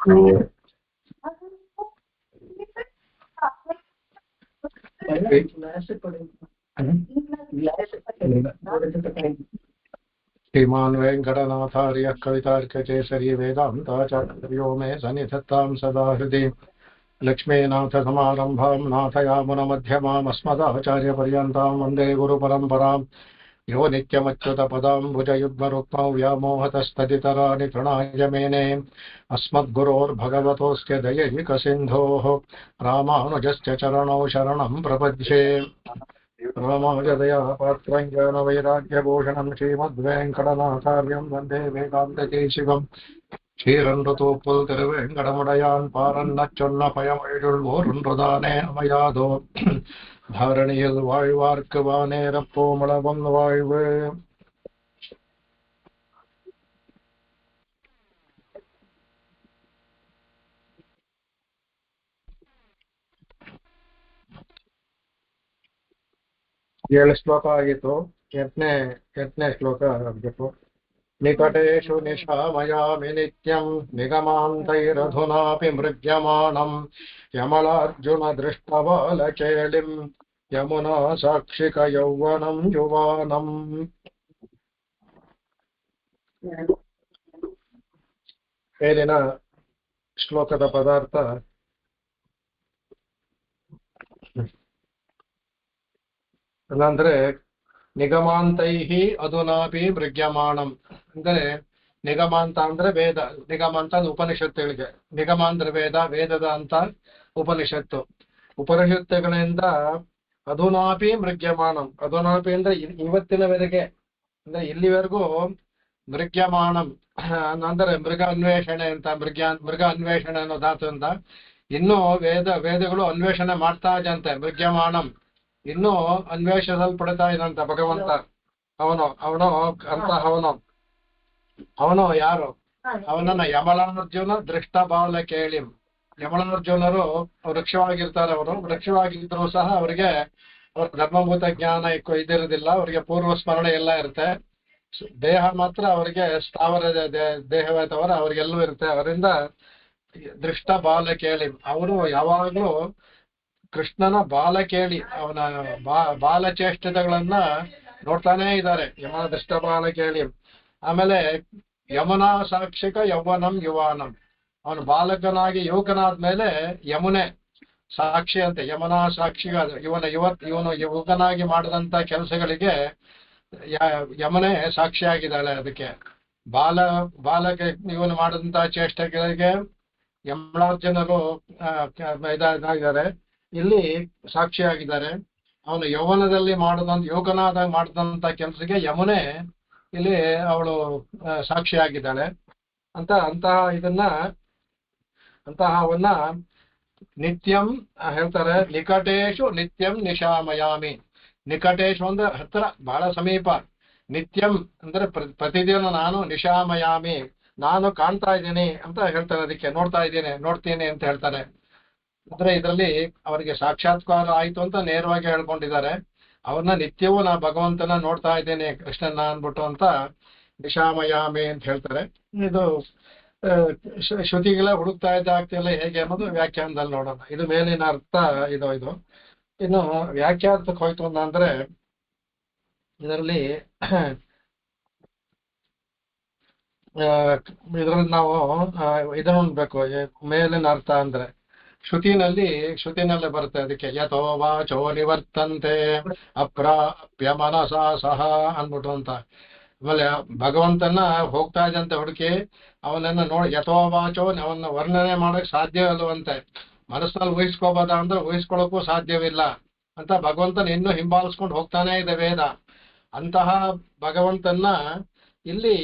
श्रीमान् वेङ्कटनाथार्यः कवितार्ककेसरी वेदान्ताचार्यो मे सन्निधत्तां सदा हृदि लक्ष्मीनाथसमारम्भां नाथयामुनमध्यमाम् अस्मदाचार्यपर्यन्तां वन्दे गुरुपरम्परां यो नित्यमच्युतपदाम्बुजयुग्मरुक्मौ व्यामोहतस्तदितराणि तृणाय मेने अस्मद्गुरोर्भगवतोऽस्य दयैकसिन्धोः रामानुजस्य चरणौ शरणं प्रपद्ये रामानुजदया पात्रं ज्ञानवैराग्यभूषणं श्रीमद्वेङ्कटनाथार्यं वन्दे वेदान्तदेशिकम् श्रीरण्डतोपुल திருவேங்கடமுடையான் பாரன்னச் சொன்ன பயமொழியுள் ஓருன்றதானே அமையாதோ தாரணியில் வாழ்வார்க்கு வானேரப்போமளவம் வாழ்வு. ಏಳು ಶ್ಲೋಕ ಆಗಿತ್ತು. ಎಂಟನೇ ಶ್ಲೋಕ ಆಗಬೇಕು. निकटेषु निशामयामि नित्यं निगमान्तैरधुनापि मृग्यमाणं यमलार्जुन दृष्टबालकेलिं यमुना साक्षिक यौवनं युवानम्. ಮೇಲಿನ ಶ್ಲೋಕದ ಪದಾರ್ಥ ಅಂದ್ರೆ ನಿಗಮಾಂತೈಹಿ ಅಧುನಾಪಿ ಮೃಗ್ಯಮಾಣಂ ಅಂದರೆ ನಿಗಮಾಂತ ಅಂದ್ರೆ ವೇದ, ನಿಗಮಾಂತ ಉಪನಿಷತ್ತುಗಳಿಗೆ, ನಿಗಮ ಅಂದ್ರೆ ವೇದ, ವೇದದ ಅಂತ ಉಪನಿಷತ್ತು, ಉಪನಿಷತ್ತುಗಳಿಂದ ಅಧುನಾಪಿ ಮೃಗ್ಯಮಾಣಂ, ಅಧುನಾಪಿ ಅಂದ್ರೆ ಇವತ್ತಿನವರೆಗೆ ಅಂದ್ರೆ ಇಲ್ಲಿವರೆಗೂ ಮೃಗ್ಯಮಾಣಂ ಅಂದ್ರೆ ಮೃಗ ಅನ್ವೇಷಣೆ ಅಂತ, ಮೃಗ ಅನ್ವೇಷಣೆ ಅನ್ನೋ ಧಾತು ಅಂತ ಇನ್ನೂ ವೇದಗಳು ಅನ್ವೇಷಣೆ ಮಾಡ್ತಾ ಇದ್ದಂತೆ. ಮೃಗ್ಯಮಾಣಂ ಇನ್ನೂ ಅನ್ವೇಷಿಸಲ್ಪಡ್ತಾ ಇದಂತ ಭಗವಂತ. ಅವನು ಯಾರು? ಅವನನ್ನ ಯಮಲಾರ್ಜುನ ದೃಷ್ಟ ಬಾಲ ಕೇಳಿ. ಯಮಲಾರ್ಜುನರು ವೃಕ್ಷವಾಗಿರ್ತಾರೆ. ಅವರು ವೃಕ್ಷವಾಗಿದ್ರು ಸಹ ಅವರಿಗೆ ಅವ್ರ ಧರ್ಮಭೂತ ಜ್ಞಾನ ಇದಿರೋದಿಲ್ಲ, ಅವರಿಗೆ ಪೂರ್ವ ಸ್ಮರಣೆ ಎಲ್ಲ ಇರುತ್ತೆ. ದೇಹ ಮಾತ್ರ ಅವರಿಗೆ ಸ್ಥಾವರ ದೇಹವೇತವರ ಅವ್ರಿಗೆಲ್ಲೂ ಇರುತ್ತೆ. ಅವರಿಂದ ದೃಷ್ಟ ಬಾಲ ಕೇಳಿ, ಅವರು ಯಾವಾಗ್ಲೂ ಕೃಷ್ಣನ ಬಾಲ ಕೇಳಿ ಅವನ ಬಾಲಚೇಷ್ಟತೆಗಳನ್ನ ನೋಡ್ತಾನೇ ಇದ್ದಾರೆ. ಯಮನ ದೃಷ್ಟ ಬಾಲ ಕೇಳಿ. ಆಮೇಲೆ ಯಮುನಾ ಸಾಕ್ಷಿಕ ಯೌವನಂ ಯುವಾನಂ, ಅವನು ಬಾಲಕನಾಗಿ ಯುವಕನಾದ್ಮೇಲೆ ಯಮುನೆ ಸಾಕ್ಷಿ ಅಂತೆ. ಯಮುನಾ ಸಾಕ್ಷಿಗ ಇವನು ಯುವಕನಾಗಿ ಮಾಡಿದಂತ ಕೆಲಸಗಳಿಗೆ ಯಮುನೆ ಸಾಕ್ಷಿಯಾಗಿದ್ದಾಳೆ. ಅದಕ್ಕೆ ಬಾಲಕ ಇವನು ಮಾಡಿದಂತ ಚೇಷ್ಟೆಗಳಿಗೆ ಯಮಲಾರ್ಜುನರು ಇದಾಗಿದ್ದಾರೆ, ಇಲ್ಲಿ ಸಾಕ್ಷಿಯಾಗಿದ್ದಾರೆ. ಅವನು ಯೌವನದಲ್ಲಿ ಯುವಕನಾದಾಗ ಮಾಡಿದಂತ ಕೆಲಸಕ್ಕೆ ಯಮುನೆ ಇಲ್ಲಿ ಅವಳು ಸಾಕ್ಷಿಯಾಗಿದ್ದಾಳೆ ಅಂತ. ಅಂತಹವನ್ನ ನಿತ್ಯಂ ಹೇಳ್ತಾರೆ. ನಿಕಟೇಶು ನಿತ್ಯಂ ನಿಶಾಮಯಾಮಿ. ನಿಕಟೇಶು ಅಂದ್ರೆ ಹತ್ರ, ಬಹಳ ಸಮೀಪ. ನಿತ್ಯಂ ಅಂದ್ರೆ ಪ್ರತಿದಿನ ನಾನು ನಿಶಾಮಯಾಮಿ, ನಾನು ಕಾಣ್ತಾ ಇದ್ದೀನಿ ಅಂತ ಹೇಳ್ತಾರೆ. ಅದಕ್ಕೆ ನೋಡ್ತೀನಿ ಅಂತ ಹೇಳ್ತಾರೆ. ಅಂದ್ರೆ ಇದರಲ್ಲಿ ಅವರಿಗೆ ಸಾಕ್ಷಾತ್ಕಾರ ಆಯ್ತು ಅಂತ ನೇರವಾಗಿ ಹೇಳ್ಕೊಂಡಿದ್ದಾರೆ. ಅವ್ರನ್ನ ನಿತ್ಯವೂ ನಾ ಭಗವಂತನ ನೋಡ್ತಾ ಇದ್ದೇನೆ ಕೃಷ್ಣನ ಅನ್ಬಿಟ್ಟು ಅಂತ ನಿಶಾಮಯಾಮಿ ಅಂತ ಹೇಳ್ತಾರೆ. ಇದು ಶ್ರುತಿಗಳ ಹುಡುಕ್ತಾ ಇದ್ದಾಗ್ತಿಲ್ಲ ಹೇಗೆ ಅನ್ನೋದು ವ್ಯಾಖ್ಯಾನದಲ್ಲಿ ನೋಡೋಣ. ಇದು ಮೇಲಿನ ಅರ್ಥ. ಇದು ಇನ್ನು ವ್ಯಾಖ್ಯಾನಕ್ಕೆ ಹೋಯ್ತು ಅಂದ್ರೆ ಇದರಲ್ಲಿ ನಾವು ಇದನ್ನು ನೋಡ್ಬೇಕು. ಮೇಲಿನ ಅರ್ಥ ಅಂದ್ರೆ ಶ್ರುತಿನಲ್ಲಿ ಬರುತ್ತೆ. ಅದಕ್ಕೆ ಯಥೋ ವಾಚೋ ನಿವರ್ತಂತೆ ಅಪ್ರಾಪ್ಯ ಮನಸಾ ಸಹ ಅನ್ಬಿಟ್ಟು ಅಂತ. ಆಮೇಲೆ ಭಗವಂತನ ಹೋಗ್ತಾ ಇದ್ದಂತೆ ಹುಡುಕಿ ಅವನನ್ನ ನೋಡಿ ಯಥೋ ವಾಚೋ ಅವನ್ನ ವರ್ಣನೆ ಮಾಡಕ್ ಸಾಧ್ಯ ಅಲ್ವಂತೆ. ಮನಸ್ಸಿನಲ್ಲಿ ಊಹಿಸ್ಕೋಬೋದ ಅಂದ್ರೆ ಊಹಿಸ್ಕೊಳಕ್ಕೂ ಸಾಧ್ಯವಿಲ್ಲ ಅಂತ ಭಗವಂತನ ಇನ್ನೂ ಹಿಂಬಾಲಿಸ್ಕೊಂಡು ಹೋಗ್ತಾನೆ ಇದೆ ವೇದ. ಅಂತಹ ಭಗವಂತನ ಇಲ್ಲಿ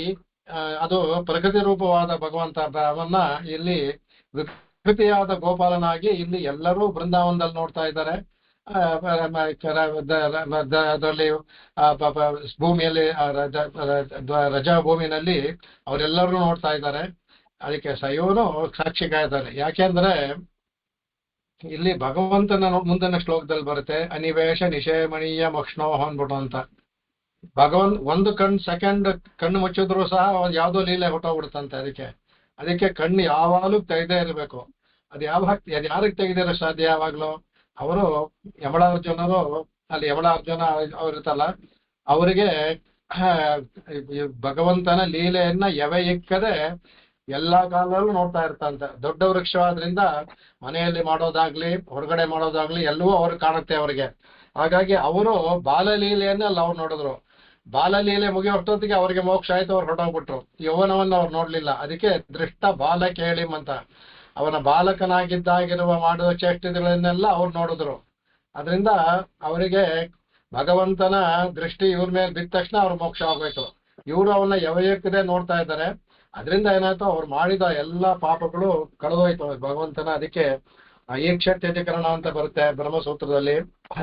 ಅದು ಪ್ರಕೃತಿ ರೂಪವಾದ ಭಗವಂತ ಅವನ್ನ ಇಲ್ಲಿ ವಿಕೃತಿಯಾದ ಗೋಪಾಲನಾಗಿ ಇಲ್ಲಿ ಎಲ್ಲರೂ ಬೃಂದಾವನದಲ್ಲಿ ನೋಡ್ತಾ ಇದ್ದಾರೆ. ಅದರಲ್ಲಿ ಭೂಮಿಯಲ್ಲಿ ರಜಾ ಭೂಮಿನಲ್ಲಿ ಅವರೆಲ್ಲರೂ ನೋಡ್ತಾ ಇದ್ದಾರೆ. ಅದಕ್ಕೆ ಇವನು ಸಾಕ್ಷಿಗ ಇದ್ದಾರೆ. ಯಾಕೆಂದ್ರೆ ಇಲ್ಲಿ ಭಗವಂತನ ಮುಂದಿನ ಶ್ಲೋಕದಲ್ಲಿ ಬರುತ್ತೆ ಅನಿವೇಶ ನಿಷೇಮಣೀಯ ಮಕ್ಷ್ಣೋಹ ಅನ್ಬಿಟ್ಟು ಅಂತ. ಒಂದು ಸೆಕೆಂಡ್ ಕಣ್ಣು ಮುಚ್ಚಿದ್ರು ಸಹ ಯಾವ್ದೋ ಲೀಲೆ ಹೊಟ್ಟೋಗ್ಬಿಡುತ್ತಂತೆ. ಅದಕ್ಕೆ ಅದಕ್ಕೆ ಕಣ್ಣು ಯಾವಾಗಲೂ ತೆಗೆದೇ ಇರಬೇಕು. ಅದು ಯಾರಿಗೆ ತೆಗೆದಿರೋ ಸಾಧ್ಯ ಯಾವಾಗ್ಲೂ? ಅವರು ಯಮಳಾರ್ಜುನರು, ಅಲ್ಲಿ ಯಮಳಾರ್ಜುನ ಅವ್ರು ಇರ್ತಲ್ಲ, ಅವರಿಗೆ ಭಗವಂತನ ಲೀಲೆಯನ್ನ ಇಕ್ಕದೆ ಎಲ್ಲಾ ಕಾಲದಲ್ಲೂ ನೋಡ್ತಾ ಇರ್ತಂತೆ. ದೊಡ್ಡ ವೃಕ್ಷವಾದ್ರಿಂದ ಮನೆಯಲ್ಲಿ ಮಾಡೋದಾಗ್ಲಿ ಹೊರಗಡೆ ಮಾಡೋದಾಗ್ಲಿ ಎಲ್ಲವೂ ಅವ್ರಿಗೆ ಕಾಣುತ್ತೆ ಅವರಿಗೆ. ಹಾಗಾಗಿ ಅವರು ಬಾಲಲೀಲೆಯನ್ನ ಅವ್ರು ನೋಡಿದ್ರು. ಬಾಲಲೀಲೆ ಮುಗಿಯೋಷ್ಟೊತ್ತಿಗೆ ಅವ್ರಿಗೆ ಮೋಕ್ಷ ಆಯ್ತು, ಅವ್ರು ಹೊರಟೋಗ್ಬಿಟ್ರು. ಯೌವನವನ್ನು ಅವ್ರು ನೋಡ್ಲಿಲ್ಲ. ಅದಕ್ಕೆ ದೃಷ್ಟ ಬಾಲ ಕೇಳಿಮ್ ಅಂತ, ಅವನ ಬಾಲಕನಾಗಿದ್ದಾಗಿರುವ ಮಾಡುವ ಚೇಷ್ಟೆಗಳನ್ನೆಲ್ಲ ಅವ್ರು ನೋಡಿದ್ರು. ಅದರಿಂದ ಅವರಿಗೆ ಭಗವಂತನ ದೃಷ್ಟಿ ಇವ್ರ ಮೇಲೆ ಬಿದ್ದ ತಕ್ಷಣ ಅವ್ರ ಮೋಕ್ಷ ಆಗ್ಬೇಕು. ಇವರು ಅವನ್ನ ಯವಯಕ್ಕದೆ ನೋಡ್ತಾ ಇದ್ದಾರೆ. ಅದರಿಂದ ಏನಾಯ್ತು, ಅವ್ರು ಮಾಡಿದ ಎಲ್ಲಾ ಪಾಪಗಳು ಕಳೆದೋಯ್ತು ಭಗವಂತನ. ಅದಕ್ಕೆ ಈಕ್ಷತ್ಯಧಿಕರಣ ಅಂತ ಬರುತ್ತೆ ಬ್ರಹ್ಮಸೂತ್ರದಲ್ಲಿ,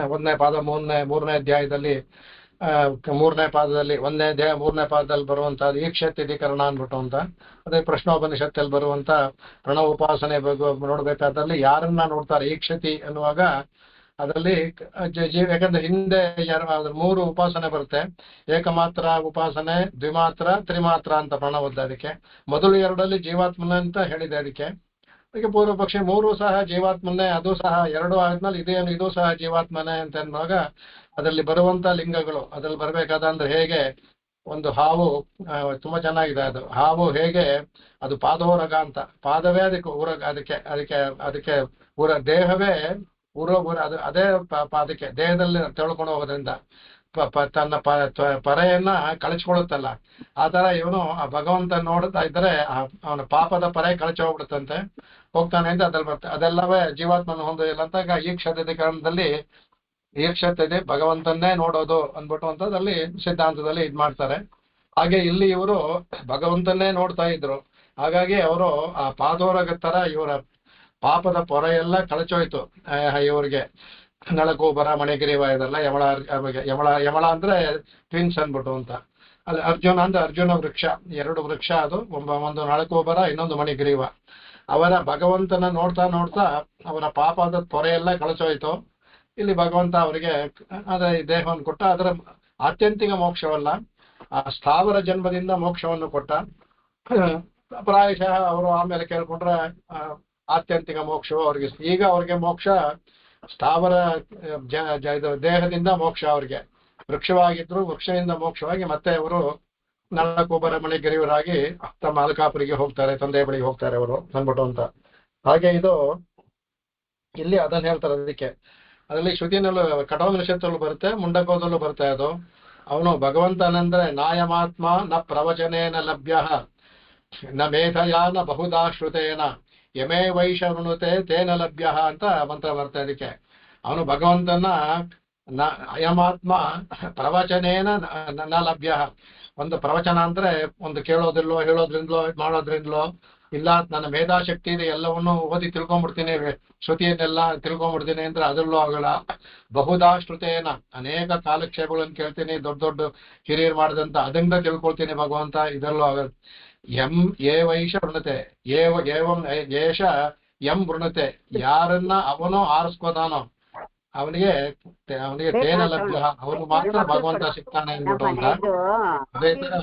1ನೇ ಪಾದ 3ನೇ ಅಧ್ಯಾಯದಲ್ಲಿ, 3ನೇ ಪಾದದಲ್ಲಿ 1ನೇ ಅಧ್ಯಾಯ 3ನೇ ಪಾದದಲ್ಲಿ ಬರುವಂತಹದ್ದು ಈಕ್ಷತ್ಯಧಿಕರಣ ಅನ್ಬಿಟ್ಟು ಅಂತ. ಅದೇ ಪ್ರಶ್ನೋಪನಿಷತ್ತಲ್ಲಿ ಬರುವಂತ ಪ್ರಣವ ಉಪಾಸನೆ ನೋಡ್ಬೇಕಾದಲ್ಲಿ ಯಾರನ್ನ ನೋಡ್ತಾರೆ ಈಕ್ಷತಿ ಅನ್ನುವಾಗ ಅದರಲ್ಲಿ ಯಾಕಂದ್ರೆ ಹಿಂದೆ 3 ಉಪಾಸನೆ ಬರುತ್ತೆ. ಏಕಮಾತ್ರ ಉಪಾಸನೆ, ದ್ವಿಮಾತ್ರ, ತ್ರಿಮಾತ್ರ ಅಂತ ಪ್ರಣವದ್ದು. ಅದಕ್ಕೆ ಮೊದಲು 2ರಲ್ಲಿ ಜೀವಾತ್ಮನ ಅಂತ ಹೇಳಿದೆ. ಅದಕ್ಕೆ ಪೂರ್ವ ಪಕ್ಷ 3 ಸಹ ಜೀವಾತ್ಮನೇ, ಅದು ಸಹ 2 ಆದ್ಮೇಲೆ ಇದು ಸಹ ಜೀವಾತ್ಮನೇ ಅಂತ ಅನ್ನುವಾಗ ಅದರಲ್ಲಿ ಬರುವಂತ ಲಿಂಗಗಳು ಅದ್ರಲ್ಲಿ ಬರ್ಬೇಕಾದಂದ್ರೆ ಹೇಗೆ ಒಂದು ಹಾವು, ತುಂಬಾ ಚೆನ್ನಾಗಿದೆ ಅದು. ಹಾವು ಹೇಗೆ ಅದು ಪಾದೋರಗ ಅಂತ, ಪಾದವೇ ಅದಕ್ಕೆ ಊರಗ, ಅದಕ್ಕೆ ದೇಹವೇ ಅದು ಅದೇ ಅದಕ್ಕೆ ದೇಹದಲ್ಲಿ ತೆಳ್ಕೊಂಡು ಹೋಗೋದ್ರಿಂದ ತನ್ನ ಪರೆಯನ್ನ ಕಳಚ್ಕೊಳುತ್ತಲ್ಲ, ಆ ತರ ಇವನು ಆ ಭಗವಂತ ನೋಡ್ತಾ ಇದ್ರೆ ಅವನ ಪಾಪದ ಪರೆ ಕಳಚಿ ಹೋಗ್ಬಿಡುತ್ತಂತೆ, ಹೋಗ್ತಾನೆ ಅಂತ ಅದ್ರಲ್ಲಿ ಬರ್ತದೆ. ಅದೆಲ್ಲವೇ ಜೀವಾತ್ಮನ ಹೊಂದಿಲ್ಲ ಅಂತ ಈಕ್ಷತೆಕರಣದಲ್ಲಿ ಈಕ್ಷತೆ ಭಗವಂತನ್ನೇ ನೋಡೋದು ಅಂದ್ಬಿಟ್ಟು ಅಂತದಲ್ಲಿ ಸಿದ್ಧಾಂತದಲ್ಲಿ ಮಾಡ್ತಾರೆ. ಹಾಗೆ ಇಲ್ಲಿ ಇವರು ಭಗವಂತನ್ನೇ ನೋಡ್ತಾ ಇದ್ರು. ಹಾಗಾಗಿ ಅವರು ಆ ಪಾದೋರಗ ತರ ಇವರ ಪಾಪದ ಪೊರೆಯೆಲ್ಲ ಕಳಚೋಯ್ತು. ಇವ್ರಿಗೆ ನಳಕೂಬರ, ಮಣಿಗಿರಿವ ಇದೆಲ್ಲ ಯಮಳ ಅಂದ್ರೆ ಟ್ವಿನ್ಸ್ ಅನ್ಬಿಟ್ಟು ಅಂತ. ಅಲ್ಲಿ ಅರ್ಜುನ ಅಂದ್ರೆ ಅರ್ಜುನ ವೃಕ್ಷ, 2 ವೃಕ್ಷ ಅದು, ಒಂದು ನಳಕೂಬರ, ಇನ್ನೊಂದು ಮಣಿಗಿರಿವ. ಅವರ ಭಗವಂತನ ನೋಡ್ತಾ ನೋಡ್ತಾ ಅವರ ಪಾಪದ ಪೊರೆಯೆಲ್ಲ ಕಳಚೋಯ್ತು. ಇಲ್ಲಿ ಭಗವಂತ ಅವರಿಗೆ ಅದೇ ದೇಹವನ್ನು ಕೊಟ್ಟ. ಅದರ ಆತ್ಯಂತಿಕ ಮೋಕ್ಷವಲ್ಲ, ಆ ಸ್ಥಾವರ ಜನ್ಮದಿಂದ ಮೋಕ್ಷವನ್ನು ಕೊಟ್ಟ. ಪ್ರಾಯಶಃ ಅವರು ಆಮೇಲೆ ಕೇಳ್ಕೊಂಡ್ರೆ ಆತ್ಯಂತಿಕ ಮೋಕ್ಷವು ಅವ್ರಿಗೆ. ಈಗ ಅವ್ರಿಗೆ ಮೋಕ್ಷ ಸ್ಥಾವರ ದೇಹದಿಂದ ಮೋಕ್ಷ ಅವ್ರಿಗೆ. ವೃಕ್ಷವಾಗಿದ್ರು, ವೃಕ್ಷದಿಂದ ಮೋಕ್ಷವಾಗಿ ಮತ್ತೆ ಅವರು ನಳಕೂಬರ ಮಣಿಗಿರಿವರಾಗಿ ತಮ್ಮ ಅಲ್ಕಾಪುರಿಗೆ ಹೋಗ್ತಾರೆ, ತಂದೆ ಬಳಿಗೆ ಹೋಗ್ತಾರೆ ಅವರು ಅಂದ್ಬಿಟ್ಟು ಅಂತ. ಹಾಗೆ ಇದು ಇಲ್ಲಿ ಅದನ್ನ ಹೇಳ್ತಾರೆ. ಅದಕ್ಕೆ ಅದರಲ್ಲಿ ಶ್ರುತಿನಲ್ಲೂ ಕಠೋಪನಿಷತ್ತಲ್ಲೂ ಬರುತ್ತೆ, ಮುಂಡಕೋದಲ್ಲೂ ಬರುತ್ತೆ. ಅದು ಅವನು ಭಗವಂತನಂದ್ರೆ ನಾಯಮಾತ್ಮ ನ ಪ್ರವಚನೇನ ಲಭ್ಯ ನ ಮೇಧಯಾನ ಬಹುಧಾ ಶ್ರುತೇನ ಯಮೇ ವೈಷ ವೃಣುತೆ ತೇನ ಲಭ್ಯ ಅಂತ ಮಂತ್ರ ಬರುತ್ತೆ. ಅದಕ್ಕೆ ಅವನು ಭಗವಂತನ ಅಯಮಾತ್ಮ ಪ್ರವಚನೇನ ನ ಲಭ್ಯ. ಒಂದು ಪ್ರವಚನ ಅಂದ್ರೆ ಒಂದು ಕೇಳೋದಿಲ್ಲೋ, ಹೇಳೋದ್ರಿಂದಲೋ, ಮಾಡೋದ್ರಿಂದಲೋ ಇಲ್ಲ, ನನ್ನ ಮೇಧಾಶಕ್ತಿ ಇದೆ, ಎಲ್ಲವನ್ನು ಓದಿ ತಿಳ್ಕೊಂಡ್ಬಿಡ್ತೀನಿ, ಶ್ರುತಿಯನ್ನೆಲ್ಲ ತಿಳ್ಕೊಂಡ್ಬಿಡ್ತೀನಿ ಅಂದ್ರೆ ಅದರಲ್ಲೂ ಆಗಲ್ಲ. ಬಹುಧಾ ಶ್ರುತೇನ, ಅನೇಕ ಕಾಲಕ್ಷೇಪಗಳನ್ನು ಕೇಳ್ತೀನಿ, ದೊಡ್ಡ ದೊಡ್ಡ ಹಿರಿಯರು ಮಾಡಿದಂತ ಅದರಿಂದ ತಿಳ್ಕೊಳ್ತೀನಿ ಭಗವಂತ, ಇದರಲ್ಲೂ ಆಗಲ್ಲ. ಏ ವೈಷ ವೃಣತೆ ಏಷ ಎಂ ವೃಣತೆ, ಯಾರನ್ನ ಅವನು ಆರಿಸ್ಕೋತಾನೋ ಅವನಿಗೆ ತೇನ ಲಭ್ಯ, ಅವನು ಮಾತ್ರ ಭಗವಂತ ಸಿಗ್ತಾನೆ ಅಂದ್ಬಿಟ್ಟು ಅಂತ. ಅದೇ ತರ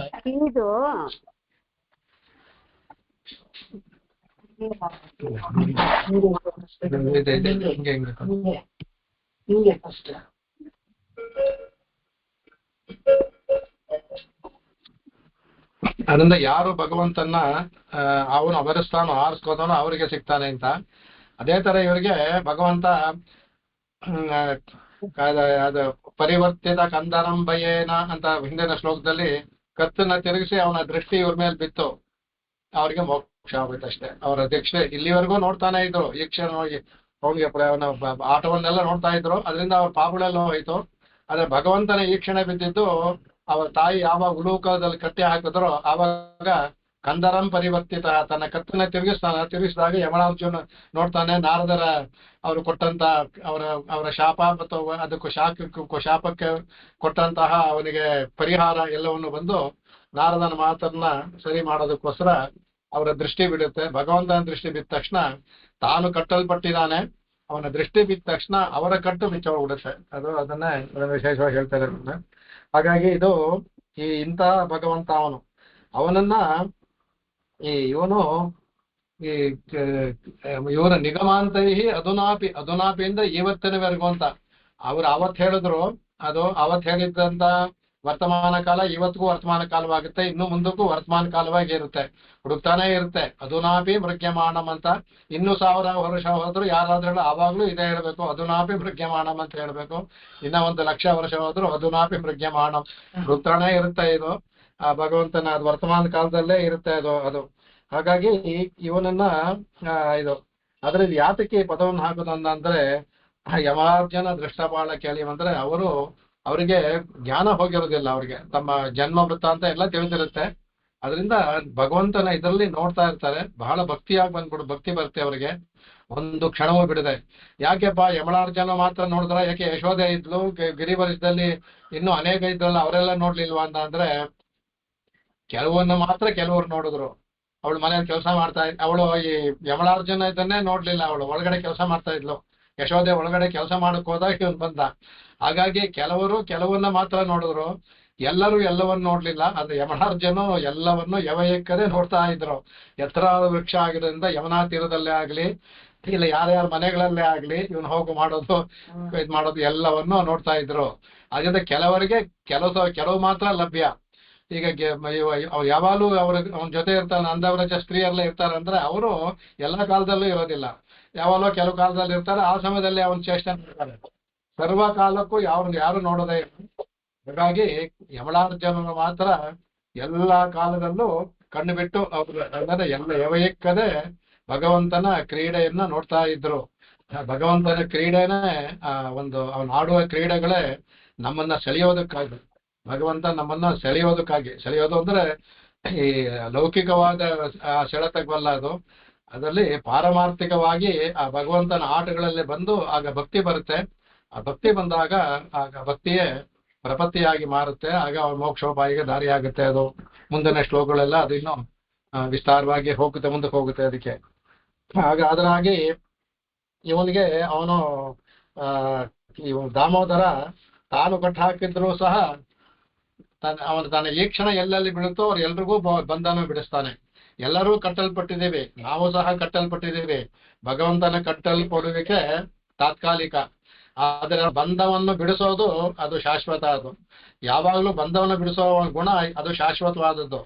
ಅದರಿಂದ ಯಾರು ಭಗವಂತನ ಅವನು ಅವರಿಸ್ತಾನೋ, ಆರಿಸ್ಕೋತಾನೋ ಅವರಿಗೆ ಸಿಗ್ತಾನೆ ಅಂತ. ಅದೇ ತರ ಇವರಿಗೆ ಭಗವಂತ ಅದು ಪರಿವರ್ತಿತ ಕಂದರಂಬಯೇನ ಅಂತ ಹಿಂದಿನ ಶ್ಲೋಕದಲ್ಲಿ ಕತ್ತನ್ನ ತಿರುಗಿಸಿ ಅವನ ದೃಷ್ಟಿ ಇವ್ರ ಮೇಲೆ ಬಿತ್ತು, ಅವ್ರಿಗೆ ಮೋಕ್ಷ ಆಗುತ್ತೆ ಅಷ್ಟೇ. ಅವರ ದೀಕ್ಷೆ ಇಲ್ಲಿವರೆಗೂ ನೋಡ್ತಾನೆ ಇದ್ರು, ಈ ಕ್ಷಣ ಅವನಿಗೆ ಆಟವನ್ನೆಲ್ಲ ನೋಡ್ತಾ ಇದ್ರು, ಅದರಿಂದ ಅವ್ರ ಪಾಪಗಳೆಲ್ಲ ಹೋಯ್ತು. ಆದ್ರೆ ಭಗವಂತನ ಈ ಕ್ಷಣ ಬಿದ್ದಿದ್ದು ಅವರ ತಾಯಿ ಯಾವಾಗ ಉಲೂಕದಲ್ಲಿ ಕಟ್ಟಿ ಹಾಕಿದ್ರು ಆವಾಗ ಕಂದರಂ ಪರಿವರ್ತಿತ, ತನ್ನ ಕತ್ತನ್ನ ತಿರುಗಿಸಿದಾಗ ಯಮಳಾರ್ಜುನ ನೋಡ್ತಾನೆ, ನಾರದರ ಅವರು ಕೊಟ್ಟಂತ ಅವರ ಶಾಪ ಮತ್ತು ಅದಕ್ಕೂ ಶಾಪಕ್ಕೆ ಕೊಟ್ಟಂತಹ ಅವನಿಗೆ ಪರಿಹಾರ ಎಲ್ಲವನ್ನು ಬಂದು ನಾರದನ ಮಾತನ್ನ ಸರಿ ಮಾಡೋದಕ್ಕೋಸ್ಕರ ಅವರ ದೃಷ್ಟಿ ಬಿಡುತ್ತೆ. ಭಗವಂತನ ದೃಷ್ಟಿ ಬಿದ್ದ ತಕ್ಷಣ ತಾನು ಕಟ್ಟಲ್ಪಟ್ಟಿದ್ದಾನೆ, ಅವನ ದೃಷ್ಟಿ ಬಿದ್ದ ತಕ್ಷಣ ಅವರ ಕಟ್ಟು ಬಿಚ್ಚೋಗ್ಬಿಡುತ್ತೆ. ಅದನ್ನ ವಿಶೇಷವಾಗಿ ಹೇಳ್ತಾ ಇದ್ದಾರೆ. ಹಾಗಾಗಿ ಇದು ಇಂತಹ ಭಗವಂತ ಅವನನ್ನ ಇವನು ಈ ಇವರ ನಿಗಮಾಂತೈ ಅಧುನಾಪಿ ಅಧುನಾಪಿ ಅಂದ್ರೆ ಇವತ್ತಿನವರೆಗೂ ಅಂತ ಅವ್ರು ಅವತ್ ಹೇಳಿದ್ರು. ಅದು ಅವತ್ ಹೇಳಿದ್ದಂತ ವರ್ತಮಾನ ಕಾಲ ಇವತ್ತಿಗೂ ವರ್ತಮಾನ ಕಾಲವಾಗುತ್ತೆ, ಇನ್ನು ಮುಂದಕ್ಕೂ ವರ್ತಮಾನ ಕಾಲವಾಗಿ ಇರುತ್ತೆ, ಹುಡುಕ್ತಾನೆ ಇರುತ್ತೆ. ಅಧುನಾಪಿ ಮೃಗ್ಯಮಾಣಂ ಅಂತ ಇನ್ನು 1000 ವರ್ಷ ಹೋದ್ರು ಯಾರಾದ್ರೂ ಆವಾಗ್ಲೂ ಇದೇ ಹೇಳ್ಬೇಕು, ಅಧುನಾಪಿ ಮೃಗ್ಯಮಾಣಂ ಅಂತ ಹೇಳ್ಬೇಕು. ಇನ್ನ 1,00,000 ವರ್ಷ ಹೋದ್ರು ಅಧುನಾಪಿ ಮೃಗ್ಯಮಾಣಂ ಹುಡುಕ್ತಾನೆ ಇರುತ್ತೆ. ಇದು ಆ ಭಗವಂತನ ಅದು ವರ್ತಮಾನ ಕಾಲದಲ್ಲೇ ಇರುತ್ತೆ ಅದು. ಹಾಗಾಗಿ ಇವನನ್ನ ಇದು ಅದ್ರಲ್ಲಿ ಯಾತಕ್ಕೆ ಪದವನ್ನು ಹಾಕೋದಂದ ಅಂದ್ರೆ ಯಮಾರ್ಜನ ದೃಷ್ಟಬಾಳ ಕೇಳಿವಂದ್ರೆ ಅವರಿಗೆ ಜ್ಞಾನ ಹೋಗಿರೋದಿಲ್ಲ, ಅವ್ರಿಗೆ ತಮ್ಮ ಜನ್ಮ ವೃತ್ತಾಂತ ಎಲ್ಲ ತಿಳಿದಿರುತ್ತೆ. ಅದರಿಂದ ಭಗವಂತನ ಇದರಲ್ಲಿ ನೋಡ್ತಾ ಇರ್ತಾರೆ, ಬಹಳ ಭಕ್ತಿಯಾಗಿ ಭಕ್ತಿ ಬರುತ್ತೆ ಅವರಿಗೆ, ಒಂದು ಕ್ಷಣವೂ ಬಿಡದೆ. ಯಾಕೆಪ್ಪ ಯಮಳಾರ್ಜನ ಮಾತ್ರ ನೋಡಿದ್ರ, ಯಾಕೆ ಯಶೋದೆ ಇದ್ಲು ಗಿರಿವರ್ಷದಲ್ಲಿ ಇನ್ನೂ ಅನೇಕ ಇದ್ರಲ್ಲ ಅವರೆಲ್ಲ ನೋಡ್ಲಿಲ್ವಾ ಅಂದ್ರೆ ಕೆಲವನ್ನ ಮಾತ್ರ ಕೆಲವರು ನೋಡಿದ್ರು. ಅವಳು ಮನೇಲಿ ಕೆಲಸ ಮಾಡ್ತಾ ಅವಳು ಈ ಯಮಳಾರ್ಜುನ ಇದನ್ನೇ ನೋಡ್ಲಿಲ್ಲ, ಅವಳು ಒಳಗಡೆ ಕೆಲಸ ಮಾಡ್ತಾ ಇದ್ಲು. ಯಶೋದೆ ಒಳಗಡೆ ಕೆಲಸ ಮಾಡಕ್ ಹೋದಾಗ ಇವನ್ ಬಂದ. ಹಾಗಾಗಿ ಕೆಲವನ್ನ ಮಾತ್ರ ನೋಡಿದ್ರು, ಎಲ್ಲರೂ ಎಲ್ಲವನ್ನ ನೋಡ್ಲಿಲ್ಲ. ಆದ್ರೆ ಯಮಳಾರ್ಜುನು ಎಲ್ಲವನ್ನು ಯವಯಕ್ಕದೆ ನೋಡ್ತಾ ಇದ್ರು. ಎತ್ತರ ವೃಕ್ಷ ಆಗಿರೋದ್ರಿಂದ ಯಮುನಾ ತೀರದಲ್ಲೇ ಆಗ್ಲಿ ಇಲ್ಲ ಯಾರ್ಯಾರ ಮನೆಗಳಲ್ಲೇ ಆಗ್ಲಿ ಇವನು ಹೋಗು ಮಾಡೋದು ಇದ್ ಮಾಡೋದು ಎಲ್ಲವನ್ನು ನೋಡ್ತಾ ಇದ್ರು. ಅದರಿಂದ ಕೆಲವರಿಗೆ ಕೆಲವು ಮಾತ್ರ ಲಭ್ಯ. ಈಗ ಯಾವಾಗಲೂ ಅವನ ಜೊತೆ ಇರ್ತಾನೆ, ಅಂದವರಜ ಸ್ತ್ರೀಯರೆಲ್ಲ ಇರ್ತಾರಂದ್ರೆ ಅವರು ಎಲ್ಲ ಕಾಲದಲ್ಲೂ ಇರೋದಿಲ್ಲ, ಯಾವಾಗಲೂ ಕೆಲವು ಕಾಲದಲ್ಲಿ ಇರ್ತಾರೆ. ಆ ಸಮಯದಲ್ಲಿ ಅವನ ಚೇಷ್ಟೆ ಮಾಡ್ತಾರೆ. ಸರ್ವ ಕಾಲಕ್ಕೂ ಯಾರು ನೋಡೋದೇ ಇಲ್ಲ. ಹಾಗಾಗಿ ಯಮಳಾರ್ಜುನನು ಮಾತ್ರ ಎಲ್ಲಾ ಕಾಲದಲ್ಲೂ ಕಣ್ಣು ಬಿಟ್ಟು ಅವರು ಅಂದರೆ ಎಲ್ಲ ಯವಯಕ್ಕದೆ ಭಗವಂತನ ಕ್ರೀಡೆಯನ್ನ ನೋಡ್ತಾ ಇದ್ರು. ಭಗವಂತನ ಕ್ರೀಡೆನೇ ಅವನು ಆಡುವ ಕ್ರೀಡೆಗಳೇ ನಮ್ಮನ್ನ ಸೆಳೆಯೋದಕ್ಕಾಗಿ, ಭಗವಂತ ನಮ್ಮನ್ನ ಸೆಳೆಯೋದು ಅಂದ್ರೆ ಈ ಲೌಕಿಕವಾದ ಸೆಳೆತಕ್ಕಲ್ಲ ಅದು. ಅದರಲ್ಲಿ ಪಾರಮಾರ್ಥಿಕವಾಗಿ ಆ ಭಗವಂತನ ಆಟಗಳಲ್ಲಿ ಬಂದು ಆಗ ಭಕ್ತಿ ಬರುತ್ತೆ. ಆ ಭಕ್ತಿ ಬಂದಾಗ ಆಗ ಭಕ್ತಿಯೇ ಪ್ರಪತ್ತಿಯಾಗಿ ಮಾರುತ್ತೆ. ಆಗ ಅವನ ಮೋಕ್ಷೋಪಾಯಿಗೆ ದಾರಿ ಆಗುತ್ತೆ. ಅದು ಮುಂದಿನ ಶ್ಲೋಕಗಳೆಲ್ಲ ಅದು ಇನ್ನೂ ವಿಸ್ತಾರವಾಗಿ ಮುಂದಕ್ಕೆ ಹೋಗುತ್ತೆ. ಅದಕ್ಕೆ ಆಗ ಅದರಾಗಿ ಇವನಿಗೆ ಅವನು ದಾಮೋದರ ತಾನು ಕಟ್ಟು ಹಾಕಿದ್ರು ಸಹ ತನ್ನ ಈಕ್ಷಣ ಎಲ್ಲೆಲ್ಲಿ ಬೀಳುತ್ತೋ ಅವ್ರು ಎಲ್ರಿಗೂ ಬಂಧನ ಬಿಡಿಸ್ತಾನೆ. ಎಲ್ಲರೂ ಕಟ್ಟಲ್ಪಟ್ಟಿದ್ದೀವಿ, ನಾವು ಸಹ ಕಟ್ಟಲ್ಪಟ್ಟಿದ್ದೀವಿ. ಭಗವಂತನ ಕಟ್ಟಲ್ಪಡುವಿಕೆ ತಾತ್ಕಾಲಿಕ, ಆದರೆ ಬಂಧವನ್ನು ಬಿಡಿಸೋದು ಅದು ಶಾಶ್ವತ. ಅದು ಯಾವಾಗಲೂ ಬಂಧವನ್ನು ಬಿಡಿಸೋ ಗುಣ ಅದು ಶಾಶ್ವತವಾದದ್ದು.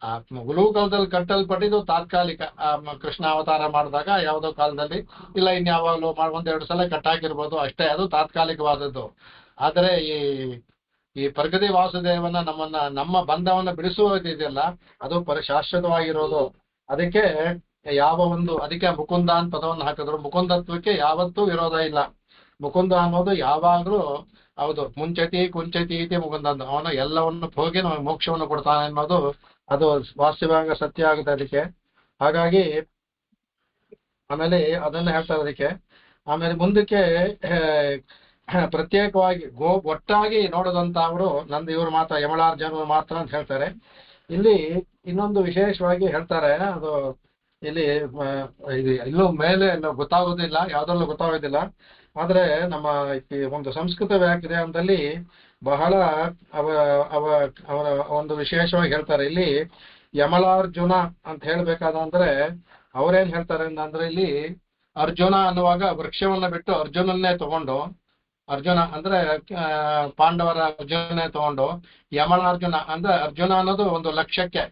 ಆ ಗುರುಕಾಲದಲ್ಲಿ ಕಟ್ಟಲ್ಪಟ್ಟಿದ್ದು ತಾತ್ಕಾಲಿಕ. ಕೃಷ್ಣ ಅವತಾರ ಮಾಡಿದಾಗ ಯಾವುದೋ ಕಾಲದಲ್ಲಿ ಇಲ್ಲ ಇನ್ಯಾವಾಗಲೂ 1-2 ಸಲ ಕಟ್ಟಾಕಿರ್ಬೋದು ಅಷ್ಟೇ, ಅದು ತಾತ್ಕಾಲಿಕವಾದದ್ದು. ಆದರೆ ಈ ಪ್ರಗತಿ ವಾಸುದೇವನ ನಮ್ಮ ಬಂಧವನ್ನ ಬಿಡಿಸುವುದಿದೆಯಲ್ಲ ಅದು ಶಾಶ್ವತವಾಗಿರೋದು. ಅದಕ್ಕೆ ಅದಕ್ಕೆ ಮುಕುಂದ ಅಂತ ಪದವನ್ನು ಹಾಕಿದ್ರು. ಮುಕುಂದತ್ವಕ್ಕೆ ಯಾವತ್ತೂ ವಿರೋಧ ಇಲ್ಲ. ಮುಕುಂದ ಅನ್ನೋದು ಯಾವಾಗ್ಲೂ ಹೌದು, ಮುಂಚತಿ ಕುಂಚತಿ ಇತಿ ಮುಕುಂದ ಅಂತ, ಅವನು ಎಲ್ಲವನ್ನು ಹೋಗಿ ನಮಗೆ ಮೋಕ್ಷವನ್ನು ಕೊಡ್ತಾನೆ ಅನ್ನೋದು ಅದು ವಾಸ್ತವ್ಯಾಂಗ ಸತ್ಯ ಆಗುತ್ತೆ ಅದಕ್ಕೆ. ಹಾಗಾಗಿ ಆಮೇಲೆ ಅದನ್ನ ಹೇಳ್ತಾರೆ ಅದಕ್ಕೆ. ಆಮೇಲೆ ಮುಂದಕ್ಕೆ ಪ್ರತ್ಯೇಕವಾಗಿ ಒಟ್ಟಾಗಿ ನೋಡೋದಂತ ಅವರು ಇವ್ರು ಮಾತ್ರ ಯಮಳಾರ್ಜುನರು ಮಾತ್ರ ಅಂತ ಹೇಳ್ತಾರೆ. ಇಲ್ಲಿ ಇನ್ನೊಂದು ವಿಶೇಷವಾಗಿ ಹೇಳ್ತಾರೆ, ಅದು ಇಲ್ಲಿ ಇಲ್ಲೂ ಮೇಲೆ ಗೊತ್ತಾಗೋದಿಲ್ಲ, ಯಾವ್ದ್ರಲ್ಲೂ ಗೊತ್ತಾಗೋದಿಲ್ಲ. ಆದ್ರೆ ನಮ್ಮ ಒಂದು ಸಂಸ್ಕೃತ ವ್ಯಾಖ್ಯಾನದಲ್ಲಿ ಬಹಳ ಅವರ ಒಂದು ವಿಶೇಷವಾಗಿ ಹೇಳ್ತಾರೆ. ಇಲ್ಲಿ ಯಮಳಾರ್ಜುನ ಅಂತ ಹೇಳ್ಬೇಕಾದಂದ್ರೆ ಅವ್ರೇನ್ ಹೇಳ್ತಾರೆ ಅಂದ್ರೆ ಇಲ್ಲಿ ಅರ್ಜುನ ಅನ್ನುವಾಗ ವೃಕ್ಷವನ್ನ ಬಿಟ್ಟು ಅರ್ಜುನನ್ನೇ ತಗೊಂಡು, ಅರ್ಜುನ ಅಂದ್ರೆ ಪಾಂಡವರ ಅರ್ಜುನನೇ ತಗೊಂಡು ಯಮಳಾರ್ಜುನ ಅಂದ್ರೆ ಅರ್ಜುನ ಅನ್ನೋದು ಒಂದು ಲಕ್ಷ್ಯಕ್ಕೆ,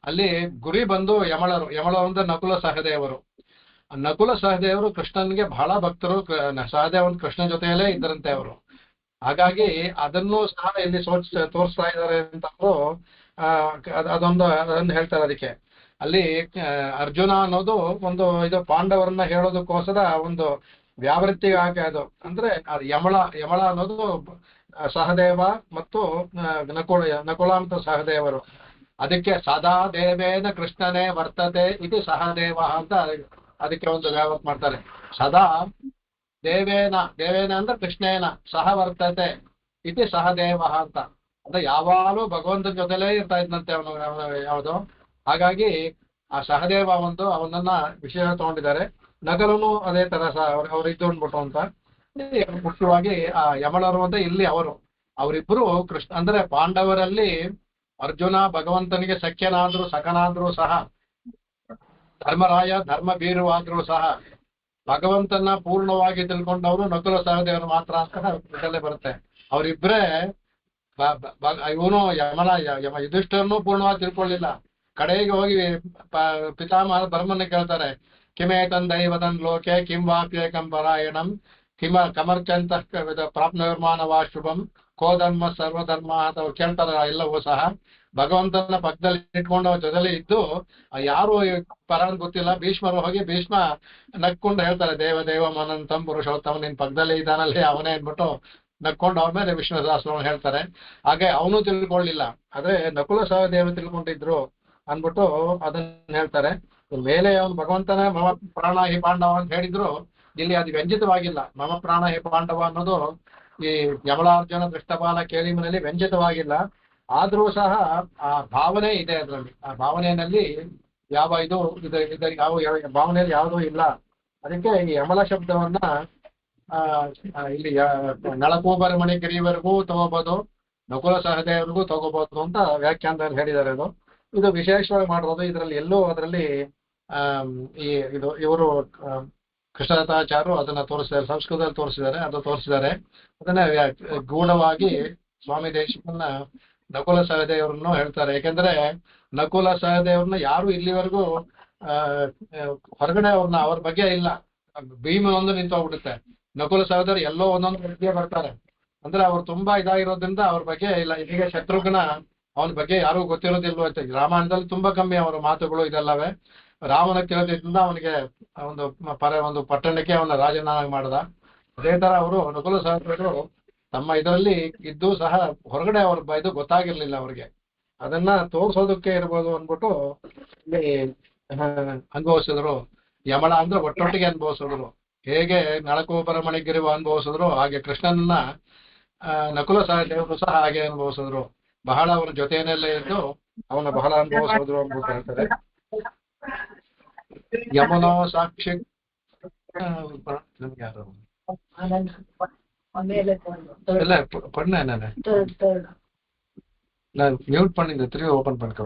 ಅಲ್ಲಿ ಗುರಿ ಬಂದು ಯಮಳರು ಅಂದ್ರೆ ನಕುಲ ಸಹದೇವರು. ನಕುಲ ಸಹದೇವರು ಕೃಷ್ಣನ್ಗೆ ಬಹಳ ಭಕ್ತರು. ಸಹದೇವನ್ ಕೃಷ್ಣ ಜೊತೆಯಲ್ಲೇ ಇದ್ದರಂತೆ ಅವರು. ಹಾಗಾಗಿ ಅದನ್ನು ಸಹ ಇಲ್ಲಿ ತೋರಿಸ್ತಾ ಇದ್ದಾರೆ ಅಂತ ಅವರು ಅದನ್ನು ಹೇಳ್ತಾರೆ. ಅದಕ್ಕೆ ಅಲ್ಲಿ ಅರ್ಜುನ ಅನ್ನೋದು ಇದು ಪಾಂಡವರನ್ನ ಹೇಳೋದಕ್ಕೋಸ್ಕರ ಒಂದು ವ್ಯಾವೃತ್ತಿಗಾಗಿ ಅದು ಅಂದ್ರೆ ಅದು ಯಮಳ ಅನ್ನೋದು ಸಹದೇವ ಮತ್ತು ನಕುಲ ಅಂತ ಸಹದೇವರು. ಅದಕ್ಕೆ ಸದಾ ದೇವೇನ ಕೃಷ್ಣನೇ ವರ್ತತೆ ಇದು ಸಹದೇವ ಅಂತ ಅದಕ್ಕೆ ಒಂದು ವ್ಯಾವತ್ ಮಾಡ್ತಾರೆ. ಸದಾ ದೇವೇನ ಅಂದ್ರೆ ಕೃಷ್ಣೇನ ಸಹ ವರ್ತತೆ ಇದು ಸಹದೇವ ಅಂತ, ಅಂದ್ರೆ ಯಾವಾಗಲೂ ಭಗವಂತನ ಜೊತೆಲೇ ಇರ್ತಾ ಇದ್ದಂತೆ ಅವನು ಯಾವುದು. ಹಾಗಾಗಿ ಆ ಸಹದೇವ ಅವನನ್ನ ವಿಷಯ ತಗೊಂಡಿದ್ದಾರೆ. ನಗರನು ಅದೇ ತರ ಅವ್ರು ಇದ್ದುಂಡ್ಬಿಟ್ಟು ಅಂತ ಮುಖ್ಯವಾಗಿ ಆ ಯಮಳರು ಅಂತ ಇಲ್ಲಿ ಅವರಿಬ್ರು ಕೃಷ್ಣ ಅಂದ್ರೆ ಪಾಂಡವರಲ್ಲಿ ಅರ್ಜುನ ಭಗವಂತನಿಗೆ ಸಖ್ಯನಾದ್ರೂ ಸಖನಾದ್ರೂ ಸಹ ಧರ್ಮರಾಯ ಧರ್ಮ ಬೀರುವಾದ್ರೂ ಸಹ ಭಗವಂತನ ಪೂರ್ಣವಾಗಿ ತಿಳ್ಕೊಂಡವರು ನಕುಲ ಸಹದೇವರು ಮಾತ್ರ ಅಂತ ಇದರಲ್ಲೇ ಬರುತ್ತೆ. ಅವರಿಬ್ಬರೇ ಇವನು ಯುಧಿಷ್ಠರನ್ನು ಪೂರ್ಣವಾಗಿ ತಿಳ್ಕೊಳ್ಳಿಲ್ಲ. ಕಡೆಗೆ ಹೋಗಿ ಪಿತಾಮಹ ಧರ್ಮನ ಕೇಳ್ತಾರೆ, ಕಿಮೇ ತಂದೈವದನ್ ಲೋಕೆ ಕಿಂ ವಾಪ್ಯೇಕಂ ಪರಾಯಣಂ ಕಿಮ ಕಮರ್ಚಂತ ಪ್ರಾಪ್ನೋರ್ಮಾನವಾ ಶುಭಂ ಕೋಧರ್ಮ ಸರ್ವಧರ್ಮ ಅಂತ ಕೇಳ್ತಾರ. ಎಲ್ಲವೂ ಸಹ ಭಗವಂತನ ಪಕ್ಕದಲ್ಲಿ ಇಟ್ಕೊಂಡು ಅವ್ರ ಜೊತೆಲಿ ಇದ್ದು ಯಾರು ಪರ ಅಂತ ಗೊತ್ತಿಲ್ಲ. ಭೀಷ್ಮರು ಹೋಗಿ ಭೀಷ್ಮ ನಕ್ಕೊಂಡು ಹೇಳ್ತಾರೆ, ದೇವ ದೇವ ಮನಂತಂ ಪುರುಷೋತ್ತಮ ನಿನ್ ಪಕ್ಕದಲ್ಲಿ ಇದ್ದಾನಲ್ಲಿ ಅವನೇ ಅಂದ್ಬಿಟ್ಟು ನಕ್ಕೊಂಡು ಅವ್ರ ಮೇಲೆ ವಿಷ್ಣು ಸಹಸ್ರವನ್ನು ಹೇಳ್ತಾರೆ. ಹಾಗೆ ಅವನು ತಿಳ್ಕೊಳ್ಳಿಲ್ಲ, ಆದ್ರೆ ನಕುಲ ಸಹದೇವ ತಿಳ್ಕೊಂಡಿದ್ರು ಅಂದ್ಬಿಟ್ಟು ಅದನ್ನ ಹೇಳ್ತಾರೆ. ಮೇಲೆ ಅವನು ಭಗವಂತನ ಮಮ ಪ್ರಾಣ ಹಿ ಪಾಂಡವ ಅಂತ ಹೇಳಿದ್ರು, ಇಲ್ಲಿ ಅದು ವ್ಯಂಜಿತವಾಗಿಲ್ಲ. ಮಮ ಪ್ರಾಣ ಹಿ ಪಾಂಡವ ಅನ್ನೋದು ಈ ಯಮಲಾರ್ಜುನ ದೃಷ್ಟಪಾಲ ಕೇಳಿಮನಲ್ಲಿ ವ್ಯಂಜಿತವಾಗಿಲ್ಲ. ಆದ್ರೂ ಸಹ ಆ ಭಾವನೆ ಇದೆ ಅದರಲ್ಲಿ. ಆ ಭಾವನೆಯಲ್ಲಿ ಯಾವ ಯಾವ ಭಾವನೆಯಲ್ಲಿ ಯಾವುದೂ ಇಲ್ಲ. ಅದಕ್ಕೆ ಈ ಯಮಲ ಶಬ್ದವನ್ನ ಇಲ್ಲಿ ನಳಕೂಬರ ಮಣಿಗಿರಿವರೆಗೂ ತಗೋಬಹುದು, ನಕುಲ ಸಹದೇವರಿಗೂ ತಗೋಬಹುದು ಅಂತ ವ್ಯಾಖ್ಯಾನದಲ್ಲಿ ಹೇಳಿದ್ದಾರೆ. ಇದು ವಿಶೇಷವಾಗಿ ಮಾಡಿರೋದು. ಇದರಲ್ಲಿ ಎಲ್ಲೂ ಅದರಲ್ಲಿ ಇವರು ಕೃಷ್ಣದತ್ತಾಚಾರ್ಯರು ಅದನ್ನ ತೋರಿಸಿದ್ದಾರೆ, ಸಂಸ್ಕೃತದಲ್ಲಿ ತೋರಿಸಿದ್ದಾರೆ, ಅದು ತೋರಿಸಿದ್ದಾರೆ. ಅದನ್ನ ಗೂಢವಾಗಿ ಸ್ವಾಮಿ ದೇಶಿಕನ್ನ ನಕುಲ ಸಹದೇವರನ್ನು ಹೇಳ್ತಾರೆ. ಯಾಕೆಂದ್ರೆ ನಕುಲ ಸಹದೇವ್ರನ್ನ ಯಾರು ಇಲ್ಲಿವರೆಗೂ ಹೊರಗಡೆ ಅವ್ರ ಬಗ್ಗೆ ಇಲ್ಲ. ಭೀಮ ಒಂದು ನಿಂತೋಗ್ಬಿಡುತ್ತೆ, ನಕುಲ ಸಹೋದರ ಎಲ್ಲೋ ಒಂದೊಂದು ಬಗ್ಗೆ ಬರ್ತಾರೆ. ಅಂದ್ರೆ ಅವ್ರು ತುಂಬಾ ಇದಾಗಿರೋದ್ರಿಂದ ಅವ್ರ ಬಗ್ಗೆ ಇಲ್ಲ. ಇದೀಗ ಶತ್ರುಘ್ನ ಅವನ ಬಗ್ಗೆ ಯಾರು ಗೊತ್ತಿರೋದಿಲ್ವ ಅಂತ ರಾಮಾಯಣದಲ್ಲಿ ತುಂಬಾ ಕಮ್ಮಿ ಅವರ ಮಾತುಗಳು ಇದೆಲ್ಲವೇ. ರಾಮನ ತಿಳಿದ್ರಿಂದ ಅವನಿಗೆ ಒಂದು ಪಟ್ಟಣಕ್ಕೆ ಅವನ ರಾಜನಾಗಿ ಮಾಡ್ದ. ಅದೇ ತರ ಅವರು ನಕುಲ ಸಹೋದರರು ತಮ್ಮ ಇದರಲ್ಲಿ ಇದ್ದು ಸಹ ಹೊರಗಡೆ ಅವ್ರ ಇದು ಗೊತ್ತಾಗಿರ್ಲಿಲ್ಲ ಅವ್ರಿಗೆ. ಅದನ್ನ ತೋರ್ಸೋದಕ್ಕೆ ಇರ್ಬೋದು ಅಂದ್ಬಿಟ್ಟು ಇಲ್ಲಿ ಅನುಭವಿಸಿದ್ರು. ಯಮಳ ಅಂದ್ರೆ ಒಟ್ಟೊಟ್ಟಿಗೆ ಅನುಭವಿಸಿದ್ರು. ಹೇಗೆ ನಳಕೂಬರ ಮಣಿಗಿರಿವ ಅನುಭವಿಸಿದ್ರು, ಹಾಗೆ ಕೃಷ್ಣನನ್ನ ನಕುಲ ಸಹದೇವರು ಸಹ ಹಾಗೆ ಅನುಭವಿಸಿದ್ರು. ಬಹಳ ಅವ್ರ ಜೊತೆಯಲ್ಲೇ ಇದ್ದು ಅವನ ಬಹಳ ಅನುಭವಿಸಿದ್ರು ಅಂದ್ಬಿಟ್ಟು ಹೇಳ್ತಾರೆ. ಯಮುನಾ ಸಾಕ್ಷಿ ಯಾರು இல்ல பண்ணேன் நான் மியூட் பண்ணிருந்தேன், திரும்பி ஓபன் பண்ணிக்க.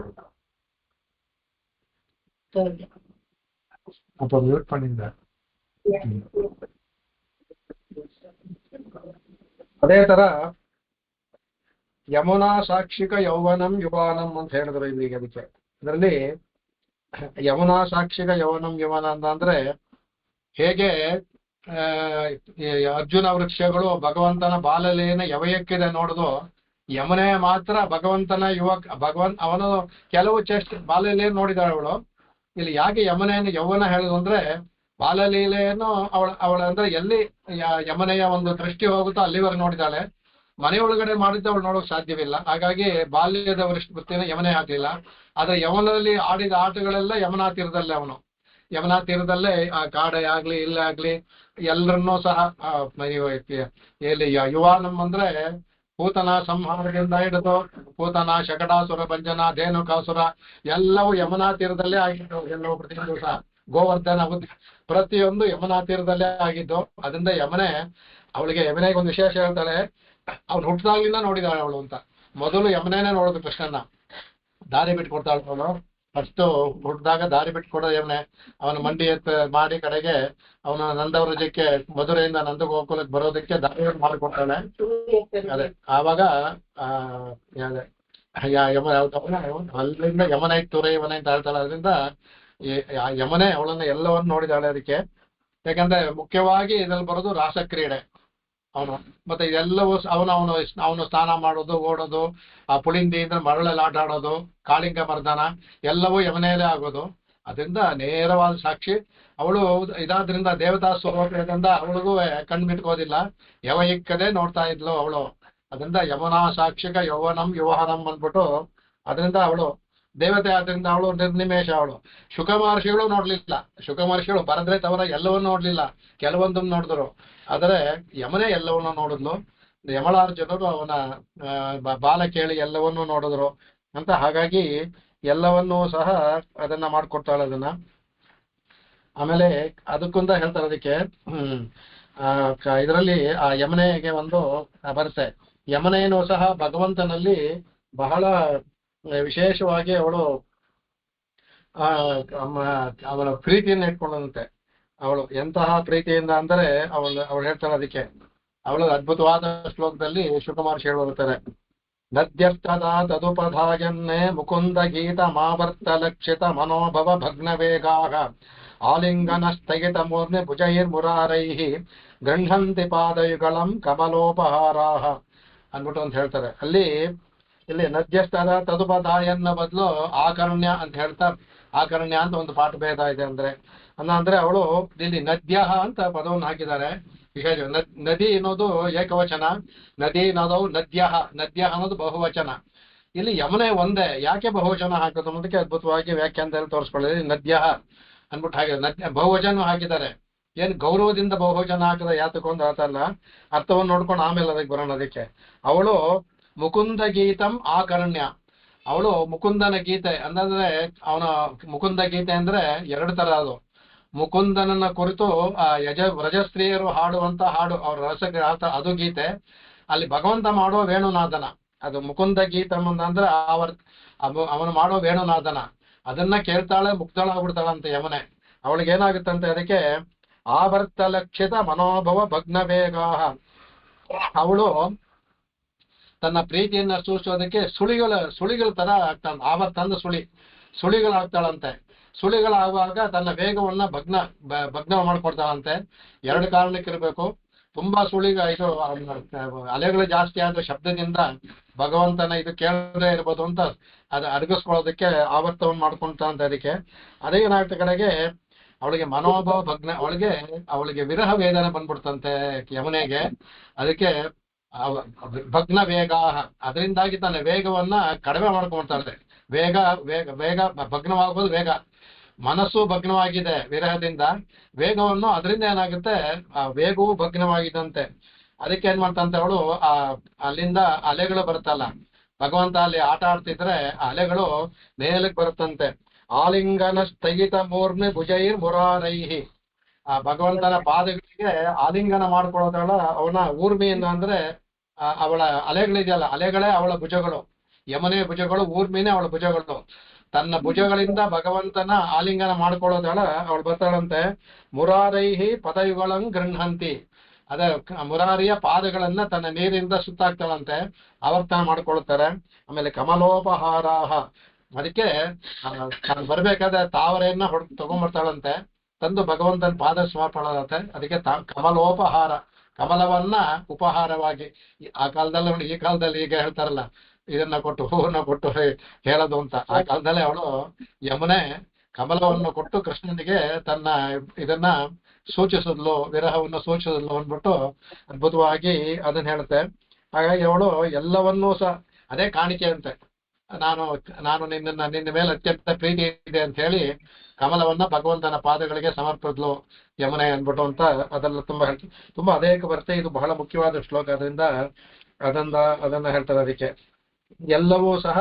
அப்ப மியூட் பண்ணிருந்தேன். ಅದೇ ತರ ಯಮುನಾ ಸಾಕ್ಷಿಕ ಯೌವನಂ ಯುವಾನಂ ಅಂತ ಹೇಳಿದ್ರು ಇಲ್ಲಿಗೆ. ಅದಕ್ಕೆ ಇದರಲ್ಲಿ ಯಮುನಾ ಸಾಕ್ಷಿಕ ಯೌವನಂ ಯುವಾನ ಅಂದ್ರೆ ಹೇಗೆ ಅರ್ಜುನ ವೃಕ್ಷಗಳು ಭಗವಂತನ ಬಾಲಲೀನ ಯವಯಕ್ಕಿದೆ ನೋಡುದು, ಯಮುನೆ ಮಾತ್ರ ಭಗವಂತನ ಅವನು ಕೆಲವು ಬಾಲಲೀಲೆ ನೋಡಿದಾಳೆ ಅವಳು. ಇಲ್ಲಿ ಯಾಕೆ ಯಮನೆಯನ್ನು ಯೌವನ ಹೇಳುದು ಅಂದ್ರೆ ಬಾಲಲೀಲೆಯನ್ನು ಅವಳ ಅಂದ್ರೆ ಎಲ್ಲಿ ಯಮನೆಯ ಒಂದು ದೃಷ್ಟಿ ಹೋಗುತ್ತೋ ಅಲ್ಲಿವರೆಗೆ ನೋಡಿದಾಳೆ. ಮನೆಯೊಳಗಡೆ ಮಾಡಿದ್ದು ಅವಳು ನೋಡೋಕ್ ಸಾಧ್ಯವಿಲ್ಲ. ಹಾಗಾಗಿ ಬಾಲ್ಯದ ವೃತ್ತಿನ ಯಮನೆ ಆಗ್ಲಿಲ್ಲ. ಆದ್ರೆ ಯಮನದಲ್ಲಿ ಆಡಿದ ಆಟಗಳೆಲ್ಲ ಯಮುನಾ ತೀರದಲ್ಲೇ. ಅವನು ಯಮುನಾ ತೀರದಲ್ಲೇ ಆ ಕಾಡೆ ಆಗ್ಲಿ ಇಲ್ಲೇ ಆಗ್ಲಿ ಎಲ್ಲರನ್ನೂ ಸಹ ಎಲ್ಲಿ ಯುವಾನಂ ಅಂದ್ರೆ ಪೂತನ ಸಂಹಾರದಿಂದ ಹಿಡಿದು ಪೂತನ ಶಕಟಾಸುರ ಭಂಜನ ಧೇನುಕಾಸುರ ಎಲ್ಲವೂ ಯಮುನಾ ತೀರದಲ್ಲೇ ಆಗಿದ್ದು. ಎಲ್ಲವೂ ಪ್ರತಿಯೊಂದು ಸಹ ಗೋವರ್ಧನ ಪ್ರತಿಯೊಂದು ಯಮುನಾ ತೀರದಲ್ಲೇ ಆಗಿದ್ದು. ಅದರಿಂದ ಯಮನೆ ಅವಳಿಗೆ ಯಮನೆಗೆ ಒಂದು ವಿಶೇಷ ಹೇಳ್ತಾಳೆ, ಅವ್ನು ಹುಟ್ಟಿದಾಗ್ಲಿಂದ ನೋಡಿದಾಳೆ ಅವಳು ಅಂತ. ಮೊದಲು ಯಮನೇನೆ ನೋಡೋದು ಕೃಷ್ಣನ್ನ, ದಾರಿ ಬಿಟ್ಕೊಡ್ತಾಳೆ ಅವಳು. ಫಸ್ಟ್ ಹುಟ್ಟಿದಾಗ ದಾರಿ ಬಿಟ್ಕೊಡೋದು ಯಮನೆ. ಅವನ ಮಂಡಿ ಮಾಡಿ ಕಡೆಗೆ ಅವನ ನಂದವ್ರಜಕ್ಕೆ ಮಧುರೆಯಿಂದ ನಂದ ಗೋಕುಲಕ್ಕೆ ಬರೋದಕ್ಕೆ ದಾರಿ ಮಾಡಿಕೊಡ್ತಾಳೆ. ಅದೇ ಆವಾಗ ಅಲ್ಲಿಂದ ಯಮನೈ ತುರೈವನ ಅಂತ ಹೇಳ್ತಾಳೆ. ಅದರಿಂದ ಯಮನೆ ಅವಳನ್ನ ಎಲ್ಲವನ್ನು ನೋಡಿದಾಳೆ. ಅದಕ್ಕೆ ಯಾಕಂದ್ರೆ ಮುಖ್ಯವಾಗಿ ಇದ್ರಲ್ಲಿ ಬರೋದು ರಾಸಕ್ರೀಡೆ ಅವನು. ಮತ್ತೆ ಇದೆಲ್ಲವೂ ಅವನು ಸ್ನಾನ ಮಾಡೋದು, ಓಡೋದು, ಆ ಪುಳಿಂದಿಯಿಂದ ಮರಳಲ್ಲಿ ಆಟ ಆಡೋದು, ಕಾಳಿಂಗ ಮರ್ದನ ಎಲ್ಲವೂ ಯಮನೆಯಲ್ಲೇ ಆಗೋದು. ಅದರಿಂದ ನೇರವಾದ ಸಾಕ್ಷಿ ಅವಳು. ಇದಾದ್ರಿಂದ ದೇವತಾ ಸ್ವರೂಪದಿಂದ ಅವಳಿಗೂ ಕಣ್ಮಿಟ್ಕೋದಿಲ್ಲ, ಯವಯಿಕ್ಕದೆ ನೋಡ್ತಾ ಇದ್ಲು ಅವಳು. ಅದರಿಂದ ಯಮುನಾ ಸಾಕ್ಷಿಕ ಯೌವನಂ ಯುವಹನಂ ಅಂದ್ಬಿಟ್ಟು ಅದರಿಂದ ಅವಳು ದೇವತೆ. ಆದ್ರಿಂದ ಅವಳು ನಿರ್ನಿಮೇಷ. ಅವಳು ಶುಕ ಮಹರ್ಷಿಗಳು ನೋಡ್ಲಿಲ್ಲ. ಶುಕ ಮಹರ್ಷಿಗಳು ಬರದ್ರೆ ತವರ ಎಲ್ಲವನ್ನೂ ನೋಡ್ಲಿಲ್ಲ, ಕೆಲವೊಂದನ್ನು ನೋಡಿದ್ರು. ಆದರೆ ಯಮನೆ ಎಲ್ಲವನ್ನೂ ನೋಡಿದ್ಲು. ಯಮಲಾರ್ಜುನರು ಅವನ ಬಾಲ ಕೇಳಿ ಎಲ್ಲವನ್ನೂ ನೋಡಿದ್ರು ಅಂತ. ಹಾಗಾಗಿ ಎಲ್ಲವನ್ನೂ ಸಹ ಅದನ್ನ ಮಾಡ್ಕೊಡ್ತಾಳೆ ಅದನ್ನ. ಆಮೇಲೆ ಅದಕ್ಕಂತ ಹೇಳ್ತಾರೆ. ಅದಕ್ಕೆ ಇದರಲ್ಲಿ ಆ ಯಮನೆಗೆ ಒಂದು ಬರುತ್ತೆ. ಯಮನೆಯನ್ನು ಸಹ ಭಗವಂತನಲ್ಲಿ ಬಹಳ ವಿಶೇಷವಾಗಿ ಅವಳು ಆ ಅವಳ ಪ್ರೀತಿಯನ್ನ ಇಟ್ಕೊಂಡಂತೆ. ಅವಳು ಎಂತಹ ಪ್ರೀತಿಯಿಂದ ಅಂದರೆ ಅವಳು ಹೇಳ್ತಾಳೆ ಅದಕ್ಕೆ. ಅವಳು ಅದ್ಭುತವಾದ ಶ್ಲೋಕದಲ್ಲಿ ಶುಕಮಹರ್ಷಿ ಹೇಳುತ್ತಾರೆ, ನದ್ಯಸ್ತದಾ ತದುಪಧಾಯನ್ನೇ ಮುಕುಂದ ಗೀತ ಮಾವರ್ತ ಲಕ್ಷಿತ ಮನೋಭವ ಭಗ್ನ ವೇಗಾಹ ಆಲಿಂಗನ ಸ್ಥಗಿತ ಮೂರ್ನೆ ಭುಜೈರ್ಮುರಾರೈಹಿ ಗೃಹಂತಿ ಪಾದಯುಗಳಂ ಕಮಲೋಪಹಾರಾಹ ಅನ್ಬಿಟ್ಟು ಅಂತ ಹೇಳ್ತಾರೆ. ಇಲ್ಲಿ ನದ್ಯಸ್ತದ ತದುಪಧಾಯನ್ನ ಬದಲು ಆಕರ್ಣ್ಯ ಅಂತ ಹೇಳ್ತಾರೆ. ಆಕರ್ಣ್ಯ ಅಂತ ಒಂದು ಪಾಠ ಭೇದ ಇದೆ. ಅಂದ್ರೆ ಅವಳು ಇಲ್ಲಿ ನದ್ಯ ಅಂತ ಪದವನ್ನು ಹಾಕಿದ್ದಾರೆ. ವಿಶೇಷ ನದಿ ಅನ್ನೋದು ಏಕವಚನ, ನದಿ ನದೌ ನದ್ಯ ಅನ್ನೋದು ಬಹುವಚನ. ಇಲ್ಲಿ ಯಮುನೆ ಒಂದೇ, ಯಾಕೆ ಬಹುವಚನ ಹಾಕೋದು ಅನ್ನೋದಕ್ಕೆ ಅದ್ಭುತವಾಗಿ ವ್ಯಾಖ್ಯಾನದಲ್ಲಿ ತೋರಿಸ್ಕೊಳ್ಳಿ. ನದ್ಯ ಅನ್ಬಿಟ್ಟು ಹಾಕಿದ್ದಾರೆ, ನದ್ಯ ಬಹುವಚನ ಹಾಕಿದ್ದಾರೆ. ಏನ್ ಗೌರವದಿಂದ ಬಹುವಚನ ಹಾಕಿದ ಯಾತಕ್ಕೊಂದು ಅರ್ಥಲ್ಲ, ಅರ್ಥವನ್ನು ನೋಡ್ಕೊಂಡು ಆಮೇಲೆ ಅದಕ್ಕೆ ಬರೋಣ. ಅದಕ್ಕೆ ಅವಳು ಮುಕುಂದ ಗೀತಂ ಆಕರ್ಣ್ಯ, ಅವಳು ಮುಕುಂದನ ಗೀತೆ ಅಂತಂದ್ರೆ ಅವನ ಮುಕುಂದ ಗೀತೆ ಅಂದ್ರೆ ಎರಡು ತರ. ಅದು ಮುಕುಂದನನ್ನ ಕುರಿತು ವ್ರಜಸ್ತ್ರೀಯರು ಹಾಡುವಂತ ಹಾಡು, ಅವ್ರ ರಸಕ್ಕೆ ಅದು ಗೀತೆ. ಅಲ್ಲಿ ಭಗವಂತ ಮಾಡೋ ವೇಣುನಾದನ, ಅದು ಮುಕುಂದ ಗೀತಂ ಅಂದ್ರೆ ಅವನು ಮಾಡೋ ವೇಣುನಾದನ. ಅದನ್ನ ಕೇಳ್ತಾಳೆ, ಮುಗ್ಧಳಾಗ್ಬಿಡ್ತಾಳಂತೆ ಯಮುನೆ. ಅವಳಿಗೆ ಏನಾಗುತ್ತಂತೆ, ಅದಕ್ಕೆ ಆವರ್ತ ಲಕ್ಷಿತ ಮನೋಭವ ಭಗ್ನ ವೇಗಾಹ, ಅವಳು ತನ್ನ ಪ್ರೀತಿಯನ್ನ ಸೂಚಿಸೋದಕ್ಕೆ ಸುಳಿಗಳ ತರ ಆಗ್ತಾಳ. ಆವರ್ತಂದ ಸುಳಿಗಳಾಗ್ತಾಳಂತೆ. ಸುಳಿಗಳಾಗುವಾಗ ತನ್ನ ವೇಗವನ್ನ ಭಗ್ನ ಮಾಡ್ಕೊಡ್ತಾಳಂತೆ. ಎರಡು ಕಾರಣಕ್ಕಿರ್ಬೇಕು. ತುಂಬಾ ಇದು ಅಲೆಗಳು ಜಾಸ್ತಿ ಆದ ಶಬ್ದದಿಂದ ಭಗವಂತನ ಇದು ಕೇಳದೇ ಇರ್ಬೋದು ಅಂತ ಅದು ಅಡಗಿಸ್ಕೊಳ್ಳೋದಕ್ಕೆ ಆವರ್ತವನ್ನು ಮಾಡ್ಕೊಂತ ಅದಕ್ಕೆ. ಅದೇ ಏನಾಗ್ತ ಕಡೆಗೆ ಅವಳಿಗೆ ಮನೋಭವ ಭಗ್ನ, ಅವಳಿಗೆ ವಿರಹ ವೇದನೆ ಬಂದ್ಬಿಡ್ತಂತೆ ಯಮುನೆಗೆ. ಅದಕ್ಕೆ ಭಗ್ನ ವೇಗ, ಅದರಿಂದಾಗಿ ತನ್ನ ವೇಗವನ್ನ ಕಡಿಮೆ ಮಾಡ್ಕೊಂಡ್ತಾಳೆ. ವೇಗ ಭಗ್ನವಾಗೋದು ವೇಗ. ಮನಸ್ಸು ಭಗ್ನವಾಗಿದೆ ವಿರಹದಿಂದ, ವೇಗವನ್ನು ಅದರಿಂದ ಏನಾಗುತ್ತೆ, ಆ ವೇಗವು ಭಗ್ನವಾಗಿದಂತೆ. ಅದಕ್ಕೆ ಏನ್ ಮಾಡ್ತಂತೆ ಅವಳು, ಅಲ್ಲಿಂದ ಅಲೆಗಳು ಬರುತ್ತಲ್ಲ, ಭಗವಂತ ಅಲ್ಲಿ ಆಟ ಆಡ್ತಿದ್ರೆ ಅಲೆಗಳು ಮೇಲಕ್ಕೆ ಬರುತ್ತಂತೆ. ಆಲಿಂಗನ ಸ್ಥಗಿತ ಮೂರ್ನೆ ಭುಜೈರ್ ಮುರಾರೈಹಿ, ಆ ಭಗವಂತನ ಪಾದಗಳಿಗೆ ಆಲಿಂಗನ ಮಾಡ್ಕೊಳ್ಳೋದಳ ಅವನ ಊರ್ಮಿಯಿಂದ. ಅಂದ್ರೆ ಅವಳ ಅಲೆಗಳಿದೆಯಲ್ಲ, ಅಲೆಗಳೇ ಅವಳ ಭುಜಗಳು. ಯಮುನೆ ಭುಜಗಳು, ಊರ್ಮಿನೇ ಅವಳ ಭುಜಗಳು. ತನ್ನ ಭುಜಗಳಿಂದ ಭಗವಂತನ ಆಲಿಂಗನ ಮಾಡ್ಕೊಳ್ಳೋದಳ ಅವಳು ಬರ್ತಾಳಂತೆ. ಮುರಾರೈಹಿ ಪದಯುಗಳಂ ಗೃಹಂತಿ, ಅದೇ ಮುರಾರಿಯ ಪಾದಗಳನ್ನ ತನ್ನ ನೀರಿಂದ ಸುತ್ತಾಕ್ತಾಳಂತೆ, ಆವರ್ತನ ಮಾಡ್ಕೊಳ್ತಾರೆ. ಆಮೇಲೆ ಕಮಲೋಪಹಾರಾಹ, ಅದಕ್ಕೆ ತಾನು ಬರ್ಬೇಕಾದ್ರೆ ತಾವರೆಯನ್ನ ತಗೊಂಡ್ಬರ್ತಾಳಂತೆ, ತಂದು ಭಗವಂತನ ಪಾದ ಸಮರ್ಪಣತೆ. ಅದಕ್ಕೆ ಕಮಲೋಪಹಾರ, ಕಮಲವನ್ನ ಉಪಹಾರವಾಗಿ. ಆ ಕಾಲದಲ್ಲಿ ಈ ಕಾಲದಲ್ಲಿ ಈಗ ಹೇಳ್ತಾರಲ್ಲ, ಇದನ್ನ ಕೊಟ್ಟು ಹೂವನ್ನ ಕೊಟ್ಟು ಹೇಳೋದು ಅಂತ. ಆ ಕಾಲದಲ್ಲಿ ಅವಳು ಯಮುನೆ ಕಮಲವನ್ನು ಕೊಟ್ಟು ಕೃಷ್ಣನಿಗೆ ತನ್ನ ಇದನ್ನ ಸೂಚಿಸಿದ್ಲು, ವಿರಹವನ್ನು ಸೂಚಿಸಿದ್ಲು ಅಂದ್ಬಿಟ್ಟು ಅದ್ಭುತವಾಗಿ ಅದನ್ನ ಹೇಳುತ್ತೆ. ಹಾಗಾಗಿ ಅವಳು ಎಲ್ಲವನ್ನೂ ಸಹ ಅದೇ ಕಾಣಿಕೆ ಅಂತೆ. ನಾನು ನಿನ್ನ ಮೇಲೆ ಅತ್ಯಂತ ಪ್ರೀತಿ ಇದೆ ಅಂತ ಹೇಳಿ ಕಮಲವನ್ನ ಭಗವಂತನ ಪಾದಗಳಿಗೆ ಸಮರ್ಪಿದ್ಲು ಯಮುನೆ ಅನ್ಬಿಟ್ಟು ಅಂತ ಅದೆಲ್ಲ ತುಂಬಾ ಅನೇಕ ಬರುತ್ತೆ. ಇದು ಬಹಳ ಮುಖ್ಯವಾದ ಶ್ಲೋಕ, ಅದರಿಂದ ಅದನ್ನ ಹೇಳ್ತಾರೆ. ಅದಕ್ಕೆ ಎಲ್ಲವೂ ಸಹ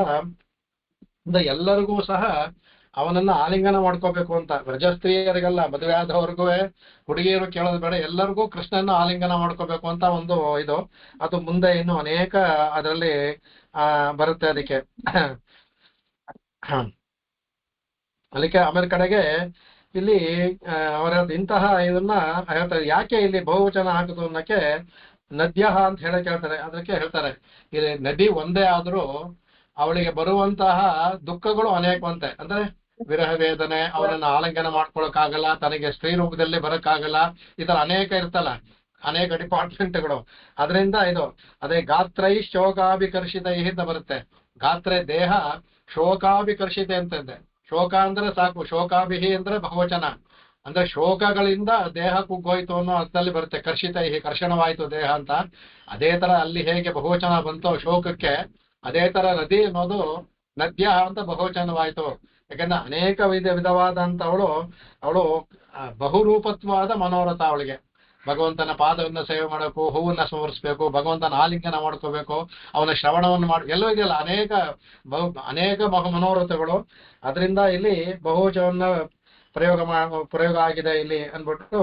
ಎಲ್ಲರಿಗೂ ಸಹ ಅವನನ್ನ ಆಲಿಂಗನ ಮಾಡ್ಕೋಬೇಕು ಅಂತ, ವ್ರಜಸ್ತ್ರೀಯರಿಗೆಲ್ಲ, ಮದುವೆ ಆದವ್ರಿಗೂ, ಹುಡುಗಿಯರು ಕೇಳೋದು ಬೇಡ, ಎಲ್ಲರಿಗೂ ಕೃಷ್ಣನ ಆಲಿಂಗನ ಮಾಡ್ಕೋಬೇಕು ಅಂತ ಒಂದು ಇದು. ಅದು ಮುಂದೆ ಇನ್ನು ಅನೇಕ ಅದರಲ್ಲಿ ಬರುತ್ತೆ. ಅದಕ್ಕೆ ಆಮೇಲೆ ಕಡೆಗೆ ಇಲ್ಲಿ ಅವರ ಇಂತಹ ಇದನ್ನ ಹೇಳ್ತಾರೆ. ಯಾಕೆ ಇಲ್ಲಿ ಬಹುವಚನ ಹಾಕುದು ಅನ್ನಕ್ಕೆ ನದ್ಯ ಅಂತ ಹೇಳಕ್ ಹೇಳ್ತಾರೆ. ಅದಕ್ಕೆ ಹೇಳ್ತಾರೆ, ಇಲ್ಲಿ ನದಿ ಒಂದೇ ಆದ್ರೂ ಅವಳಿಗೆ ಬರುವಂತಹ ದುಃಖಗಳು ಅನೇಕವಂತೆ. ಅಂದ್ರೆ ವಿರಹ ವೇದನೆ, ಅವನನ್ನ ಆಲಿಂಗನ ಮಾಡ್ಕೊಳಕ್ಕಾಗಲ್ಲ, ತನಗೆ ಸ್ತ್ರೀ ರೂಪದಲ್ಲಿ ಬರಕ್ಕಾಗಲ್ಲ, ಈ ತರ ಅನೇಕ ಇರ್ತಲ್ಲ, ಅನೇಕ ಡಿಪಾರ್ಟ್ಮೆಂಟ್ಗಳು. ಅದರಿಂದ ಇದು ಅದೇ ಗಾತ್ರೈ ಶೋಕಾಭಿಕರ್ಷಿತ ಅಂತ ಬರುತ್ತೆ. ಗಾತ್ರ ದೇಹ ಶೋಕಾಭಿಕರ್ಷಿತೆ ಅಂತಂದೆ. ಶೋಕ ಅಂದ್ರೆ ಸಾಕು, ಶೋಕಾಭಿಹಿ ಅಂದ್ರೆ ಬಹುವಚನ, ಅಂದ್ರೆ ಶೋಕಗಳಿಂದ ದೇಹ ಕುಗ್ಗೋಯ್ತು ಅನ್ನೋ ಅರ್ಥದಲ್ಲಿ ಬರುತ್ತೆ. ಕರ್ಷಣವಾಯ್ತು ದೇಹ ಅಂತ. ಅದೇ ತರ ಅಲ್ಲಿ ಹೇಗೆ ಬಹುವಚನ ಬಂತು ಶೋಕಕ್ಕೆ, ಅದೇ ತರ ನದಿ ಅನ್ನೋದು ನದ್ಯ ಅಂತ ಬಹುವಚನವಾಯ್ತು. ಯಾಕಂದ್ರೆ ಅನೇಕ ವಿಧವಾದಂತ ಅವಳು ಬಹುರೂಪತ್ವವಾದ ಮನೋರಥ. ಅವಳಿಗೆ ಭಗವಂತನ ಪಾದವನ್ನ ಸೇವೆ ಮಾಡಬೇಕು, ಹೂವನ್ನ ಸಮರ್ಪಿಸ್ಬೇಕು, ಭಗವಂತನ ಆಲಿಂಗನ ಮಾಡ್ಕೋಬೇಕು, ಅವನ ಶ್ರವಣವನ್ನು ಎಲ್ಲವೂ ಇದೆಯಲ್ಲ, ಅನೇಕ ಮನೋರಥಗಳು. ಅದರಿಂದ ಇಲ್ಲಿ ಬಹುವಚನ ಪ್ರಯೋಗ ಆಗಿದೆ ಇಲ್ಲಿ ಅನ್ಬಿಟ್ಟು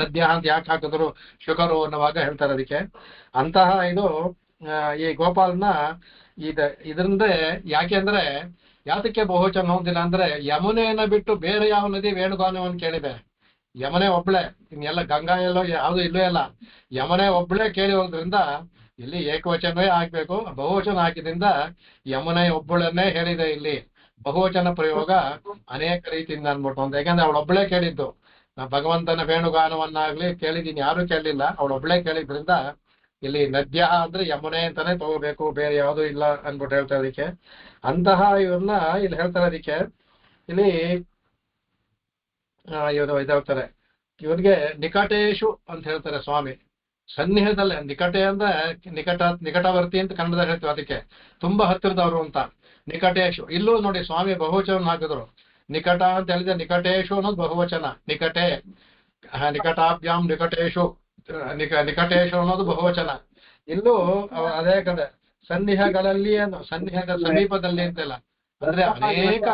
ನದ್ಯ ಅಂತ ಯಾಕೆ ಹಾಕಿದ್ರು ಶುಕರು ಅನ್ನುವಾಗ ಹೇಳ್ತಾರೆ. ಅದಕ್ಕೆ ಅಂತಹ ಇದು ಈ ಗೋಪಾಲನ ಇದರಿಂದ ಯಾಕೆಂದ್ರೆ ಯಾತಕ್ಕೆ ಬಹುವಚನ ಹೊಂದಿಲ್ಲ ಅಂದ್ರೆ ಯಮುನೆಯನ್ನ ಬಿಟ್ಟು ಬೇರೆ ಯಾವ ನದಿ ವೇಣುಗಾನವನ್ನು ಕೇಳಿದೆ? ಯಮುನೆ ಒಬ್ಳೆ, ಇನ್ನೆಲ್ಲ ಗಂಗಾ ಎಲ್ಲೋ ಯಾವುದು ಇಲ್ಲವೇ ಇಲ್ಲ, ಯಮುನೆ ಒಬ್ಳೆ ಕೇಳಿ ಹೋದ್ರಿಂದ ಇಲ್ಲಿ ಏಕವಚನವೇ ಆಗ್ಬೇಕು. ಬಹುವಚನ ಹಾಕಿದ್ರಿಂದ ಯಮುನೆ ಒಬ್ಬಳನ್ನೇ ಹೇಳಿದೆ. ಇಲ್ಲಿ ಬಹುವಚನ ಪ್ರಯೋಗ ಅನೇಕ ರೀತಿಯಿಂದ ಅನ್ಬಿಟ್ಟು ಅಂತ, ಯಾಕಂದ್ರೆ ಅವಳೊಬ್ಳೆ ಕೇಳಿದ್ದು. ಭಗವಂತನ ವೇಣುಗಾನವನ್ನಾಗ್ಲಿ ಕೇಳಿದ್ದೀನಿ, ಯಾರು ಕೇಳಲಿಲ್ಲ, ಅವಳೊಬ್ಳೆ ಕೇಳಿದ್ರಿಂದ ಇಲ್ಲಿ ನದ್ಯ ಅಂದ್ರೆ ಯಮುನೆ ಅಂತಾನೆ ತಗೋಬೇಕು, ಬೇರೆ ಯಾವುದೂ ಇಲ್ಲ ಅನ್ಬಿಟ್ಟು ಹೇಳ್ತಾ ಇದಕ್ಕೆ. ಅಂತಹ ಇವ್ರನ್ನ ಇಲ್ಲಿ ಹೇಳ್ತಾರೆ. ಅದಕ್ಕೆ ಇಲ್ಲಿ ಇವರು ಇದಾಗ್ತಾರೆ, ಇವ್ರಿಗೆ ನಿಕಟೇಶು ಅಂತ ಹೇಳ್ತಾರೆ ಸ್ವಾಮಿ. ಸನ್ನಿಹದಲ್ಲೇ, ನಿಕಟೆ ಅಂದ್ರೆ ನಿಕಟವರ್ತಿ ಅಂತ ಕನ್ನಡದಲ್ಲಿ ಹೇಳ್ತೀವಿ, ಅದಕ್ಕೆ ತುಂಬಾ ಹತ್ತಿರದವರು ಅಂತ. ನಿಕಟೇಶು, ಇಲ್ಲೂ ನೋಡಿ ಸ್ವಾಮಿ ಬಹುವಚನ ಹಾಕಿದ್ರು. ನಿಕಟ ಅಂತ ಹೇಳಿದ್ರೆ ನಿಕಟೇಶು ಅನ್ನೋದು ಬಹುವಚನ. ನಿಕಟೆ, ನಿಕಟಾಭ್ಯಾಮ್ ನಿಕಟೇಶು, ನಿಕಟೇಶು ಅನ್ನೋದು ಬಹುವಚನ. ಇಲ್ಲೂ ಅದೇ ಕಡೆ ಸನ್ನಿಹಗಳಲ್ಲಿ, ಸನ್ನಿಹದ ಸಮೀಪದಲ್ಲಿ ಅಂತೆಲ್ಲ ಅಂದ್ರೆ ಅನೇಕ.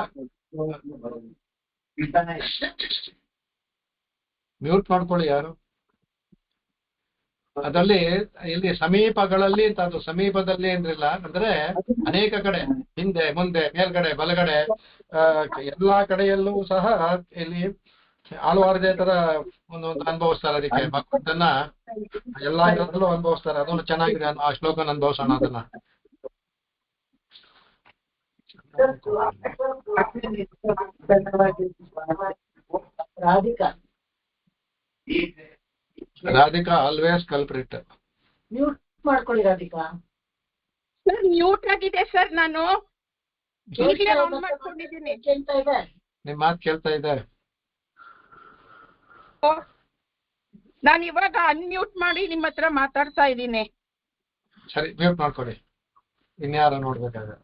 ಮ್ಯೂಟ್ ಮಾಡ್ಕೊಳ್ಳಿ ಯಾರು. ಅದರಲ್ಲಿ ಇಲ್ಲಿ ಸಮೀಪಗಳಲ್ಲಿ ಅಂತ, ಅದು ಸಮೀಪದಲ್ಲಿ ಏನಿಲ್ಲ ಅಂದ್ರೆ ಅನೇಕ ಕಡೆ, ಹಿಂದೆ ಮುಂದೆ ಮೇಲ್ಗಡೆ ಬಲಗಡೆ ಎಲ್ಲಾ ಕಡೆಯಲ್ಲೂ ಸಹ ಇಲ್ಲಿ ಆಳುವಾರದೇ ತರ ಒಂದು ಅನುಭವಿಸ್ತಾರೆ. ಅದಕ್ಕೆ ಭಗವಂತನ ಎಲ್ಲಾ ಇದರಲ್ಲೂ ಅನುಭವಿಸ್ತಾರೆ. ಅದನ್ನು ಚೆನ್ನಾಗಿದೆ, ಆ ಶ್ಲೋಕನ ಅನುಭವಿಸೋಣ ಅದನ್ನ. Radhika always culprit. ಮ್ಯೂಟ್ ಮಾಡ್ಕೊಳ್ಳಿ ರಾಧಿಕಾ. ಸರ್ ಮ್ಯೂಟ್ ಆಗಿದೆ ಸರ್, ನಾನು ಆನ್ ಮಾಡ್ಕೊಂಡಿದ್ದೀನಿ. ನಿಮ್ ಮಾತು ಕೇಳ್ತಾ ಇದೆ. ನಾನು ಇವಾಗ ಅನ್ಮ್ಯೂಟ್ ಮಾಡಿ ನಿಮ್ಮ ಹತ್ರ ಮಾತಾಡ್ತಾ ಇದ್ದೀನಿ. ಸರಿ, ಮ್ಯೂಟ್ ಮಾಡ್ಕೊಳ್ಳಿ. ಇನ್ಯಾರು ನೋಡ್ಬೇಕಾದ್ರೆ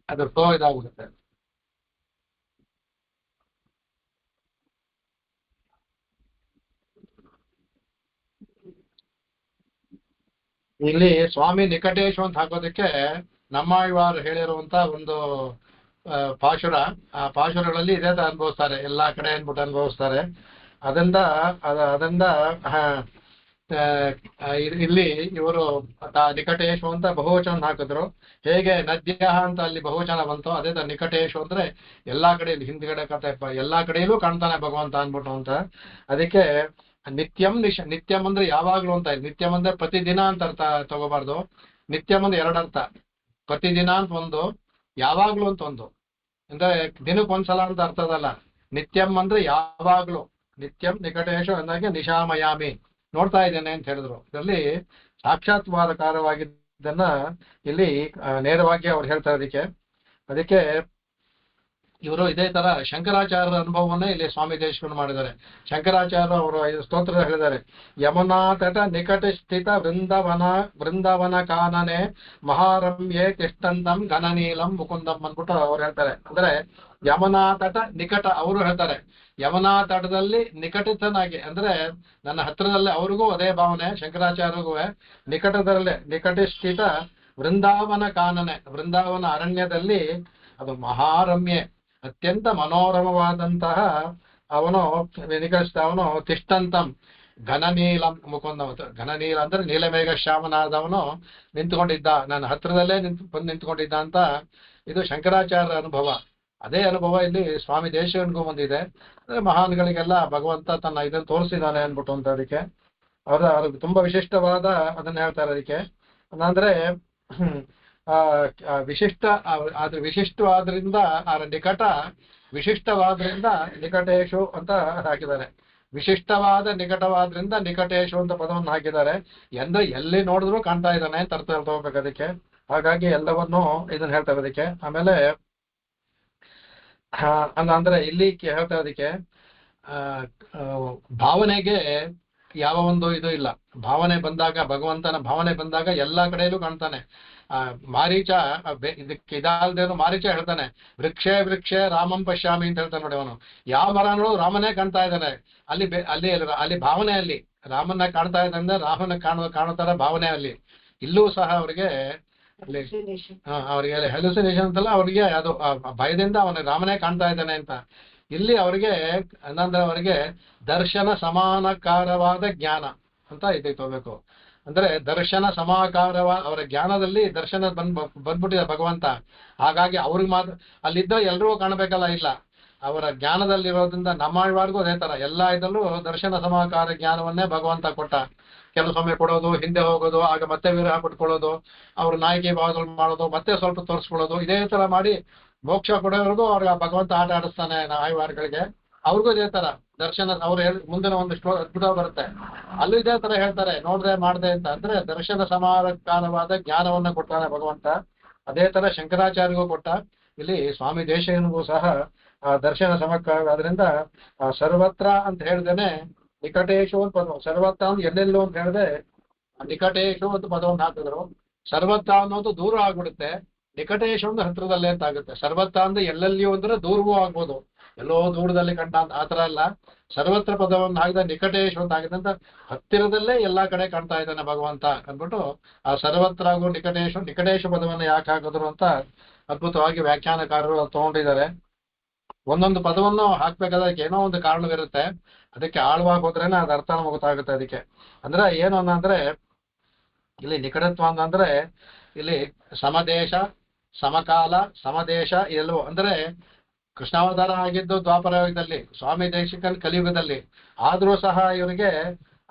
ಅದು ಫ್ಲೋ ಇದಾಗುತ್ತೆ. ಇಲ್ಲಿ ಸ್ವಾಮಿ ನಿಕಟೇಶು ಅಂತ ಹಾಕೋದಕ್ಕೆ ನಮ್ಮಾಳ್ವಾರು ಹೇಳಿರುವಂತ ಒಂದು ಪಾಶುರ. ಆ ಪಾಶುರಗಳಲ್ಲಿ ಇದೇ ತರ ಅನುಭವಿಸ್ತಾರೆ, ಎಲ್ಲಾ ಕಡೆ ಅನ್ಬಿಟ್ಟು ಅನುಭವಿಸ್ತಾರೆ. ಅದರಿಂದ ಇಲ್ಲಿ ಇವರು ನಿಕಟೇಶು ಅಂತ ಬಹುವಚನ ಹಾಕಿದ್ರು. ಹೇಗೆ ನದ್ಯ ಅಂತ ಅಲ್ಲಿ ಬಹುವಚನ ಬಂತು, ಅದೇ ತರ ನಿಕಟೇಶು ಅಂದ್ರೆ ಎಲ್ಲಾ ಕಡೆಯಲ್ಲಿ, ಹಿಂದ್ಗಡೆ ಕತೆ ಎಲ್ಲಾ ಕಡೆಯಲ್ಲೂ ಕಾಣ್ತಾನೆ ಭಗವಂತ ಅನ್ಬಿಟ್ಟು ಅಂತ. ಅದಕ್ಕೆ ನಿತ್ಯಂ ನಿತ್ಯಂ ಅಂದ್ರೆ ಯಾವಾಗ್ಲೂ ಅಂತ. ನಿತ್ಯಂ ಅಂದ್ರೆ ಪ್ರತಿದಿನ ಅಂತ ಅರ್ಥ ತಗೋಬಾರ್ದು. ನಿತ್ಯಂ ಅಂದ್ರೆ ಎರಡರ್ಥ, ಪ್ರತಿದಿನ ಅಂತ ಒಂದು, ಯಾವಾಗ್ಲೂ ಅಂತ ಒಂದು. ಅಂದ್ರೆ ದಿನಕ್ಕೊಂದ್ಸಲ ಅಂತ ಅರ್ಥದಲ್ಲ. ನಿತ್ಯಂ ಅಂದ್ರೆ ಯಾವಾಗ್ಲೂ. ನಿತ್ಯಂ ನಿಕಟೇಶು ಅಂದಾಗೆ ನಿಶಾಮಯಾಮಿ, ನೋಡ್ತಾ ಇದ್ದೇನೆ ಅಂತ ಹೇಳಿದ್ರು. ಇದರಲ್ಲಿ ಸಾಕ್ಷಾತ್ಕಾರವಾಗಿದ್ದನ್ನ ಇಲ್ಲಿ ನೇರವಾಗಿ ಅವ್ರು ಹೇಳ್ತಾರೆ. ಅದಕ್ಕೆ ಇವರು ಇದೇ ತರ ಶಂಕರಾಚಾರ್ಯರ ಅನುಭವವನ್ನೇ ಇಲ್ಲಿ ಸ್ವಾಮಿ ದೇಶಿಕರು ಮಾಡಿದ್ದಾರೆ. ಶಂಕರಾಚಾರ್ಯ ಅವರು ಸ್ತೋತ್ರ ಹೇಳಿದ್ದಾರೆ, ಯಮುನಾ ತಟ ನಿಕಟ ಸ್ಥಿತ ವೃಂದಾವನ ಕಾನನೆ ಮಹಾರಮ್ಯೆ ತಿಷ್ಟಂತಂ ಘನನೀಲಂ ಮುಕುಂದಂ ಅಂದ್ಬಿಟ್ಟು ಅವ್ರು ಹೇಳ್ತಾರೆ. ಅಂದ್ರೆ ಯಮುನಾ ತಟ ನಿಕಟ, ಅವರು ಹೇಳ್ತಾರೆ ಯಮುನಾ ತಟದಲ್ಲಿ ನಿಕಟಿತನಾಗಿ, ಅಂದ್ರೆ ನನ್ನ ಹತ್ರದಲ್ಲೇ, ಅವ್ರಿಗೂ ಅದೇ ಭಾವನೆ ಶಂಕರಾಚಾರ್ಯರಿಗೂ. ನಿಕಟದಲ್ಲೇ ನಿಕಟಿಷ್ಠಿತ ವೃಂದಾವನ ಕಾನನೆ, ವೃಂದಾವನ ಅರಣ್ಯದಲ್ಲಿ ಅದು ಮಹಾರಮ್ಯೆ, ಅತ್ಯಂತ ಮನೋರಮವಾದಂತಹ ಅವನು ಅವನು ತಿಷ್ಟಂತಂ ಘನನೀಲಂ ಮುಕುಂದ. ಘನನೀಲ ಅಂದ್ರೆ ನೀಲಮೇಘ ಶ್ಯಾಮನಾದವನು ನಿಂತ್ಕೊಂಡಿದ್ದ, ನನ್ನ ಹತ್ರದಲ್ಲೇ ನಿಂತ್ಕೊಂಡಿದ್ದ ಅಂತ. ಇದು ಶಂಕರಾಚಾರ್ಯರ ಅನುಭವ. ಅದೇ ಅನುಭವ ಇಲ್ಲಿ ಸ್ವಾಮಿ ದೇಶಿಕನಿಗೂ ಬಂದಿದೆ. ಅಂದ್ರೆ ಮಹಾನ್ಗಳಿಗೆಲ್ಲ ಭಗವಂತ ತನ್ನ ಇದನ್ನು ತೋರಿಸಿದ್ದಾನೆ ಅನ್ಬಿಟ್ಟು ಅಂತ. ಅದಕ್ಕೆ ಅವ್ರಿಗೆ ತುಂಬಾ ವಿಶಿಷ್ಟವಾದ ಅದನ್ನ ಹೇಳ್ತಾರೆ. ಅದಕ್ಕೆ ಅಂದ್ರೆ ವಿಶಿಷ್ಟ, ಆದ್ರೆ ವಿಶಿಷ್ಟವಾದ್ರಿಂದ ನಿಕಟ, ವಿಶಿಷ್ಟವಾದ್ರಿಂದ ನಿಕಟೇಶು ಅಂತ ಹಾಕಿದ್ದಾರೆ. ವಿಶಿಷ್ಟವಾದ ನಿಕಟವಾದ್ರಿಂದ ನಿಕಟೇಶು ಅಂತ ಪದವನ್ನು ಹಾಕಿದ್ದಾರೆ. ಅಂದ್ರೆ ಎಲ್ಲಿ ನೋಡಿದ್ರು ಕಾಣ್ತಾ ಇದ್ದಾನೆ ಅಂತ ಅರ್ಥ ತಗೋಬೇಕು ಅದಕ್ಕೆ. ಹಾಗಾಗಿ ಎಲ್ಲವನ್ನೂ ಇದನ್ನ ಹೇಳ್ತಾರೆ ಅದಕ್ಕೆ. ಆಮೇಲೆ ಅಂದ್ರೆ ಇಲ್ಲಿ ಹೇಳ್ತಾರೆ ಅದಕ್ಕೆ ಭಾವನೆಗೆ ಯಾವ ಒಂದು ಇದು ಇಲ್ಲ. ಭಾವನೆ ಬಂದಾಗ, ಭಗವಂತನ ಭಾವನೆ ಬಂದಾಗ ಎಲ್ಲಾ ಕಡೆಯಲ್ಲೂ ಕಾಣ್ತಾನೆ. ಮಾರೀಚ ಇದಕ್ಕೆ ಇದಾಲ್ದೇನು ಮಾರೀಚ ಹೇಳ್ತಾನೆ, ವೃಕ್ಷೇ ವೃಕ್ಷೇ ರಾಮಂ ಪಶ್ಯಾಮಿ ಅಂತ ಹೇಳ್ತಾನೆ ನೋಡಿ. ಅವನು ಯಾವ ಮರ ನೋಡು ರಾಮನೇ ಕಾಣ್ತಾ ಇದ್ದಾನೆ. ಅಲ್ಲಿ ಭಾವನೆ, ಅಲ್ಲಿ ರಾಮನ್ನ ಕಾಣ್ತಾ ಇದ್ದಂದ್ರೆ ರಾಮನ ಕಾಣೋ ತರ ಭಾವನೆ ಅಲ್ಲಿ. ಇಲ್ಲೂ ಸಹ ಅವ್ರಿಗೆ ಅಲ್ಲಿ ಅವ್ರಿಗೆ ಹೆಲುಸಿನೇಷನ್ ಅಂತಲ್ಲ, ಅವ್ರಿಗೆ ಅದು ಭಯದಿಂದ ಅವನ ರಾಮನೇ ಕಾಣ್ತಾ ಇದ್ದಾನೆ ಅಂತ. ಇಲ್ಲಿ ಅವ್ರಿಗೆ ಅಂದ್ರೆ ಅವರಿಗೆ ದರ್ಶನ ಸಮಾನಕಾರವಾದ ಜ್ಞಾನ ಅಂತ ಇದೆ ತಗೋಬೇಕು. ಅಂದ್ರೆ ದರ್ಶನ ಸಮಾಕಾರವ ಅವರ ಜ್ಞಾನದಲ್ಲಿ ದರ್ಶನ ಬಂದ್ಬಿಟ್ಟಿದೆ ಭಗವಂತ. ಹಾಗಾಗಿ ಅವ್ರಿಗೆ ಮಾತ್ರ ಅಲ್ಲಿದ್ದ ಎಲ್ರಿಗೂ ಕಾಣಬೇಕಲ್ಲ, ಇಲ್ಲ. ಅವರ ಜ್ಞಾನದಲ್ಲಿರೋದ್ರಿಂದ ನಮ್ಮವಾರ್ಗೂ ಅದೇ ತರ ಎಲ್ಲ ಇದಲ್ಲೂ ದರ್ಶನ ಸಮಾಕಾರ ಜ್ಞಾನವನ್ನೇ ಭಗವಂತ ಕೊಟ್ಟ. ಕೆಲವು ಸಮಯ ಕೊಡೋದು, ಹಿಂದೆ ಹೋಗೋದು, ಆಗ ಮತ್ತೆ ವಿರಹ ಪಟ್ಕೊಳ್ಳೋದು, ಅವ್ರ ನಾಯಕಿ ಭಾವದಲ್ಲಿ ಮಾಡೋದು, ಮತ್ತೆ ಸ್ವಲ್ಪ ತೋರಿಸ್ಕೊಳ್ಳೋದು, ಇದೇ ತರ ಮಾಡಿ ಮೋಕ್ಷ ಕೊಡೋವರೆಗೂ ಅವ್ರಿಗೆ ಭಗವಂತ ಆಟ ಆಡಿಸ್ತಾನೆ ನಾಯಿವಾರಗಳಿಗೆ. ಅವ್ರಿಗೂ ಇದೇ ತರ ದರ್ಶನ ಅವ್ರು ಮುಂದಿನ ಒಂದು ಅದ್ಭುತ ಬರುತ್ತೆ, ಅಲ್ಲೂ ಇದೇ ತರ ಹೇಳ್ತಾರೆ, ನೋಡ್ದೆ ಮಾಡ್ದೆ ಅಂತ. ಅಂದ್ರೆ ದರ್ಶನ ಸಮಾಕಾರವಾದ ಜ್ಞಾನವನ್ನ ಕೊಡ್ತಾನೆ ಭಗವಂತ. ಅದೇ ತರ ಶಂಕರಾಚಾರ್ಯಗೂ ಕೊಟ್ಟ. ಇಲ್ಲಿ ಸ್ವಾಮಿ ದೇಶಿಕನಿಗೂ ಸಹ ಆ ದರ್ಶನ ಸಮಕಾರವಾದ್ರಿಂದ ಸರ್ವತ್ರ ಅಂತ ಹೇಳ್ದೇನೆ ನಿಕಟೇಶು ಅಂತ ಪದ, ಸರ್ವತ್ರ ಅಂತ ಎಲ್ಲೆಲ್ಲೂ ಅಂತ ಹೇಳಿದೆ ನಿಕಟೇಶು ಅಂತ ಪದವನ್ನು ಹಾಕಿದ್ರು. ಸರ್ವತ್ರ ಅನ್ನೋದು ದೂರ ಆಗ್ಬಿಡುತ್ತೆ, ನಿಕಟೇಶು ಅಂದ್ರೆ ಹತ್ರದಲ್ಲೇ ಅಂತ ಆಗುತ್ತೆ. ಸರ್ವತ್ರ ಅಂದ್ರೆ ಎಲ್ಲೆಲ್ಲಿಯೂ ಅಂದ್ರೆ ದೂರವೂ ಆಗ್ಬೋದು, ಎಲ್ಲೋ ದೂರದಲ್ಲಿ ಕಂಡ ಅಂತ ಆತರ ಅಲ್ಲ. ಸರ್ವತ್ರ ಪದವನ್ನು ಹಾಕಿದ ನಿಕಟೇಶು ಅಂತ ಆಗಿದೆ ಅಂತ ಹತ್ತಿರದಲ್ಲೇ ಎಲ್ಲಾ ಕಡೆ ಕಾಣ್ತಾ ಇದ್ದಾನೆ ಭಗವಂತ ಅಂದ್ಬಿಟ್ಟು ಆ ಸರ್ವತ್ರ ಹಾಗೂ ನಿಕಟೇಶು ಪದವನ್ನು ಯಾಕೆ ಹಾಕಿದ್ರು ಅಂತ ಅದ್ಭುತವಾಗಿ ವ್ಯಾಖ್ಯಾನಕಾರರು ತಗೊಂಡಿದ್ದಾರೆ. ಒಂದೊಂದು ಪದವನ್ನು ಹಾಕ್ಬೇಕಾದ್ರೆ ಏನೋ ಒಂದು ಕಾರಣವಿರುತ್ತೆ, ಅದಕ್ಕೆ ಆಳವಾಗಿ ಹೋದ್ರೇನೆ ಅದ ಅರ್ಥ ನಮಗೆ ಗೊತ್ತಾಗುತ್ತೆ. ಅದಕ್ಕೆ ಅಂದ್ರೆ ಏನು ಅಂದ್ರೆ ಇಲ್ಲಿ ನಿಕಟತ್ವ ಅಂತಂದ್ರೆ ಇಲ್ಲಿ ಸಮದೇಶ, ಸಮಕಾಲ, ಸಮದೇಶ ಎಲ್ಲವೂ ಅಂದ್ರೆ ಕೃಷ್ಣಾವತಾರ ಆಗಿದ್ದು ದ್ವಾಪರ ಯುಗದಲ್ಲಿ, ಸ್ವಾಮಿ ದೇಶಿಕನ್ ಕಲಿಯುಗದಲ್ಲಿ. ಆದ್ರೂ ಸಹ ಇವರಿಗೆ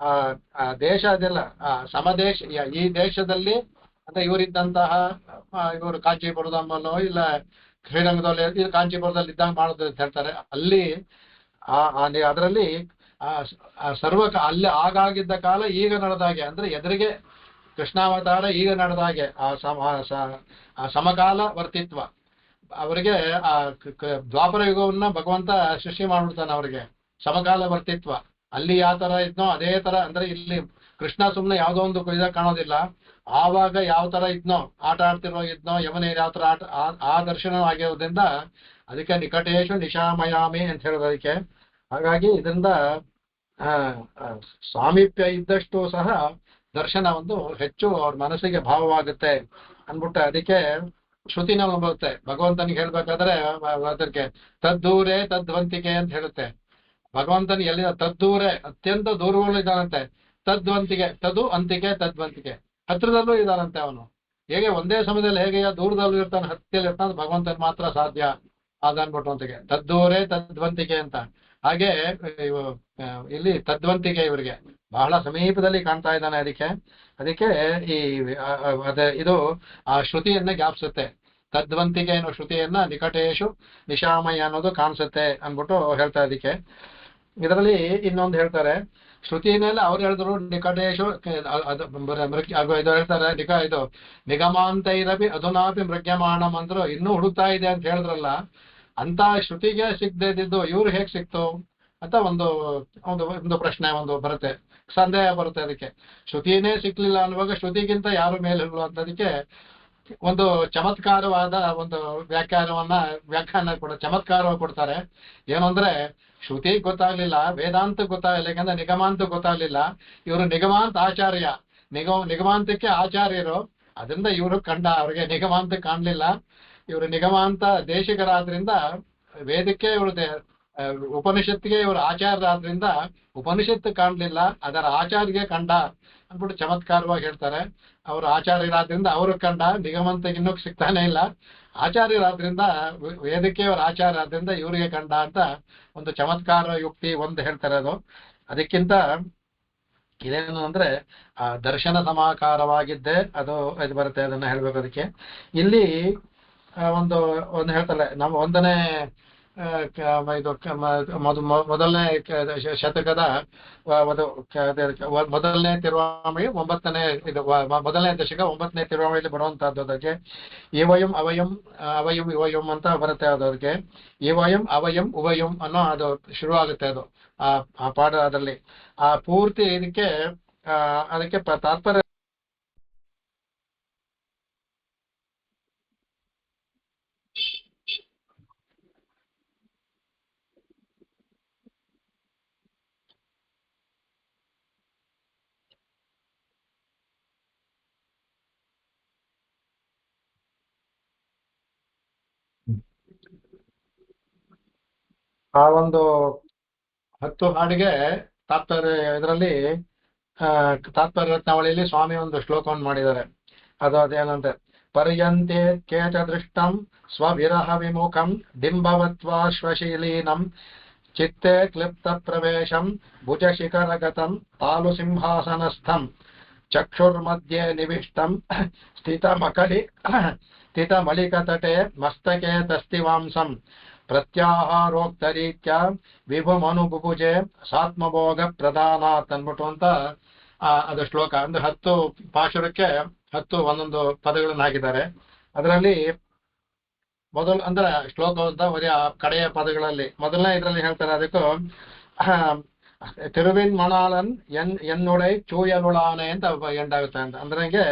ಆ ದೇಶ ಅದೆಲ್ಲ ಸಮದೇಶ, ಈ ದೇಶದಲ್ಲಿ ಅಂತ ಇವರಿದ್ದಂತಹ ಇವರು ಕಾಂಚೀಪುರದಮ್ಮನೋ ಇಲ್ಲ ಶ್ರೀರಂಗದಲ್ಲಿ ಇದು ಕಾಂಚೀಪುರದಲ್ಲಿ ಇದ್ದಂಗೆ ಮಾಡೋದು ಅಂತ ಹೇಳ್ತಾರೆ. ಅಲ್ಲಿ ಅದರಲ್ಲಿ ಸರ್ವಕ ಅಲ್ಲಿ ಆಗಾಗಿದ್ದ ಕಾಲ ಈಗ ನಡೆದಾಗೆ, ಅಂದ್ರೆ ಎದುರಿಗೆ ಕೃಷ್ಣಾವತಾರ ಈಗ ನಡೆದಾಗೆ ಆ ಸಮಕಾಲ ವರ್ತಿತ್ವ ಅವರಿಗೆ ಆ ದ್ವಾಪರ ಯುಗವನ್ನ ಭಗವಂತ ಸೃಷ್ಟಿ ಮಾಡ್ಬಿಡ್ತಾನೆ ಅವರಿಗೆ. ಸಮಕಾಲ ವರ್ತಿತ್ವ ಅಲ್ಲಿ ಯಾವ ತರ ಇದ್ನೋ ಅದೇ ತರ, ಅಂದ್ರೆ ಇಲ್ಲಿ ಕೃಷ್ಣ ಸುಮ್ನೆ ಯಾವ್ದೋ ಒಂದು ಇದಾಗ ಕಾಣೋದಿಲ್ಲ. ಆವಾಗ ಯಾವ ತರ ಇದ್ನೋ ಆಟ ಆಡ್ತಿರೋ ಇದ್ನೋ ಯಮನೇರ್ ಯಾವ ತರ ಆಟ ಆ ದರ್ಶನ ಆಗಿರೋದ್ರಿಂದ ಅದಕ್ಕೆ ನಿಕಟೇಶು ನಿಶಾಮಯಾಮಿ ಅಂತ ಹೇಳೋದು ಅದಕ್ಕೆ. ಹಾಗಾಗಿ ಇದರಿಂದ ಸಾಮೀಪ್ಯ ಇದ್ದಷ್ಟು ಸಹ ದರ್ಶನ ಒಂದು ಹೆಚ್ಚು ಅವ್ರ ಮನಸ್ಸಿಗೆ ಭಾವವಾಗುತ್ತೆ ಅಂದ್ಬಿಟ್ಟು ಅದಕ್ಕೆ ಶ್ರುತಿನಲ್ಲಿ ಬರುತ್ತೆ. ಭಗವಂತನಿಗೆ ಹೇಳ್ಬೇಕಾದ್ರೆ ಅದಕ್ಕೆ ತದ್ದೂರೇ ತದ್ವಂತಿಕೆ ಅಂತ ಹೇಳುತ್ತೆ. ಭಗವಂತನಿಗೆ ಎಲ್ಲಿ ತದ್ದೂರೇ ಅತ್ಯಂತ ದೂರವಲ್ಲೂ ಇದ್ದಾನಂತೆ, ತದ್ವಂತಿಕೆ ತದು ಅಂತಿಕೆ ತದ್ವಂತಿಕೆ ಹತ್ರದಲ್ಲೂ ಇದ್ದಾನಂತೆ. ಅವನು ಹೇಗೆ ಒಂದೇ ಸಮಯದಲ್ಲಿ ಹೇಗೆ ದೂರದಲ್ಲೂ ಇರ್ತಾನೆ ಹತ್ತಿಯಲ್ಲಿ ಇರ್ತಾನೆ, ಭಗವಂತನ ಮಾತ್ರ ಸಾಧ್ಯ ಅದನ್ಬಿಟ್ಟು ಅಂತಿಗೆ ತದ್ದೂರೇ ತದ್ವಂತಿಕೆ ಅಂತ. ಹಾಗೆ ಇಲ್ಲಿ ತದ್ವಂತಿಕೆ ಇವರಿಗೆ ಬಹಳ ಸಮೀಪದಲ್ಲಿ ಕಾಣ್ತಾ ಇದ್ದಾನೆ. ಅದಕ್ಕೆ ಈ ಇದು ಆ ಶ್ರುತಿಯನ್ನ ಜ್ಞಾಪಿಸುತ್ತೆ. ತದ್ವಂತಿಕೆ ಅನ್ನೋ ಶ್ರುತಿಯನ್ನ ನಿಕಟೇಶು ನಿಶಾಮಯ ಅನ್ನೋದು ಕಾಣಿಸುತ್ತೆ ಅನ್ಬಿಟ್ಟು ಹೇಳ್ತಾ ಇದಕ್ಕೆ. ಇದರಲ್ಲಿ ಇನ್ನೊಂದು ಹೇಳ್ತಾರೆ, ಶ್ರುತಿನಲ್ಲಿ ಅವ್ರು ಹೇಳಿದ್ರು ನಿಕಟೇಶು ಇದು ಹೇಳ್ತಾರೆ ಇದು ನಿಗಮಾಂತೈರಪಿ ಅಧುನಾಪಿ ಮೃಗ್ಯಮಾಣಂ ಅಂದ್ರು, ಇನ್ನೂ ಹುಡುಕ್ತಾ ಇದೆ ಅಂತ ಹೇಳಿದ್ರಲ್ಲ, ಅಂತ ಶ್ರುತಿಗೆ ಸಿಗದೆ ಇದ್ದಿದ್ದು ಇವ್ರು ಹೇಗ್ ಸಿಕ್ತು ಅಂತ ಒಂದು ಒಂದು ಒಂದು ಪ್ರಶ್ನೆ ಒಂದು ಬರುತ್ತೆ, ಸಂದೇಹ ಬರುತ್ತೆ. ಅದಕ್ಕೆ ಶ್ರುತಿನೇ ಸಿಕ್ಲಿಲ್ಲ ಅನ್ನುವಾಗ ಶ್ರುತಿಗಿಂತ ಯಾರು ಮೇಲೆ ಅಂತದಕ್ಕೆ ಒಂದು ಚಮತ್ಕಾರವಾದ ಒಂದು ವ್ಯಾಖ್ಯಾನ ಕೂಡ ಚಮತ್ಕಾರವಾಗಿ ಕೊಡ್ತಾರೆ. ಏನು ಅಂದ್ರೆ ಶ್ರುತಿ ಗೊತ್ತಾಗ್ಲಿಲ್ಲ, ವೇದಾಂತ ಗೊತ್ತಾಗಲಿಲ್ಲ, ಯಾಕಂದ್ರೆ ನಿಗಮಾಂತ ಗೊತ್ತಾಗ್ಲಿಲ್ಲ. ಇವರು ನಿಗಮಾಂತ ಆಚಾರ್ಯ, ನಿಗಮಾಂತಕ್ಕೆ ಆಚಾರ್ಯರು, ಅದರಿಂದ ಇವರು ಕಂಡ ಅವ್ರಿಗೆ ನಿಗಮಾಂತ ಕಾಣ್ಲಿಲ್ಲ. ಇವರು ನಿಗಮಾಂತ ದೇಶಿಕರಾದ್ರಿಂದ ವೇದಕ್ಕೆ ಇವರು ಉಪನಿಷತ್ತಿಗೆ ಇವರು ಆಚಾರ್ಯರಾದ್ರಿಂದ ಉಪನಿಷತ್ತು ಕಾಣ್ಲಿಲ್ಲ, ಅದರ ಆಚಾರ್ಯಗೆ ಕಂಡ ಅಂದ್ಬಿಟ್ಟು ಚಮತ್ಕಾರವಾಗಿ ಹೇಳ್ತಾರೆ. ಅವರು ಆಚಾರ್ಯರಾದ್ರಿಂದ ಅವರು ಕಂಡ, ನಿಗಮಂತ ಇನ್ನೂ ಸಿಗ್ತಾನೆ ಇಲ್ಲ. ಆಚಾರ್ಯರಾದ್ರಿಂದ ವೇದಕ್ಕೆ ಅವರ ಆಚಾರ್ಯ ಆದ್ರಿಂದ ಇವರಿಗೆ ಕಂಡ ಅಂತ ಒಂದು ಚಮತ್ಕಾರ ಯುಕ್ತಿ ಒಂದು ಹೇಳ್ತಾರೆ. ಅದಕ್ಕಿಂತ ಇದೇನು ಅಂದ್ರೆ ಆ ದರ್ಶನ ಸಮಾಕಾರವಾಗಿದ್ದೆ ಅದು ಇದು ಬರುತ್ತೆ, ಅದನ್ನ ಹೇಳ್ಬೇಕು. ಅದಕ್ಕೆ ಇಲ್ಲಿ ಒಂದು ಹೇಳ್ತಾರೆ, ನಮ್ಮ ಒಂದನೇ ಇದು ಮೊದಲನೇ ಶತಕದ ಮೊದಲನೇ ತಿರುವಾಮಣಿ 9ನೇ ಇದು ಮೊದಲನೇ ದಶಕ 9ನೇ ತಿರುವಾಮಣಿಯಲ್ಲಿ ಬರುವಂತಹದ್ದು. ಅದಕ್ಕೆ ಇವಯಂ ಅವಯಂ ಅವಯಂ ಇವಯಂ ಅಂತ ಬರುತ್ತೆ. ಅದಕ್ಕೆ ಇವಯಂ ಅವಯಂ ಉವಯಂ ಅನ್ನೋ ಅದು ಶುರುವಾಗುತ್ತೆ. ಅದು ಆ ಪಾಠ ಅದರಲ್ಲಿ ಆ ಪೂರ್ತಿ ಇದಕ್ಕೆ ಅದಕ್ಕೆ ತಾತ್ಪರ್ಯ ಆ ಒಂದು 10 ಹಾಡಿಗೆ ತಾತ್ಪರ್ಯ ಇದರಲ್ಲಿ ತಾತ್ಪರ್ಯ ರತ್ನಾವಳಿಯಲ್ಲಿ ಸ್ವಾಮಿ ಒಂದು ಶ್ಲೋಕವನ್ನು ಮಾಡಿದ್ದಾರೆ. ಅದೇನಂತೆ, ಪರ್ಯಂತೆ ಕೇಚ ದೃಷ್ಟಂ ಸ್ವವಿರಹ ವಿಮುಖಂ ಡಿಂಬವತ್ವಾಶ್ವಶೀಲೀನಂ ಚಿತ್ತೆ ಕ್ಲಿಪ್ತ ಪ್ರವೇಶಂ ಭುಜ ಶಿಖರಗತಂ ತಾಲು ಸಿಂಹಾಸನಸ್ಥಂ ಚಕ್ಷುರ್ಮಧ್ಯೆ ನಿವಿಷ್ಟಂ ಸ್ಥಿತಮಳಿಕತಟೆ ಮಸ್ತಕೆ ತಸ್ತಿವಾಂಸಂ ಪ್ರತ್ಯಾಹಾರೋಕ್ತರೀತ್ಯ ವಿಭುಮನುಬುಭುಜೆ ಸಾತ್ಮಭೋಗ ಪ್ರಧಾನಾತ್ ಅನ್ಬಿಟ್ಟು ಅಂತ ಅದು ಶ್ಲೋಕ. ಅಂದ್ರೆ 10 ಪಾಶುರಕ್ಕೆ 10 ಒಂದೊಂದು ಪದಗಳನ್ನು ಹಾಕಿದ್ದಾರೆ. ಅದರಲ್ಲಿ ಮೊದಲು ಅಂದ್ರೆ ಶ್ಲೋಕ ಅಂತ ಬರೀ ಆ ಕಡೆಯ ಪದಗಳಲ್ಲಿ ಮೊದಲನೇ ಇದರಲ್ಲಿ ಹೇಳ್ತಾರೆ, ಅದಕ್ಕೂ ತಿರುವಿನ್ ಮಣಾಲನ್ ಎನ್ನುಡೈ ಚೂಯಲುಳಾನೆ ಅಂತ ಎಂಡಾಗುತ್ತೆ ಅಂತ. ಅಂದ್ರೆ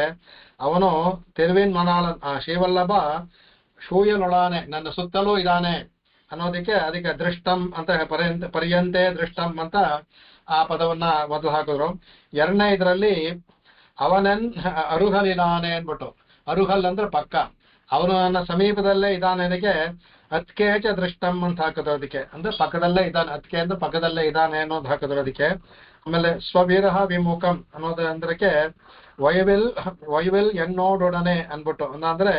ಅವನು ತಿರುವಿನ್ ಮಣಾಲನ್ ಶ್ರೀವಲ್ಲಭ ಶೂಯಲುಳಾನೆ ನನ್ನ ಸುತ್ತಲೂ ಇದ್ದಾನೆ ಅನ್ನೋದಕ್ಕೆ ಅದಕ್ಕೆ ದೃಷ್ಟಂ ಅಂತ ಪರ್ಯಂತೆ ದೃಷ್ಟಂ ಅಂತ ಆ ಪದವನ್ನ ಮೊದಲು ಹಾಕಿದ್ರು. ಎರಡನೇ ಇದರಲ್ಲಿ ಅವನನ್ ಅರುಹಲಿನಾನೆ ಅನ್ಬಿಟ್ಟು, ಅರುಹಲ್ ಅಂದ್ರೆ ಪಕ್ಕ, ಅವನು ನನ್ನ ಸಮೀಪದಲ್ಲೇ ಇದ್ದಾನೆ, ಅದಕ್ಕೆ ಅತ್ಕೇಚ ದೃಷ್ಟಂ ಅಂತ ಹಾಕಿದ್ರು. ಅದಕ್ಕೆ ಅಂದ್ರೆ ಪಕ್ಕದಲ್ಲೇ ಇದ್ದಾನೆ, ಅತ್ಕೆ ಅಂದ್ರೆ ಪಕ್ಕದಲ್ಲೇ ಇದ್ದಾನೆ ಅನ್ನೋದು ಹಾಕಿದ್ರು ಅದಕ್ಕೆ. ಆಮೇಲೆ ಸ್ವವಿರಹ ವಿಮುಖಂ ಅನ್ನೋದು ಅಂದ್ರಕ್ಕೆ ವೈವಿಲ್ ಎನ್ನೋಡೊಡನೆ ಅನ್ಬಿಟ್ಟು, ಅಂದ್ರೆ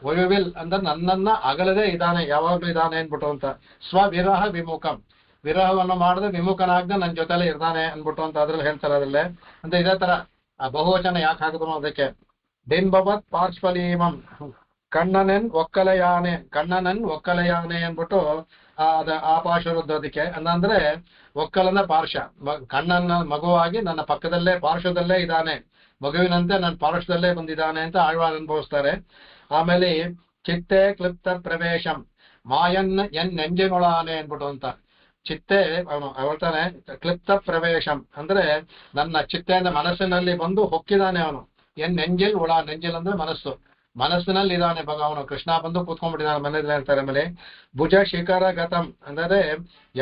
ವೈವಿಲ್ ಅಂದ್ರೆ ನನ್ನನ್ನ ಅಗಲದೇ ಇದ್ದಾನೆ, ಯಾವಾಗ್ಲೂ ಇದ್ದಾನೆ ಅನ್ಬಿಟ್ಟು ಅಂತ. ಸ್ವವಿರಹ ವಿಮುಖಂ, ವಿರಹವನ್ನು ಮಾಡಿದ್ರೆ ವಿಮುಖನಾಗ್ದೆ ನನ್ನ ಜೊತೆಲೆ ಇರ್ತಾನೆ ಅನ್ಬಿಟ್ಟು ಅಂತ ಅದ್ರಲ್ಲಿ ಹೇಳ್ತಾರೆ. ಅದರಲ್ಲೇ ಅಂತ ಇದೇ ತರ ಆ ಬಹುವಚನ ಯಾಕೆ ಹಾಕಿದ್ರು ಅದಕ್ಕೆ. ಡಿಂಬವತ್ ಪಾರ್ಶ್ವಲೀಮಂ ಕಣ್ಣನನ್ ಒಕ್ಕಲೆಯಾನೆ ಅನ್ಬಿಟ್ಟು ಆ ಪಾರ್ಶ್ವರುದ್ದು ಅದಕ್ಕೆ. ಅಂದ್ರೆ ಒಕ್ಕಲನ ಪಾರ್ಶ್ವ, ಕಣ್ಣನ ಮಗುವಾಗಿ ನನ್ನ ಪಕ್ಕದಲ್ಲೇ ಪಾರ್ಶ್ವದಲ್ಲೇ ಇದ್ದಾನೆ, ಮಗುವಿನಂತೆ ನನ್ನ ಪಾರ್ಶ್ವದಲ್ಲೇ ಬಂದಿದ್ದಾನೆ ಅಂತ ಆಳ್ವಾರ್ ಅನುಭವಿಸ್ತಾರೆ. ಆಮೇಲೆ ಚಿತ್ತೆ ಕ್ಲಿಪ್ತ ಪ್ರವೇಶಂ ಮಾಯನ್ ನೆಂಜಿನೊಳಾನೆ ಅನ್ಬಿಟ್ಟು ಅಂತ. ಚಿತ್ತೆ ಅವನು ಹೇಳ್ತಾನೆ ಕ್ಲಿಪ್ತ ಪ್ರವೇಶಂ ಅಂದ್ರೆ ನನ್ನ ಚಿತ್ತೆಯಿಂದ ಮನಸ್ಸಿನಲ್ಲಿ ಬಂದು ಹೊಕ್ಕಿದಾನೆ ಅವನು. ನೆಂಜಿಲ್ ನೆಂಜಿಲ್ ಅಂದ್ರೆ ಮನಸ್ಸಿನಲ್ಲಿ ಇದ್ದಾನೆ ಭಗವನು ಕೃಷ್ಣ ಬಂದು ಕೂತ್ಕೊಂಡ್ಬಿಟ್ಟಿದ್ದಾನೆ ಮನೇಲಿ ಹೇಳ್ತಾರೆ. ಆಮೇಲೆ ಭುಜ ಶಿಖರ ಗತಂ ಅಂದರೆ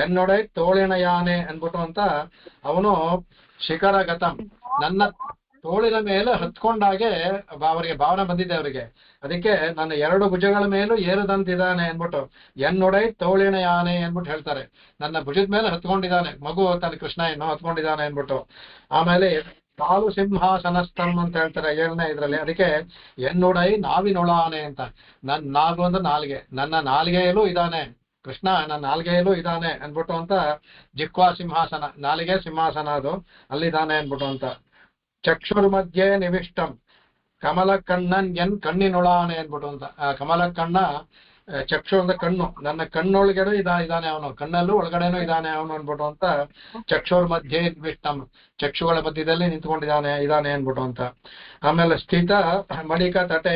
ಎನ್ನೊಡೆ ತೋಳಿನ ಯಾನೆ ಅನ್ಬಿಟ್ಟು ಅಂತ, ಅವನು ಶಿಖರ ಗತಂ ನನ್ನ ತೋಳಿನ ಮೇಲೆ ಹತ್ಕೊಂಡಾಗೆ ಅವರಿಗೆ ಭಾವನೆ ಬಂದಿದೆ ಅವರಿಗೆ. ಅದಕ್ಕೆ ನನ್ನ 2 ಭುಜಗಳ ಮೇಲೂ ಏರದಂತಿದ್ದಾನೆ ಅನ್ಬಿಟ್ಟು ಎನ್ನೊಡೆ ತೋಳಿನ ಯಾನೆ ಅನ್ಬಿಟ್ಟು ಹೇಳ್ತಾರೆ. ನನ್ನ ಭುಜದ ಮೇಲೆ ಹತ್ಕೊಂಡಿದ್ದಾನೆ, ಮಗು ತನ್ನ ಕೃಷ್ಣ ಏನೋ ಹತ್ಕೊಂಡಿದ್ದಾನೆ ಅನ್ಬಿಟ್ಟು. ಆಮೇಲೆ ತಾಲು ಸಿಂಹಾಸನಸ್ಥಂ ಅಂತ ಹೇಳ್ತಾರೆ 7ನೇ ಇದರಲ್ಲಿ. ಅದಕ್ಕೆ ಎನ್ನೊಡೈ ನಾವಿನೊಳಾನೆ ಅಂತ, ನನ್ನ ನಾಗು ಅಂದ್ರೆ ನಾಲ್ಗೆ, ನನ್ನ ನಾಲ್ಗೆಯಲ್ಲೂ ಇದ್ದಾನೆ ಕೃಷ್ಣ, ನನ್ನ ನಾಲ್ಗೆಯಲ್ಲೂ ಇದ್ದಾನೆ ಅನ್ಬಿಟ್ಟು ಅಂತ. ಜಿಕ್ವಾ ಸಿಂಹಾಸನ, ನಾಲಿಗೆ ಸಿಂಹಾಸನ ಅದು, ಅಲ್ಲಿದ್ದಾನೆ ಅನ್ಬಿಟ್ಟು ಅಂತ. ಚಕ್ಷುರ್ ಮಧ್ಯೆ ನಿವಿಷ್ಟಂ ಕಮಲ ಕಣ್ಣನ್ ಕಣ್ಣಿನೊಳಾನೆ ಅನ್ಬಿಟ್ಟು ಅಂತ. ಆ ಕಮಲ ಕಣ್ಣ ಚಕ್ಷು ಅಂದ್ರೆ ಕಣ್ಣು, ನನ್ನ ಕಣ್ಣೊಳಗಡೆ ಇದ್ದಾನೆ ಅವನು, ಕಣ್ಣಲ್ಲೂ ಒಳಗಡೆನೂ ಇದ್ದಾನೆ ಅವನು ಅನ್ಬಿಟ್ಟು ಅಂತ. ಚಕ್ಷುರ್ ಮಧ್ಯೆ ನಿವಿಷ್ಟಂ ಚಕ್ಷುಗಳ ಮಧ್ಯದಲ್ಲಿ ಇದ್ದಾನೆ ಅನ್ಬಿಟ್ಟು ಅಂತ. ಆಮೇಲೆ ಸ್ಥಿತ ಮಡಿಕ ತಟೆ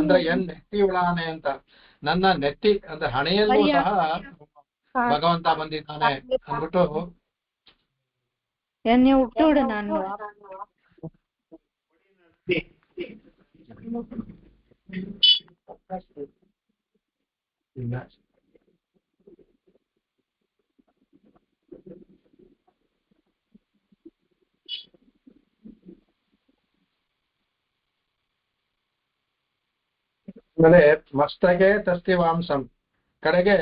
ಅಂದ್ರೆ ನೆತ್ತಿ ಉಳಾನೆ ಅಂತ, ನನ್ನ ನೆತ್ತಿ ಅಂದ್ರೆ ಹಣೆಯಲ್ಲೂ ಸಹ ಭಗವಂತ ಬಂದಿದ್ದಾನೆ ಅಂದ್ಬಿಟ್ಟು. ಆಮೇಲೆ ಮಸ್ತಗೆ ತಸ್ತಿವಾಂಸಂ ಕಡೆಗೆ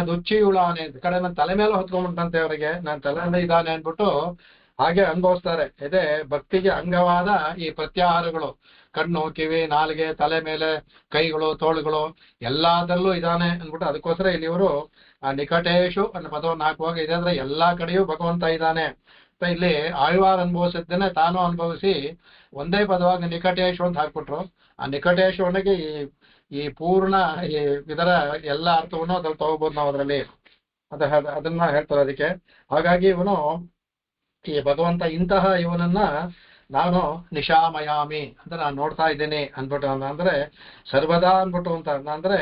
ದುಚ್ಚಿಯುಳಾನೆ ಅಂತ, ಕಡೆ ನನ್ನ ತಲೆ ಮೇಲೆ ಹೊತ್ಕೊಂಡ್ಬಿಟ್ಟಂತೆ ಅವರಿಗೆ, ನನ್ನ ತಲೆಯಿಂದ ಇದ್ದಾನೆ ಅನ್ಬಿಟ್ಟು ಹಾಗೆ ಅನುಭವಿಸ್ತಾರೆ. ಇದೇ ಭಕ್ತಿಗೆ ಅಂಗವಾದ ಈ ಪ್ರತ್ಯಾಹಾರಗಳು, ಕಣ್ಣು, ಕಿವಿ, ನಾಲಿಗೆ, ತಲೆ ಮೇಲೆ, ಕೈಗಳು, ತೋಳುಗಳು ಎಲ್ಲದರಲ್ಲೂ ಇದ್ದಾನೆ ಅನ್ಬಿಟ್ಟು. ಅದಕ್ಕೋಸ್ಕರ ಇಲ್ಲಿ ಇವರು ಆ ನಿಕಟೇಶು ಅನ್ನೋ ಪದವನ್ನು ಹಾಕುವಾಗ ಇದೆ ಅಂದ್ರೆ ಎಲ್ಲಾ ಕಡೆಯೂ ಭಗವಂತ ಇದ್ದಾನೆ ಅಂತ. ಇಲ್ಲಿ ಆಳ್ವಾರ್ ಅನುಭವಿಸಿದ್ದೇನೆ ತಾನು ಅನುಭವಿಸಿ ಒಂದೇ ಪದವಾಗಿ ನಿಕಟೇಶು ಅಂತ ಹಾಕ್ಬಿಟ್ರು. ಆ ನಿಕಟೇಶವನಿಗೆ ಈ ಪೂರ್ಣ ಇದರ ಎಲ್ಲ ಅರ್ಥವನ್ನು ಅದ್ರಲ್ಲಿ ತಗೋಬಹುದು ನಾವು ಅದರಲ್ಲಿ, ಅದನ್ನ ಹೇಳ್ತಾರೆ ಅದಕ್ಕೆ. ಹಾಗಾಗಿ ಇವನು ಈ ಭಗವಂತ ಇಂತಹ ಇವನನ್ನ ನಾನು ನಿಶಾಮಯಾಮಿ ಅಂದ್ರೆ ನಾನು ನೋಡ್ತಾ ಇದ್ದೀನಿ ಅನ್ಬಿಟ್ಟು, ಅಂದ್ರೆ ಸರ್ವದಾ ಅನ್ಬಿಟ್ಟು ಅಂತ. ಅಂದ್ರೆ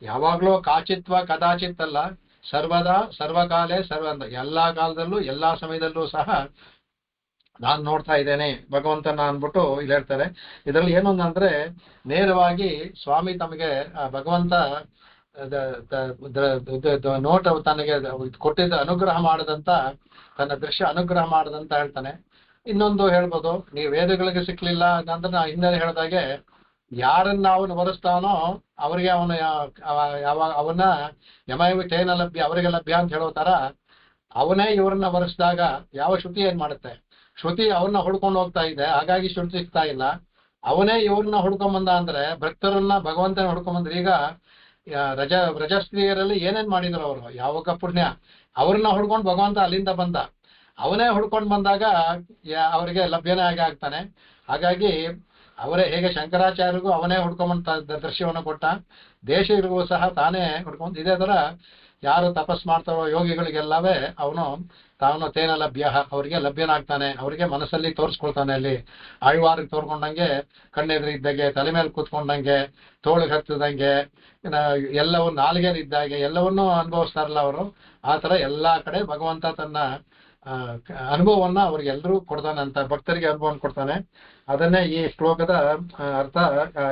ಯಾವಾಗ್ಲೂ ಕಾಚಿತ್ವ ಕದಾಚಿತ್ ಅಲ್ಲ, ಸರ್ವದಾ ಸರ್ವಕಾಲೇ ಎಲ್ಲಾ ಕಾಲದಲ್ಲೂ ಎಲ್ಲಾ ಸಮಯದಲ್ಲೂ ಸಹ ನಾನು ನೋಡ್ತಾ ಇದ್ದೇನೆ ಭಗವಂತನ ಅನ್ಬಿಟ್ಟು ಇಲ್ಲಿ ಹೇಳ್ತಾರೆ. ಇದರಲ್ಲಿ ಏನು ಅಂದ್ರೆ ನೇರವಾಗಿ ಸ್ವಾಮಿ ತಮಗೆ ಭಗವಂತ ನೋಟ ತನಗೆ ಕೊಟ್ಟಿದ್ದ ಅನುಗ್ರಹ ಮಾಡದಂತ, ತನ್ನ ದೃಶ್ಯ ಅನುಗ್ರಹ ಮಾಡದಂತ ಹೇಳ್ತಾನೆ. ಇನ್ನೊಂದು ಹೇಳ್ಬೋದು, ನೀವು ವೇದಗಳಿಗೆ ಸಿಕ್ಲಿಲ್ಲ ಅಂದ್ರೆ ನಾ ಹಿಂದೆ ಹೇಳಿದಾಗೆ ಯಾರನ್ನ ಅವನು ವರಿಸ್ತಾನೋ ಅವರಿಗೆ ಅವನ ಅವನ್ನ ಯಮಯವಿ ತೇನ ಲಭ್ಯ ಅವರಿಗೆ ಲಭ್ಯ ಅಂತ ಹೇಳೋ ತರ ಅವನೇ ಇವ್ರನ್ನ ವರಿಸಿದಾಗ ಯಾವ ಶ್ರುತಿ ಏನ್ ಮಾಡುತ್ತೆ, ಶ್ರುತಿ ಅವನ್ನ ಹುಡ್ಕೊಂಡು ಹೋಗ್ತಾ ಇದೆ, ಹಾಗಾಗಿ ಶ್ರುತಿ ಸಿಗ್ತಾ ಇಲ್ಲ. ಅವನೇ ಇವ್ರನ್ನ ಹುಡ್ಕೊಂಬಂದ ಅಂದ್ರೆ ಭಕ್ತರನ್ನ ಭಗವಂತನ ಹುಡ್ಕೊಂಬಂದ್ರೆ. ಈಗ ರಜಸ್ತ್ರೀಯರಲ್ಲಿ ಏನೇನ್ ಮಾಡಿದ್ರು ಅವರು, ಯಾವಾಗ ಪುಣ್ಯ ಅವ್ರನ್ನ ಹುಡ್ಕೊಂಡು ಭಗವಂತ ಅಲ್ಲಿಂದ ಬಂದ. ಅವನೇ ಹುಡ್ಕೊಂಡು ಬಂದಾಗ ಅವರಿಗೆ ಲಭ್ಯನೇ ಆಗಿ ಆಗ್ತಾನೆ. ಹಾಗಾಗಿ ಅವರೇ ಹೇಗೆ ಶಂಕರಾಚಾರ್ಯರಿಗೂ ಅವನೇ ಹುಡ್ಕೊಂಬಂತ ದೃಶ್ಯವನ್ನು ಕೊಟ್ಟ, ದೇಶಿಗರಿಗೂ ಸಹ ತಾನೇ ಹುಡ್ಕೊಂಡ್. ಇದೇ ತರ ಯಾರು ತಪಸ್ ಮಾಡ್ತಾರೋ ಯೋಗಿಗಳಿಗೆಲ್ಲವೇ ಅವನು ತಾನು ತೇನ ಲಭ್ಯ, ಅವರಿಗೆ ಲಭ್ಯನಾಗ್ತಾನೆ, ಅವರಿಗೆ ಮನಸ್ಸಲ್ಲಿ ತೋರಿಸ್ಕೊಳ್ತಾನೆ. ಅಲ್ಲಿ ಆಳ್ವಾರಿಗೆ ತೋರ್ಕೊಂಡಂಗೆ, ಕಣ್ಣೆದುರು ಇದ್ದಂಗೆ, ತಲೆ ಮೇಲೆ ಕೂತ್ಕೊಂಡಂಗೆ, ತೋಳಿಗೆ ಹತ್ತದಂಗೆ, ಎಲ್ಲವೂ ನಾಲ್ಗೆನಿದ್ದಾಗೆ ಎಲ್ಲವನ್ನೂ ಅನುಭವಿಸ್ತಾರಲ್ಲ ಅವರು. ಆ ತರ ಎಲ್ಲಾ ಕಡೆ ಭಗವಂತ ತನ್ನ ಅನುಭವವನ್ನ ಅವ್ರಿಗೆಲ್ಲರೂ ಕೊಡ್ತಾನೆ ಅಂತ, ಭಕ್ತರಿಗೆ ಅನುಭವವನ್ನು ಕೊಡ್ತಾನೆ. ಅದನ್ನೇ ಈ ಶ್ಲೋಕದ ಅರ್ಥ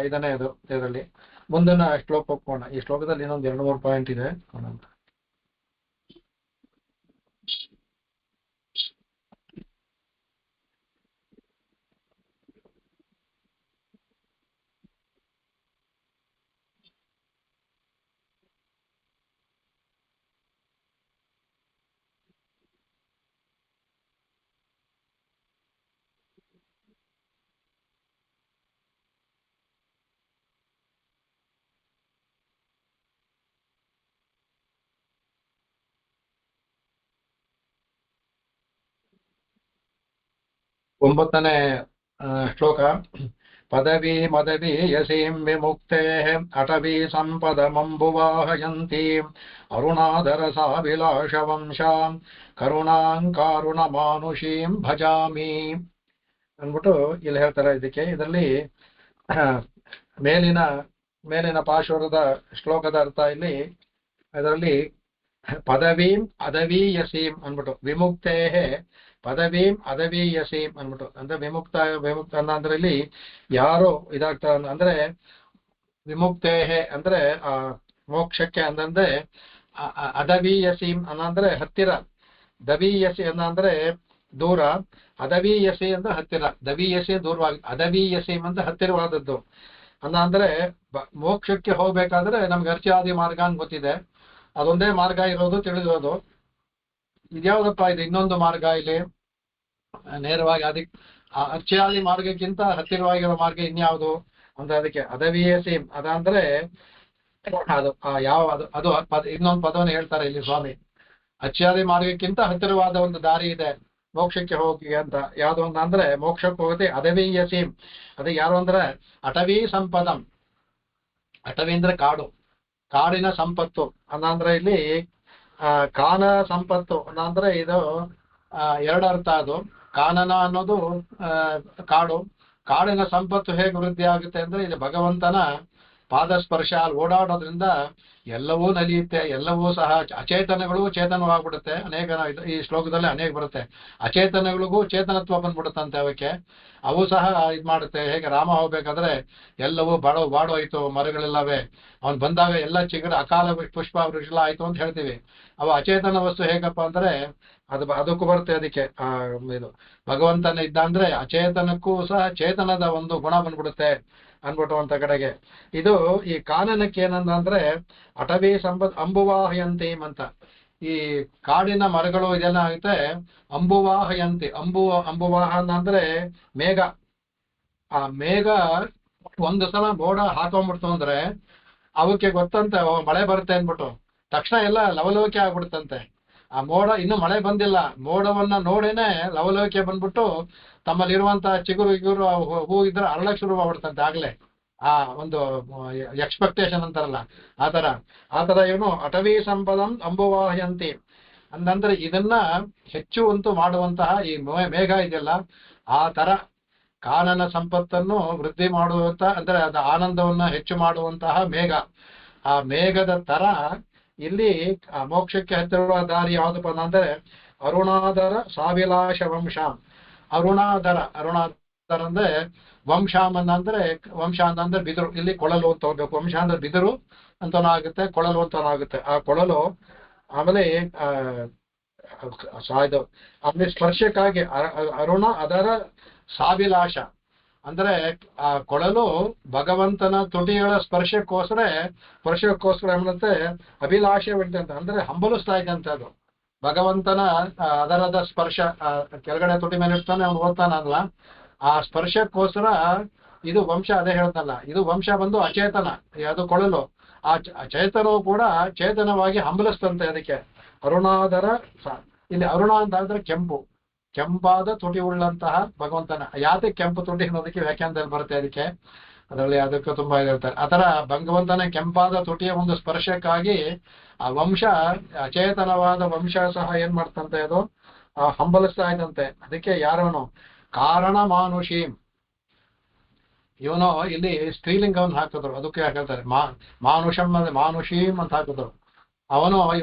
ಇದನ್ನೇ ಇದು. ಇದರಲ್ಲಿ ಮುಂದಿನ ಶ್ಲೋಕ ಹೋಗೋಣ. ಈ ಶ್ಲೋಕದಲ್ಲಿ ಇನ್ನೊಂದು 2-3 ಪಾಯಿಂಟ್ ಇದೆ. ಒಂಬತ್ತನೇ ಶ್ಲೋಕ. ಪದವಿ ಮದವಿ ಯಸೀಂ ವಿಮುಕ್ತೆ ಅಟವಿ ಸಂಪದಮಂಬುವಾಹಯಂತಿ ಅರುಣಾಧರ ಸಾವಿಲಾಶವಂಶಾಂ ಕರುಣಾಂಕಾರುಣ ಮಾನುಷೀಂ ಭಜಾಮಿ ಅಂದ್ಬಿಟ್ಟು ಇಲ್ಲಿ ಹೇಳ್ತಾರೆ. ಇದರಲ್ಲಿ ಮೇಲಿನ ಪಾರ್ಶ್ವದ ಶ್ಲೋಕದ ಅರ್ಥ ಇಲ್ಲಿ ಇದರಲ್ಲಿ ಪದವೀಂ ಅದವೀಯಸೀಂ ಅಂದ್ಬಿಟ್ಟು, ವಿಮುಕ್ತೇ ಪದವೀಂ ಅದವೀಯಸೀಂ ಅಂದ್ಬಿಟ್ಟು, ಅಂದ್ರೆ ವಿಮುಕ್ತ ಅಂದ್ರೆ ಇಲ್ಲಿ ಯಾರು ಇದಾಗ್ತಾರೆ ಅಂದ್ರೆ ವಿಮುಕ್ತೇ ಅಂದ್ರೆ ಮೋಕ್ಷಕ್ಕೆ ಅಂತಂದ್ರೆ ಅದವೀಯಸೀಂ ಅನ್ನಂದ್ರೆ ಹತ್ತಿರ, ದವೀಯಸಿ ಅಂದ್ರೆ ದೂರ, ಅದವೀಯಸಿ ಅಂದ್ರೆ ಹತ್ತಿರ, ದವೀಯಸಿ ದೂರವಾಗಿ, ಅದವೀಯಸೀಂ ಅಂದ್ರೆ ಹತ್ತಿರವಾದದ್ದು ಅಂದ್ರೆ ಮೋಕ್ಷಕ್ಕೆ ಹೋಗ್ಬೇಕಾದ್ರೆ ನಮ್ಗೆ ಅರ್ಚಾದಿ ಮಾರ್ಗ ಅಂತ ಗೊತ್ತಿದೆ, ಅದೊಂದೇ ಮಾರ್ಗ ಇರೋದು ತಿಳಿದಿರೋದು. ಇದ್ಯಾವುದಪ್ಪ ಇದು ಇನ್ನೊಂದು ಮಾರ್ಗ ಇಲ್ಲಿ ನೇರವಾಗಿ ಅದಕ್ಕೆ ಅರ್ಚಾದಿ ಮಾರ್ಗಕ್ಕಿಂತ ಹತ್ತಿರವಾಗಿರೋ ಮಾರ್ಗ ಇನ್ಯಾವುದು ಅಂತ, ಅದಕ್ಕೆ ಅದವೀಯಸಿ ಅದಂದ್ರೆ ಅದು ಯಾವ ಅದು ಇನ್ನೊಂದು ಪದವನ್ನು ಹೇಳ್ತಾರೆ ಇಲ್ಲಿ ಸ್ವಾಮಿ. ಅರ್ಚಾದಿ ಮಾರ್ಗಕ್ಕಿಂತ ಹತ್ತಿರವಾದ ಒಂದು ದಾರಿ ಇದೆ ಮೋಕ್ಷಕ್ಕೆ ಹೋಗಿ ಅಂತ. ಯಾವ್ದು ಅಂತ ಅಂದ್ರೆ ಮೋಕ್ಷಕ್ಕೆ ಹೋಗುತ್ತೆ ಅದವೀಯಸಿ. ಅದು ಯಾರು ಅಂದ್ರೆ ಅಟವೀ ಸಂಪದಂ, ಅಟವಿ ಅಂದ್ರೆ ಕಾಡು, ಕಾಡಿನ ಸಂಪತ್ತು ಅಂದ್ರೆ ಇಲ್ಲಿ ಕಾನ ಸಂಪತ್ತು ಅಂದ್ರೆ ಇದು ಎರಡು ಅರ್ಥ. ಅದು ಕಾನನ ಅನ್ನೋದು ಕಾಡು, ಕಾಡಿನ ಸಂಪತ್ತು ಹೇಗೆ ವೃದ್ಧಿ ಆಗುತ್ತೆ ಅಂದ್ರೆ ಇದು ಭಗವಂತನ ಪಾದಸ್ಪರ್ಶ ಅಲ್ಲಿ ಓಡಾಡೋದ್ರಿಂದ ಎಲ್ಲವೂ ನಲಿಯುತ್ತೆ, ಎಲ್ಲವೂ ಸಹ ಅಚೇತನಗಳು ಚೇತನವಾಗ್ಬಿಡುತ್ತೆ. ಅನೇಕ ಈ ಶ್ಲೋಕದಲ್ಲಿ ಅನೇಕ ಬರುತ್ತೆ. ಅಚೇತನಗಳಿಗೂ ಚೇತನತ್ವ ಬಂದ್ಬಿಡುತ್ತಂತೆ ಅವಕ್ಕೆ, ಅವು ಸಹ ಇದ್ ಮಾಡುತ್ತೆ. ಹೇಗೆ ರಾಮ ಹೋಗ್ಬೇಕಾದ್ರೆ ಎಲ್ಲವೂ ಬಾಡೋಯ್ತು ಮರಗಳೆಲ್ಲವೇ, ಅವ್ನು ಬಂದಾಗ ಎಲ್ಲ ಚಿಗುರ ಅಕಾಲ ಪುಷ್ಪ ವೃಕ್ಷ ಆಯ್ತು ಅಂತ ಹೇಳ್ತೀವಿ. ಅವು ಅಚೇತನ ವಸ್ತು ಹೇಗಪ್ಪ ಅಂದ್ರೆ ಅದಕ್ಕೂ ಬರುತ್ತೆ. ಅದಕ್ಕೆ ಇದು ಭಗವಂತನ ಇದ್ದ ಅಂದ್ರೆ ಅಚೇತನಕ್ಕೂ ಸಹ ಚೇತನದ ಒಂದು ಗುಣ ಬಂದ್ಬಿಡುತ್ತೆ ಅನ್ಬಿಟ್ಟು ಅಂತ ಕಡೆಗೆ. ಇದು ಈ ಕಾನನಕ್ಕೆ ಏನಂದ್ರೆ ಅಟವಿ ಸಂಪತ್ ಅಂಬುವಾಹಯಂತಿ ಅಂತ. ಈ ಕಾಡಿನ ಮರಗಳು ಇದೆಲ್ಲ ಆಗುತ್ತೆ ಅಂಬುವಾಹಯಂತಿ. ಅಂಬುವಾಹ ಅಂದ್ರೆ ಮೇಘ. ಆ ಮೇಘ ಒಂದು ಸಲ ಮೋಡ ಹಾಕೊಂಡ್ಬಿಡ್ತು ಅಂದ್ರೆ ಅವಕ್ಕೆ ಗೊತ್ತಂತೆ ಮಳೆ ಬರುತ್ತೆ ಅನ್ಬಿಟ್ಟು, ತಕ್ಷಣ ಎಲ್ಲ ಲವಲವಿಕೆ ಆಗ್ಬಿಡುತ್ತಂತೆ. ಆ ಮೋಡ ಇನ್ನು ಮಳೆ ಬಂದಿಲ್ಲ, ಮೋಡವನ್ನ ನೋಡೇನೆ ಲವಲವಿಕೆ ಬಂದ್ಬಿಟ್ಟು ತಮ್ಮಲ್ಲಿರುವಂತಹ ಚಿಗುರು ಹೂ ಇದ್ರೆ ಅರಳಕ್ ಶುರು ಮಾಡ್ಬಿಡ್ತಂತೆ ಆಗ್ಲೇ. ಆ ಒಂದು ಎಕ್ಸ್ಪೆಕ್ಟೇಷನ್ ಅಂತಾರಲ್ಲ ಆ ತರ ಇವನು ಅಟವೀ ಸಂಪದಂ ಅಂಬುವಾಹಯಂತಿ ಅಂತಂದ್ರೆ ಇದನ್ನ ಹೆಚ್ಚುವಂತೂ ಮಾಡುವಂತಹ ಈ ಮೇಘ ಇದೆಯಲ್ಲ, ಆ ತರ ಕಾನನ ಸಂಪತ್ತನ್ನು ವೃದ್ಧಿ ಮಾಡುವಂತ ಅಂದ್ರೆ ಅದ ಆನಂದವನ್ನ ಹೆಚ್ಚು ಮಾಡುವಂತಹ ಮೇಘ. ಆ ಮೇಘದ ತರ ಇಲ್ಲಿ ಆ ಮೋಕ್ಷಕ್ಕೆ ಹತ್ತಿರುವ ದಾರಿ ಯಾವ್ದಪ್ಪ ಅಂದ್ರೆ ಅರುಣಾಧರ ಸಾವಿಲಾಶ ವಂಶಾಂ. ಅರುಣಾಧರ ಅಂದ್ರೆ ವಂಶಾಮ್ ಅಂದ್ರೆ ವಂಶ ಅಂತಂದ್ರೆ ಬಿದಿರು, ಇಲ್ಲಿ ಕೊಳಲು ಅಂತ ಹೋಗ್ಬೇಕು. ವಂಶ ಅಂದ್ರೆ ಬಿದಿರು ಅಂತನೂ ಆಗುತ್ತೆ, ಕೊಳಲು ಅಂತನೂ ಆಗುತ್ತೆ. ಆ ಕೊಳಲು ಆಮೇಲೆ ಆಮೇಲೆ ಸ್ಪರ್ಶಕ್ಕಾಗಿ ಅರುಣ ಅದರ ಸಾವಿಲಾಶ ಅಂದ್ರೆ ಆ ಕೊಳಲು ಭಗವಂತನ ತುಟಿಗಳ ಸ್ಪರ್ಶಕ್ಕೋಸ್ಕರ ಏನುತ್ತೆ ಅಭಿಲಾಷೆ ಉಂಟಂತ ಅಂದ್ರೆ ಹಂಬಲಿಸ್ತಾ ಇದೆ ಅಂತ. ಅದು ಭಗವಂತನ ಅದರದ ಸ್ಪರ್ಶ ಕೆಳಗಡೆ ತುಟಿ ಮೇಲೆ ಇರ್ತಾನೆ ಅವ್ನು ಓದ್ತಾನಲ್ಲ, ಆ ಸ್ಪರ್ಶಕ್ಕೋಸ್ಕರ ಇದು ವಂಶ. ಅದೇ ಹೇಳ್ತಲ್ಲ, ಇದು ವಂಶ ಬಂದು ಅಚೇತನ, ಅದು ಕೊಳಲು. ಚೇತನವು ಕೂಡ ಚೇತನವಾಗಿ ಹಂಬಲಿಸ್ತಂತೆ. ಅದಕ್ಕೆ ಅರುಣಾದರ ಇಲ್ಲಿ ಅರುಣ ಅಂತ ಹೇಳಿದ್ರೆ ಕೆಂಪು, ಕೆಂಪಾದ ತುಟಿ ಉಳ್ಳಂತಹ ಭಗವಂತನ. ಯಾತಕ್ಕೆ ಕೆಂಪು ತುಟಿ ಅನ್ನೋದಕ್ಕೆ ವ್ಯಾಖ್ಯಾನದಲ್ಲಿ ಬರುತ್ತೆ. ಅದರಲ್ಲಿ ಅದಕ್ಕೆ ತುಂಬಾ ಇದಿರ್ತಾರೆ. ಆ ತರ ಭಗವಂತನ ಕೆಂಪಾದ ತುಟಿಯ ಒಂದು ಸ್ಪರ್ಶಕ್ಕಾಗಿ ಆ ವಂಶ, ಅಚೇತನವಾದ ವಂಶ ಸಹ ಏನ್ ಮಾಡ್ತಂತೆ, ಅದು ಹಂಬಲಿಸ್ತಾ ಇದ್ದಂತೆ. ಅದಕ್ಕೆ ಯಾರವನು ಕಾರಣ ಮಾನುಷೀಂ, ಇವನು ಇಲ್ಲಿ ಸ್ತ್ರೀಲಿಂಗವನ್ನು ಹಾಕಿದ್ರು. ಅದಕ್ಕೆ ಹೇಳ್ತಾರೆ ಮಾನುಷಂ ಮಾನುಷೀಂ ಅಂತ ಹಾಕಿದ್ರು.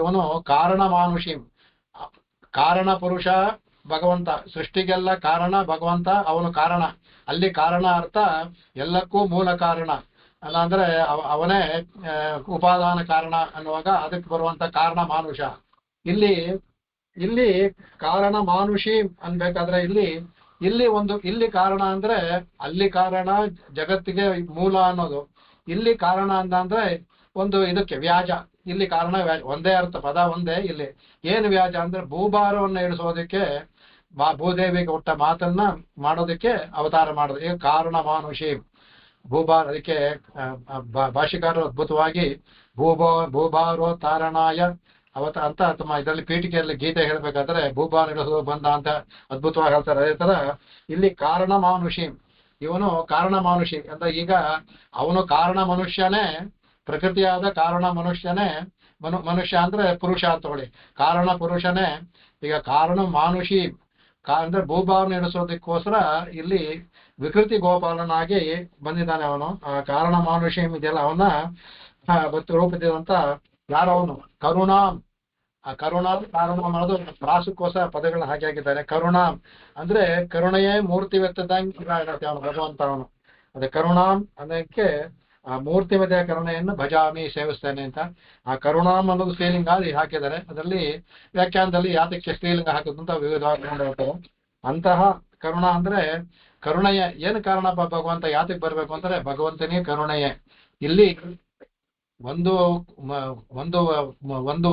ಇವನು ಕಾರಣ ಮಾನುಷೀಂ, ಕಾರಣ ಪುರುಷ ಭಗವಂತ. ಸೃಷ್ಟಿಗೆಲ್ಲ ಕಾರಣ ಭಗವಂತ, ಅವನು ಕಾರಣ. ಅಲ್ಲಿ ಕಾರಣ ಅರ್ಥ ಎಲ್ಲಕ್ಕೂ ಮೂಲ ಕಾರಣ ಅಲ್ಲ, ಅಂದ್ರೆ ಅವನೇ ಉಪಾದಾನ ಕಾರಣ ಅನ್ನುವಾಗ ಅದಕ್ಕೆ ಬರುವಂತ ಕಾರಣ ಮಾನುಷ. ಇಲ್ಲಿ ಕಾರಣ ಮಾನುಷಿ ಅನ್ಬೇಕಾದ್ರೆ ಇಲ್ಲಿ ಕಾರಣ ಅಂದ್ರೆ ಅಲ್ಲಿ ಕಾರಣ ಜಗತ್ತಿಗೆ ಮೂಲ ಅನ್ನೋದು. ಇಲ್ಲಿ ಕಾರಣ ಅಂದ್ರೆ ಒಂದು ಇದಕ್ಕೆ ವ್ಯಾಜ. ಇಲ್ಲಿ ಕಾರಣ ವ್ಯಾಜ ಒಂದೇ ಅರ್ಥ, ಪದ ಒಂದೇ. ಇಲ್ಲಿ ಏನು ವ್ಯಾಜ ಅಂದ್ರೆ ಭೂಭಾರವನ್ನು ಇಳಿಸೋದಕ್ಕೆ, ಭೂದೇವಿಗೆ ಹುಟ್ಟ ಮಾತನ್ನ ಮಾಡೋದಕ್ಕೆ ಅವತಾರ ಮಾಡೋದು. ಈಗ ಕಾರಣ ಮಾನುಷಿ ಭೂಭಾರ. ಅದಕ್ಕೆ ಭಾಷಿಕಾರರು ಅದ್ಭುತವಾಗಿ ಭೂಭಾರೋ ತಾರಣಾಯ ಅಂತ ತಮ್ಮ ಇದರಲ್ಲಿ ಪೀಠಿಕೆಯಲ್ಲಿ ಗೀತೆ ಹೇಳ್ಬೇಕಾದ್ರೆ ಭೂಭಾರ ಇಳಿಸೋದು ಬಂದ ಅಂತ ಅದ್ಭುತವಾಗಿ ಹೇಳ್ತಾರೆ. ಅದೇ ತರ ಇಲ್ಲಿ ಕಾರಣ ಮಾನುಷಿ, ಇವನು ಕಾರಣ ಮಾನುಷಿ ಅಂತ. ಈಗ ಅವನು ಕಾರಣ ಮನುಷ್ಯನೇ, ಪ್ರಕೃತಿಯಾದ ಕಾರಣ ಮನುಷ್ಯನೇ. ಮನುಷ್ಯ ಅಂದ್ರೆ ಪುರುಷ ಅಂತ ತಗೊಳ್ಳಿ, ಕಾರಣ ಪುರುಷನೇ. ಈಗ ಕಾರಣ ಮಾನುಷಿ ಅಂದ್ರೆ ಭೂಭಾವನ ಇಳಿಸೋದಕ್ಕೋಸ್ಕರ ಇಲ್ಲಿ ವಿಕೃತಿ ಗೋಪಾಲನಾಗಿ ಬಂದಿದ್ದಾನೆ ಅವನು. ಆ ಕಾರಣ ಮಾನುಷಿ ಇದೆಯಲ್ಲ ಅವನ್ನ ರೂಪಿಸಿದಂತ ಯಾರವನು ಕರುಣಾಂ. ಆ ಕರುಣಾಂ ಕಾರಣ ಮಾಡೋದು ಪ್ರಾಸಕ್ಕೋಸ್ಕರ ಪದಗಳನ್ನ ಹಾಕಿದ್ದಾರೆ. ಕರುಣಾಂ ಅಂದ್ರೆ ಕರುಣೆಯೇ ಮೂರ್ತಿ ವ್ಯಕ್ತದಂಗೆ ಅವನು ಭಗವಂತ. ಅವನು ಅದೇ ಕರುಣಾಂ ಅದಕ್ಕೆ ಆ ಮೂರ್ತಿಮತೆಯ ಕರುಣೆಯನ್ನು ಭಜಾಮಿ ಸೇವಿಸ್ತೇನೆ ಅಂತ. ಆ ಕರುಣಾಂ ಅನ್ನೋದು ಸ್ತ್ರೀಲಿಂಗ ಅಲ್ಲಿ ಹಾಕಿದ್ದಾರೆ. ಅದರಲ್ಲಿ ವ್ಯಾಖ್ಯಾನದಲ್ಲಿ ಯಾತಕ್ಕೆ ಸ್ತ್ರೀಲಿಂಗ ಹಾಕಿದಂತ ವಿವಿಧವಾಗಿ ಹೇಳ್ತಾರೆ. ಅಂತಹ ಕರುಣ ಅಂದ್ರೆ ಕರುಣೆಯ ಏನು ಕಾರಣ ಭಗವಂತ ಯಾತಕ್ಕೆ ಬರ್ಬೇಕು ಅಂದ್ರೆ ಭಗವಂತನೇ ಕರುಣೆಯೇ. ಇಲ್ಲಿ ಒಂದು ಒಂದು ಒಂದು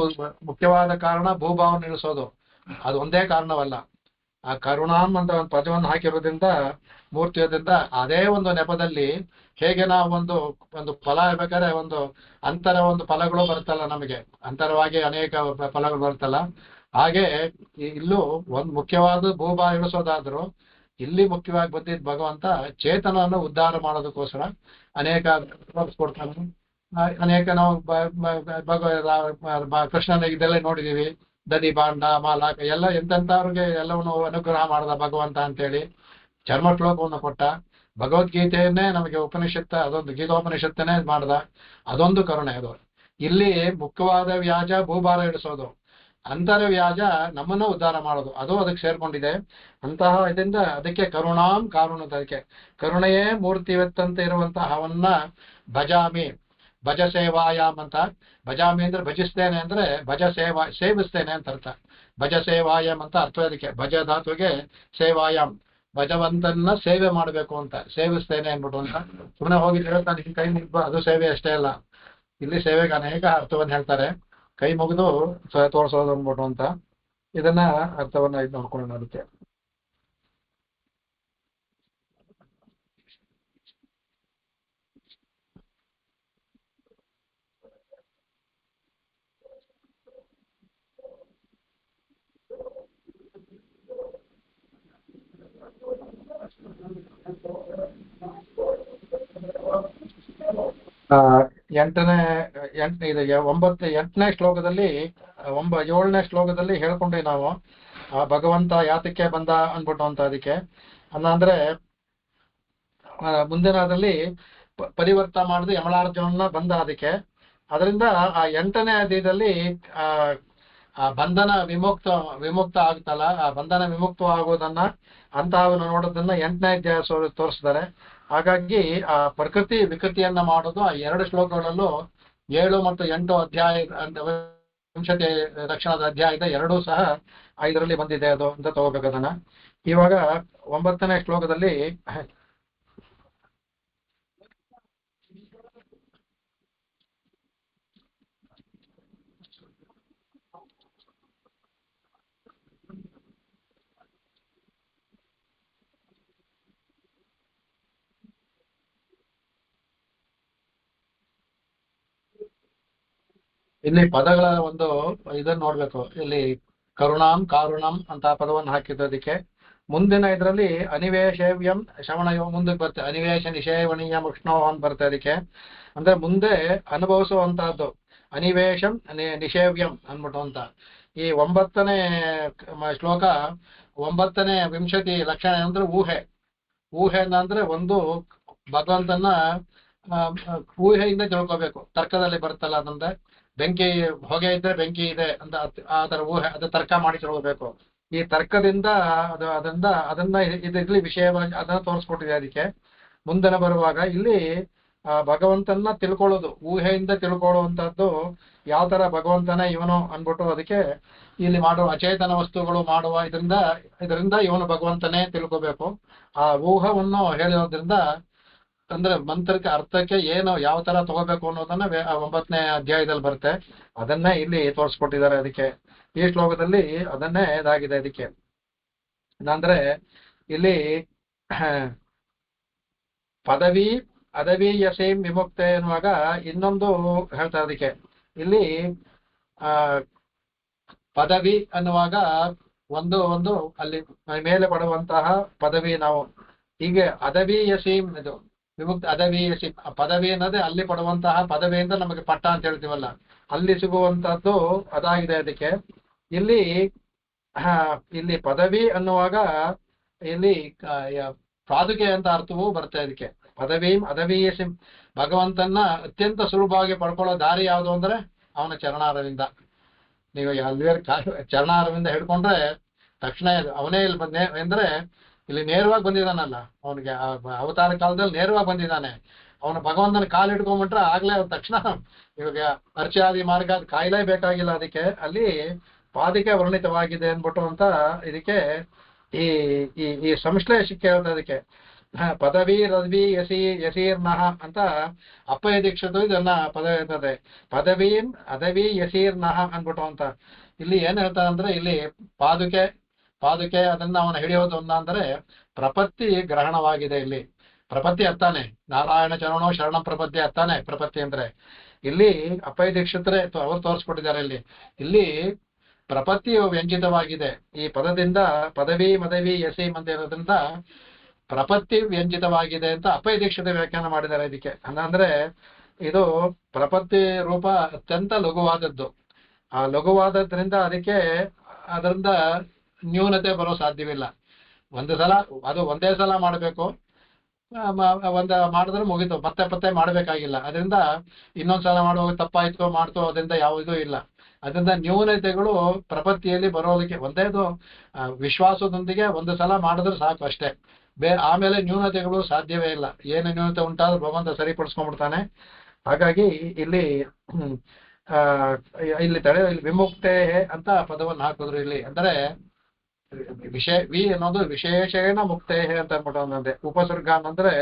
ಮುಖ್ಯವಾದ ಕಾರಣ ಭೂಭಾವನ ಇಳಿಸೋದು, ಅದು ಒಂದೇ ಕಾರಣವಲ್ಲ. ಆ ಕರುಣಾಂ ಅಂತ ಒಂದು ಪದವನ್ನು ಹಾಕಿರೋದ್ರಿಂದ ಮೂರ್ತಿಯೋದ್ರಿಂದ ಅದೇ ಒಂದು ನೆಪದಲ್ಲಿ ಹೇಗೆ ನಾವು ಒಂದು ಫಲ ಇರ್ಬೇಕಾದ್ರೆ ಒಂದು ಫಲಗಳು ಬರುತ್ತಲ್ಲ, ನಮಗೆ ಅಂತರವಾಗಿ ಅನೇಕ ಫಲಗಳು ಬರುತ್ತಲ್ಲ, ಹಾಗೆ ಇಲ್ಲೂ ಒಂದು ಮುಖ್ಯವಾದ ಭೂಭಾವ ಇಳಿಸೋದಾದ್ರು ಇಲ್ಲಿ ಮುಖ್ಯವಾಗಿ ಬಂದಿದ್ದ ಭಗವಂತ ಚೇತನವನ್ನು ಉದ್ಧಾರ ಮಾಡೋದಕ್ಕೋಸ್ಕರ ಅನೇಕ ಕೊಡ್ತಾನೆ. ಅನೇಕ ನಾವು ಕೃಷ್ಣನ ಇದೆಲ್ಲ ನೋಡಿದೀವಿ. ದದಿ ಬಾಂಡ ಮಾಲಾಕ ಎಲ್ಲ ಎಂತೆಂಥವ್ರಿಗೆ ಎಲ್ಲವನ್ನು ಅನುಗ್ರಹ ಮಾಡ್ದ ಭಗವಂತ ಅಂತೇಳಿ ಚರ್ಮ ಶ್ಲೋಕವನ್ನು ಕೊಟ್ಟ. ಭಗವದ್ಗೀತೆಯನ್ನೇ ನಮಗೆ ಉಪನಿಷತ್ತ, ಅದೊಂದು ಗೀತೋಪನಿಷತ್ತನ್ನೇ ಮಾಡ್ದ. ಅದೊಂದು ಕರುಣೆ. ಅದು ಇಲ್ಲಿ ಮುಖ್ಯವಾದ ವ್ಯಾಜ ಭೂಭಾರ ಇಳಿಸೋದು, ಅಂತರ ವ್ಯಾಜ ನಮ್ಮನ್ನು ಉದ್ಧಾರ ಮಾಡೋದು, ಅದು ಅದಕ್ಕೆ ಸೇರ್ಕೊಂಡಿದೆ. ಅಂತಹ ಇದರಿಂದ ಅದಕ್ಕೆ ಕರುಣಾಂ ಕಾರುಣದ, ಅದಕ್ಕೆ ಕರುಣೆಯೇ ಮೂರ್ತಿವೆತ್ತಂತೆ ಇರುವಂತಹ ಅವನ್ನ ಭಜಾಮಿ, ಭಜ ಸೇವಾಯಾಮ್ ಅಂತ. ಭಜಾಮಿ ಅಂದ್ರೆ ಭಜಿಸ್ತೇನೆ ಅಂದ್ರೆ ಭಜ ಸೇವಿಸ್ತೇನೆ ಅಂತ ಅರ್ಥ. ಭಜ ಸೇವಾಯಾಮ್ ಅಂತ ಅರ್ಥ. ಅದಕ್ಕೆ ಭಜ ಧಾತುಗೆ ಸೇವಾಯಾಮ್, ಭಗವಂತನ ಸೇವೆ ಮಾಡಬೇಕು ಅಂತ, ಸೇವಿಸ್ತೇನೆ ಅನ್ಬಿಟ್ಟು ಅಂತ. ಸುಮ್ಮನೆ ಹೋಗಿ ಹೇಳ್ತಾನೆ ಕೈ ಮುಗ್ದು ಅದು ಸೇವೆ ಅಷ್ಟೇ ಅಲ್ಲ. ಇಲ್ಲಿ ಸೇವೆಗೆ ಅನೇಕ ಅರ್ಥವನ್ನು ಹೇಳ್ತಾರೆ. ಕೈ ಮುಗಿದು ತೋರಿಸೋದು ಅಂದ್ಬಿಟ್ಟು ಅಂತ. ಇದನ್ನ ಅರ್ಥವನ್ನ ಇದು ನೋಡ್ಕೊಳ್ಳೋಣ. ಅದಕ್ಕೆ ಎಂಟನೇ ಶ್ಲೋಕದಲ್ಲಿ 7ನೇ ಶ್ಲೋಕದಲ್ಲಿ ಹೇಳ್ಕೊಂಡ್ವಿ ನಾವು ಭಗವಂತ ಯಾತಕ್ಕೆ ಬಂದ ಅನ್ಬಿಟ್ಟು ಅಂತ. ಅದಕ್ಕೆ ಅಂದ್ರೆ ಮುಂದಿನದಲ್ಲಿ ಪರಿವರ್ತ ಮಾಡಿದ ಯಮಲಾರ್ಜುನನ್ನ ಬಂದ. ಅದಕ್ಕೆ ಅದರಿಂದ ಆ 8ನೇ ಅಧ್ಯಾಯದಲ್ಲಿ ಆ ಬಂಧನ ವಿಮುಕ್ತ ಆಗ್ತಲ್ಲ, ಆ ಬಂಧನ ವಿಮುಕ್ತ ಆಗೋದನ್ನ ಅಂತಹವನ್ನು ನೋಡೋದನ್ನ 8ನೇ ಅಧ್ಯಾಯ ತೋರಿಸಿದ್ದಾರೆ. ಹಾಗಾಗಿ ಆ ಪ್ರಕೃತಿ ವಿಕೃತಿಯನ್ನ ಮಾಡೋದು ಆ 2 ಶ್ಲೋಕಗಳಲ್ಲೂ 7 ಮತ್ತು 8 ಅಧ್ಯಾಯ ವಿಂಶತಿ ರಕ್ಷಣದ ಅಧ್ಯಾಯದ ಎರಡೂ ಸಹ ಇದರಲ್ಲಿ ಬಂದಿದೆ ಅದು ಅಂತ ತಗೋಬೇಕು ಅದನ್ನ. ಇವಾಗ 9ನೇ ಶ್ಲೋಕದಲ್ಲಿ ಇಲ್ಲಿ ಪದಗಳ ಒಂದು ಇದನ್ನ ನೋಡ್ಬೇಕು. ಇಲ್ಲಿ ಕರುಣಾಂ ಕಾರುಣಂ ಅಂತ ಪದವನ್ನು ಹಾಕಿದ್ದದಕ್ಕೆ ಮುಂದಿನ ಇದರಲ್ಲಿ ಅನಿವೇಶವ್ಯಂ ಶ್ರವಣಯೋ ಮುಂದಕ್ಕೆ ಬರ್ತದೆ. ಅನಿವೇಶ ನಿಷೇವಣೀಯ ಮುಷ್ಣೋ ಅಂತ ಬರ್ತದೆ. ಅದಕ್ಕೆ ಅಂದ್ರೆ ಮುಂದೆ ಅನುಭವಿಸುವಂತಹದ್ದು ಅನಿವೇಶಂ ನಿಷೇವ್ಯಂ ಅನ್ಬಿಟ್ಟು ಅಂತ. ಈ 9ನೇ ಶ್ಲೋಕ 9ನೇ ವಿಂಶತಿ ಲಕ್ಷಣ ಅಂದ್ರೆ ಊಹೆ. ಊಹೆ ಅಂದ್ರೆ ಒಂದು ಭಗವಂತನ ಊಹೆಯಿಂದ ತಿಳ್ಕೋಬೇಕು. ತರ್ಕದಲ್ಲಿ ಬರುತ್ತಲ್ಲ ಅದಂದ್ರೆ ಬೆಂಕಿ ಹೊಗೆ ಇದ್ರೆ ಬೆಂಕಿ ಇದೆ ಅಂತ ಆ ತರ ಊಹೆ, ಅದು ತರ್ಕ ಮಾಡಿ ತಿಳ್ಕೋಬೇಕು. ಈ ತರ್ಕದಿಂದ ಅದನ್ನ ಇದಿರ್ಲಿ ವಿಷಯವಾಗಿ ಅದನ್ನ ತೋರಿಸ್ಕೊಟ್ಟಿದೆ. ಅದಕ್ಕೆ ಮುಂದನ ಬರುವಾಗ ಇಲ್ಲಿ ಭಗವಂತನ ತಿಳ್ಕೊಳ್ಳೋದು, ಊಹೆಯಿಂದ ತಿಳ್ಕೊಳ್ಳುವಂತಹದ್ದು ಯಾವ ತರ ಭಗವಂತನೇ ಇವನು ಅನ್ಬಿಟ್ಟು ಅದಕ್ಕೆ ಇಲ್ಲಿ ಮಾಡುವ ಅಚೇತನ ವಸ್ತುಗಳು ಮಾಡುವ ಇದರಿಂದ ಇವನು ಭಗವಂತನೇ ತಿಳ್ಕೋಬೇಕು. ಆ ಊಹವನ್ನು ಹೇಳಿರೋದ್ರಿಂದ ಅಂದ್ರೆ ಮಂತ್ರಕ್ಕೆ ಅರ್ಥಕ್ಕೆ ಏನು ಯಾವ ತರ ತಗೋಬೇಕು ಅನ್ನೋದನ್ನ 9ನೇ ಅಧ್ಯಾಯದಲ್ಲಿ ಬರುತ್ತೆ. ಅದನ್ನೇ ಇಲ್ಲಿ ತೋರಿಸ್ಕೊಟ್ಟಿದ್ದಾರೆ. ಅದಕ್ಕೆ ಈ ಶ್ಲೋಕದಲ್ಲಿ ಅದನ್ನೇ ಇದಾಗಿದೆ. ಅದಕ್ಕೆ ಅಂದ್ರೆ ಇಲ್ಲಿ ಅದವೀಯಸೀಂ ವಿಮುಕ್ತೆ ಎನ್ನುವಾಗ ಇನ್ನೊಂದು ಹೇಳ್ತಾರೆ. ಅದಕ್ಕೆ ಇಲ್ಲಿ ಪದವಿ ಅನ್ನುವಾಗ ಒಂದು ಅಲ್ಲಿ ಮೇಲೆ ಪಡುವಂತಹ ಪದವಿ. ನಾವು ಹೀಗೆ ಅದವೀಯಸೀಂ ಇದು ವಿಮುಕ್ತ ಅದವೀಯಸೀಂ ಪದವಿ ಅನ್ನೋದೇ ಅಲ್ಲಿ ಪಡುವಂತಹ ಪದವಿಯಿಂದ ನಮಗೆ ಪಟ್ಟ ಅಂತ ಹೇಳ್ತೀವಲ್ಲ, ಅಲ್ಲಿ ಸಿಗುವಂತಹದ್ದು ಅದಾಗಿದೆ. ಅದಕ್ಕೆ ಇಲ್ಲಿ ಪದವಿ ಅನ್ನುವಾಗ ಇಲ್ಲಿ ಪಾದುಕೆ ಅಂತ ಅರ್ಥವೂ ಬರುತ್ತೆ. ಅದಕ್ಕೆ ಪದವೀಂ ಅದವೀಯಸಿಂ ಭಗವಂತನ ಅತ್ಯಂತ ಸುಲಭವಾಗಿ ಪಡ್ಕೊಳ್ಳೋ ದಾರಿ ಯಾವುದು ಅಂದ್ರೆ ಅವನ ಚರಣಾರವಿಂದ. ನೀವು ಅಲ್ಲಿವರೆ ಚರಣಾರವಿಂದ ಹಿಡ್ಕೊಂಡ್ರೆ ತಕ್ಷಣ ಅವನೇ ಇಲ್ಲಿ ಬಂದೆ ಅಂದ್ರೆ ಇಲ್ಲಿ ನೇರವಾಗಿ ಬಂದಿದ್ದಾನಲ್ಲ, ಅವನಿಗೆ ಅವತಾರ ಕಾಲದಲ್ಲಿ ನೇರವಾಗಿ ಬಂದಿದ್ದಾನೆ. ಅವನು ಭಗವಂತನ ಕಾಲು ಹಿಡ್ಕೊಂಡ್ಬಿಟ್ರೆ ಆಗ್ಲೇ ತಕ್ಷಣ ಇವಾಗ ಅರ್ಚಾದಿ ಮಾರ್ಗ ಅದು ಕಾಯ್ಲೇಬೇಕಾಗಿಲ್ಲ. ಅದಕ್ಕೆ ಅಲ್ಲಿ ಪಾದಿಕೆ ವರ್ಣಿತವಾಗಿದೆ ಅನ್ಬಿಟ್ಟು ಅಂತ ಇದಕ್ಕೆ ಈ ಸಂಶ್ಲೇಷಕ್ಕೆ ಹೇಳ್ತಾ. ಅದಕ್ಕೆ ಪದವಿ ರದ್ವಿ ಯಸೀರ್ನಃ ಅಂತ ಅಪ್ಪಯ್ಯ ದೀಕ್ಷಿತು ಇದನ್ನ ಪದ ಹೇಳ್ತದೆ. ಪದವೀನ್ ಅದವಿ ಯಸೀರ್ನಃ ಅನ್ಬಿಟ್ಟು ಅಂತ ಇಲ್ಲಿ ಏನ್ ಹೇಳ್ತಾರೆ ಅಂದ್ರೆ ಇಲ್ಲಿ ಪಾದುಕೆ ಅದನ್ನ ಅವನ ಹಿಡಿಯೋದು ಅಂದ್ರೆ ಪ್ರಪತ್ತಿ ಗ್ರಹಣವಾಗಿದೆ. ಇಲ್ಲಿ ಪ್ರಪತ್ತಿ ಅತ್ತಾನೆ ನಾರಾಯಣ ಚರಣೋ ಶರಣ ಪ್ರಪತ್ತಿ ಅತ್ತಾನೆ. ಪ್ರಪತ್ತಿ ಅಂದ್ರೆ ಇಲ್ಲಿ ಅಪ್ಪಯ್ಯ ದೀಕ್ಷಿತರೇ ಅವ್ರು ತೋರಿಸ್ಕೊಟ್ಟಿದ್ದಾರೆ. ಇಲ್ಲಿ ಪ್ರಪತ್ತಿಯು ವ್ಯಂಜಿತವಾಗಿದೆ. ಈ ಪದದಿಂದ ಪದವಿ ಮದವಿ ಯಸೀಂ ಅಂತ ಇರೋದ್ರಿಂದ ಪ್ರಪತ್ತಿ ವ್ಯಂಜಿತವಾಗಿದೆ ಅಂತ ಅಪ್ಪಯ್ಯ ದೀಕ್ಷಿತ ವ್ಯಾಖ್ಯಾನ ಮಾಡಿದ್ದಾರೆ. ಇದಕ್ಕೆ ಅಂದ್ರೆ ಇದು ಪ್ರಪತ್ತಿ ರೂಪ ಅತ್ಯಂತ ಲಘುವಾದದ್ದು. ಆ ಲಘುವಾದದ್ರಿಂದ ಅದರಿಂದ ನ್ಯೂನತೆ ಬರೋ ಸಾಧ್ಯವಿಲ್ಲ. ಒಂದೇ ಸಲ ಮಾಡಬೇಕು, ಮಾಡಿದ್ರೆ ಮುಗಿತು, ಮತ್ತೆ ಮಾಡಬೇಕಾಗಿಲ್ಲ. ಅದರಿಂದ ಇನ್ನೊಂದ್ಸಲ ಮಾಡುವಾಗ ತಪ್ಪಾಯ್ತು ಮಾಡ್ತು ಅದರಿಂದ ಯಾವುದೂ ಇಲ್ಲ. ಅದರಿಂದ ನ್ಯೂನತೆಗಳು ಪ್ರಪತ್ತಿಯಲ್ಲಿ ಬರೋದಕ್ಕೆ ಒಂದೇದು ವಿಶ್ವಾಸದೊಂದಿಗೆ ಒಂದು ಸಲ ಮಾಡಿದ್ರೆ ಸಾಕು ಅಷ್ಟೇ. ಆಮೇಲೆ ನ್ಯೂನತೆಗಳು ಸಾಧ್ಯವೇ ಇಲ್ಲ. ಏನು ನ್ಯೂನತೆ ಉಂಟಾದ್ರೂ ಭಗವಂತ ಸರಿಪಡಿಸ್ಕೊಂಡ್ಬಿಡ್ತಾನೆ. ಹಾಗಾಗಿ ಇಲ್ಲಿ ವಿಮುಕ್ತೆ ಅಂತ ಪದವನ್ನು ಹಾಕಿದ್ರು. ಇಲ್ಲಿ ಅಂದ್ರೆ ವಿ ಅನ್ನೋದು ವಿಶೇಷೇಣ ಮುಕ್ತೇ ಅಂತ ಅನ್ಬಿಟ್ಟು ಉಪಸರ್ಗ ಅಂದ್ರೆ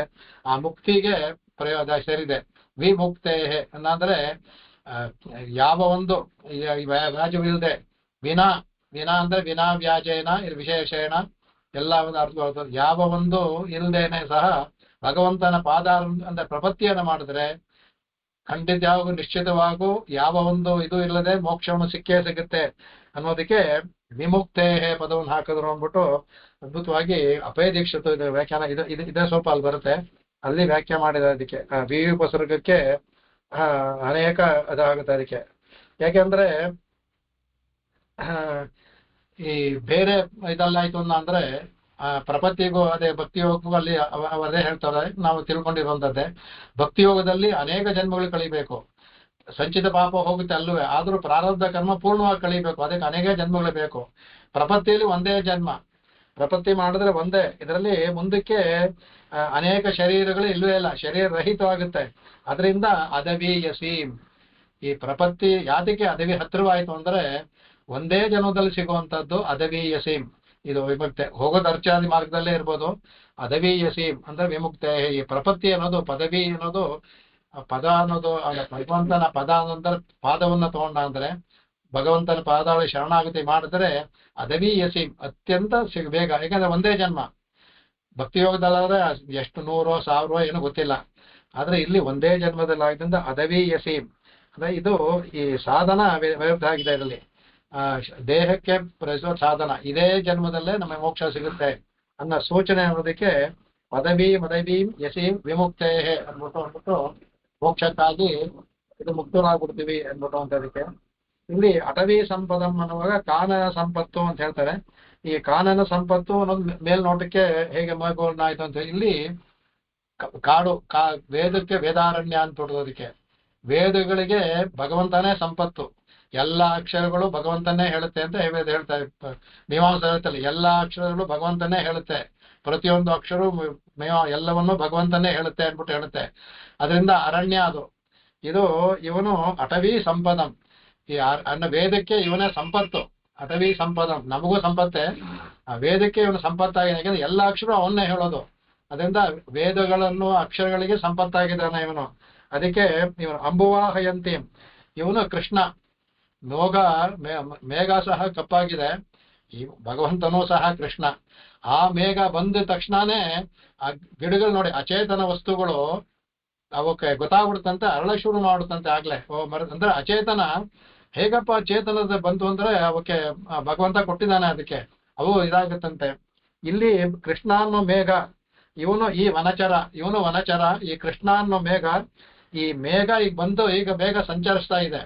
ಆ ಮುಕ್ತಿಗೆ ಪ್ರಯೋಗ ಸೇರಿದೆ. ವಿಮುಕ್ತೇ ಅಂದ್ರೆ ಯಾವ ಒಂದು ವ್ಯಾಜವಿಲ್ಲದೆ ವಿನಾ ಅಂದ್ರೆ ವಿನಾ ವ್ಯಾಜೇನ ವಿಶೇಷೇಣ ಎಲ್ಲ ಒಂದು ಅರ್ಥ. ಯಾವ ಒಂದು ಇಲ್ಲದೇನೆ ಸಹ ಭಗವಂತನ ಪಾದ ಅಂದ್ರೆ ಪ್ರಪತ್ತಿಯನ್ನು ಮಾಡಿದ್ರೆ ಖಂಡಿತವಾಗೂ ನಿಶ್ಚಿತವಾಗೂ ಯಾವ ಒಂದು ಇದು ಇಲ್ಲದೆ ಮೋಕ್ಷವನ್ನು ಸಿಕ್ಕೇ ಸಿಗುತ್ತೆ ಅನ್ನೋದಕ್ಕೆ ವಿಮುಕ್ತೇ ಪದವನ್ನು ಹಾಕಿದ್ರು ಅಂದ್ಬಿಟ್ಟು ಅದ್ಭುತವಾಗಿ ಅಪಯ ದೀಕ್ಷಿತ ವ್ಯಾಖ್ಯಾನ ಇದೇ ಸ್ವಲ್ಪ ಅಲ್ಲಿ ಬರುತ್ತೆ. ಅಲ್ಲಿ ವ್ಯಾಖ್ಯಾನ ಮಾಡಿದ. ಅದಕ್ಕೆ ವಿ ಉಪಸರ್ಗಕ್ಕೆ ಅನೇಕ ಅದಾಗುತ್ತೆ. ಅದಕ್ಕೆ ಯಾಕೆಂದ್ರೆ ಈ ಬೇರೆ ಇದಲ್ಲಾಯ್ತು ಅಂದ್ರೆ ಪ್ರಪತ್ತಿಗೂ ಅದೇ ಭಕ್ತಿಯೋಗಕ್ಕೂ ಅಲ್ಲಿ ಅವರೇ ಹೇಳ್ತಾರೆ. ನಾವು ತಿಳ್ಕೊಂಡಿರುವಂತದ್ದೇ ಭಕ್ತಿಯೋಗದಲ್ಲಿ ಅನೇಕ ಜನ್ಮಗಳು ಕಳಿಬೇಕು. ಸಂಚಿತ ಪಾಪ ಹೋಗುತ್ತೆ ಅಲ್ಲವೇ, ಆದ್ರೂ ಪ್ರಾರಬ್ಧ ಕರ್ಮ ಪೂರ್ಣವಾಗಿ ಕಳಿಬೇಕು. ಅದಕ್ಕೆ ಅನೇಕ ಜನ್ಮಗಳು ಬೇಕು. ಪ್ರಪತ್ತಿಯಲ್ಲಿ ಒಂದೇ ಜನ್ಮ, ಪ್ರಪತ್ತಿ ಮಾಡಿದ್ರೆ ಒಂದೇ. ಇದರಲ್ಲಿ ಮುಂದಕ್ಕೆ ಅನೇಕ ಶರೀರಗಳು ಇಲ್ಲವೇ ಇಲ್ಲ, ಶರೀರ ರಹಿತವಾಗುತ್ತೆ. ಅದರಿಂದ ಅದವೀಯಸೀಂ ಈ ಪ್ರಪತ್ತಿ ಯಾತಕ್ಕೆ ಅದವಿ ಹತ್ತಿರವಾಯಿತು ಅಂದ್ರೆ ಒಂದೇ ಜನ್ಮದಲ್ಲಿ ಸಿಗುವಂತದ್ದು ಅದವೀಯಸೀಂ. ಇದು ವಿಮುಕ್ತೆ ಹೋಗೋದು ಅರ್ಚಾದಿ ಮಾರ್ಗದಲ್ಲೇ ಇರ್ಬೋದು. ಅದವೀಯಸೀಂ ಅಂದ್ರೆ ವಿಮುಕ್ತೆ. ಈ ಪ್ರಪತ್ತಿ ಅನ್ನೋದು ಪದವಿ ಅನ್ನೋದು ಪದ ಅನ್ನೋದು ಭಗವಂತನ ಪದ ಅಂದ್ರೆ ಪಾದವನ್ನ ತಗೊಂಡ ಅಂದ್ರೆ ಭಗವಂತನ ಪಾದಾಳಿ ಶರಣಾಗತಿ ಮಾಡಿದ್ರೆ ಅದವೀಯಸೀಂ ಅತ್ಯಂತ ಬೇಗ. ಯಾಕಂದ್ರೆ ಒಂದೇ ಜನ್ಮ. ಭಕ್ತಿಯೋಗದಲ್ಲಾದ್ರೆ ಎಷ್ಟು 100 1000 ಏನೋ ಗೊತ್ತಿಲ್ಲ. ಆದ್ರೆ ಇಲ್ಲಿ ಒಂದೇ ಜನ್ಮದಲ್ಲಿ ಆಗಿದ್ದರಿಂದ ಅದವೀಯಸೀಂ ಅಂದ್ರೆ ಇದು ಈ ಸಾಧನ ವಿರುದ್ಧ ಆಗಿದೆ ಇದರಲ್ಲಿ. ದೇಹಕ್ಕೆ ಪ್ರಸೋ ಸಾಧನ, ಇದೇ ಜನ್ಮದಲ್ಲೇ ನಮಗೆ ಮೋಕ್ಷ ಸಿಗುತ್ತೆ ಅನ್ನೋ ಸೂಚನೆ ಅನ್ನೋದಕ್ಕೆ ಪದವಿ ಮದವಿ ಯಸಿ ವಿಮುಕ್ತೇ ಅಂದ್ಬಿಟ್ಟು ಮೋಕ್ಷಕ್ಕಾಗಿ ಇದು ಮುಕ್ತರಾಗ್ಬಿಡ್ತೀವಿ ಅಂದ್ಬಿಟ್ಟು ಅಂತ. ಅದಕ್ಕೆ ಇಲ್ಲಿ ಅಟವಿ ಸಂಪದಂ ಅನ್ನುವಾಗ ಕಾನನ ಸಂಪತ್ತು ಅಂತ ಹೇಳ್ತಾರೆ. ಈ ಕಾನನ ಸಂಪತ್ತು ಅನ್ನೋದು ಮೇಲ್ನೋಟಕ್ಕೆ ಹೇಗೆ ಮಗೋಲ್ನ ಆಯ್ತು ಅಂತ, ಇಲ್ಲಿ ಕಾಡು ವೇದಕ್ಕೆ ವೇದಾರಣ್ಯ ಅಂತ ಅದಕ್ಕೆ ವೇದಗಳಿಗೆ ಭಗವಂತನೇ ಸಂಪತ್ತು, ಎಲ್ಲ ಅಕ್ಷರಗಳು ಭಗವಂತನೇ ಹೇಳುತ್ತೆ ಅಂತ ಹೇಳ್ತಾರೆ. ಮೀಮಾಂಸ ಹೇಳ್ತಲ್ಲ, ಎಲ್ಲ ಅಕ್ಷರಗಳು ಭಗವಂತನೇ ಹೇಳುತ್ತೆ, ಪ್ರತಿಯೊಂದು ಅಕ್ಷರ ಎಲ್ಲವನ್ನು ಭಗವಂತನೇ ಹೇಳುತ್ತೆ ಅಂದ್ಬಿಟ್ಟು ಹೇಳುತ್ತೆ. ಅದರಿಂದ ಅರಣ್ಯ ಅದು. ಇದು ಇವನು ಅಟವಿ ಸಂಪದಂ, ಈ ವೇದಕ್ಕೆ ಇವನೇ ಸಂಪತ್ತು. ಅಟವಿ ಸಂಪದಂ ನಮಗೂ ಸಂಪತ್ತೆ, ಆ ವೇದಕ್ಕೆ ಇವನು ಸಂಪತ್ತಾಗಿದೆ. ಯಾಕಂದ್ರೆ ಎಲ್ಲ ಅಕ್ಷರ ಅವನ್ನೇ ಹೇಳೋದು, ಅದರಿಂದ ವೇದಗಳನ್ನು ಅಕ್ಷರಗಳಿಗೆ ಸಂಪತ್ತಾಗಿದ್ದಾನೆ ಇವನು. ಅದಕ್ಕೆ ಇವನು ಅಂಬುವಾಹಯಂತಿ, ಇವನು ಕೃಷ್ಣ. ಮೇಘ ಸಹ ಕಪ್ಪಾಗಿದೆ, ಈ ಭಗವಂತನೂ ಸಹ ಕೃಷ್ಣ. ಆ ಮೇಘ ಬಂದ ತಕ್ಷಣನೇ ಆ ಗಿಡಗಳು ನೋಡಿ, ಅಚೇತನ ವಸ್ತುಗಳು ಅವಕ್ಕೆ ಗೊತ್ತಾಗ್ಬಿಡುತ್ತಂತೆ, ಅರಳ ಶುರು ಮಾಡುತ್ತಂತೆ ಆಗ್ಲೇ. ಅಂದ್ರೆ ಅಚೇತನ ಹೇಗಪ್ಪ ಚೇತನದ ಬಂತು ಅಂದ್ರೆ ಅವಕ್ಕೆ ಭಗವಂತ ಕೊಟ್ಟಿದ್ದಾನೆ, ಅದಕ್ಕೆ ಅವು ಇದಾಗುತ್ತಂತೆ. ಇಲ್ಲಿ ಕೃಷ್ಣ ಅನ್ನೋ ಮೇಘ, ಇವನು ಈ ವನಚರ, ಇವನು ವನಚರ. ಈ ಕೃಷ್ಣ ಅನ್ನೋ ಮೇಘ, ಈ ಮೇಘ ಈಗ ಬಂದು ಈಗ ಬೇಗ ಸಂಚರಿಸ್ತಾ ಇದೆ.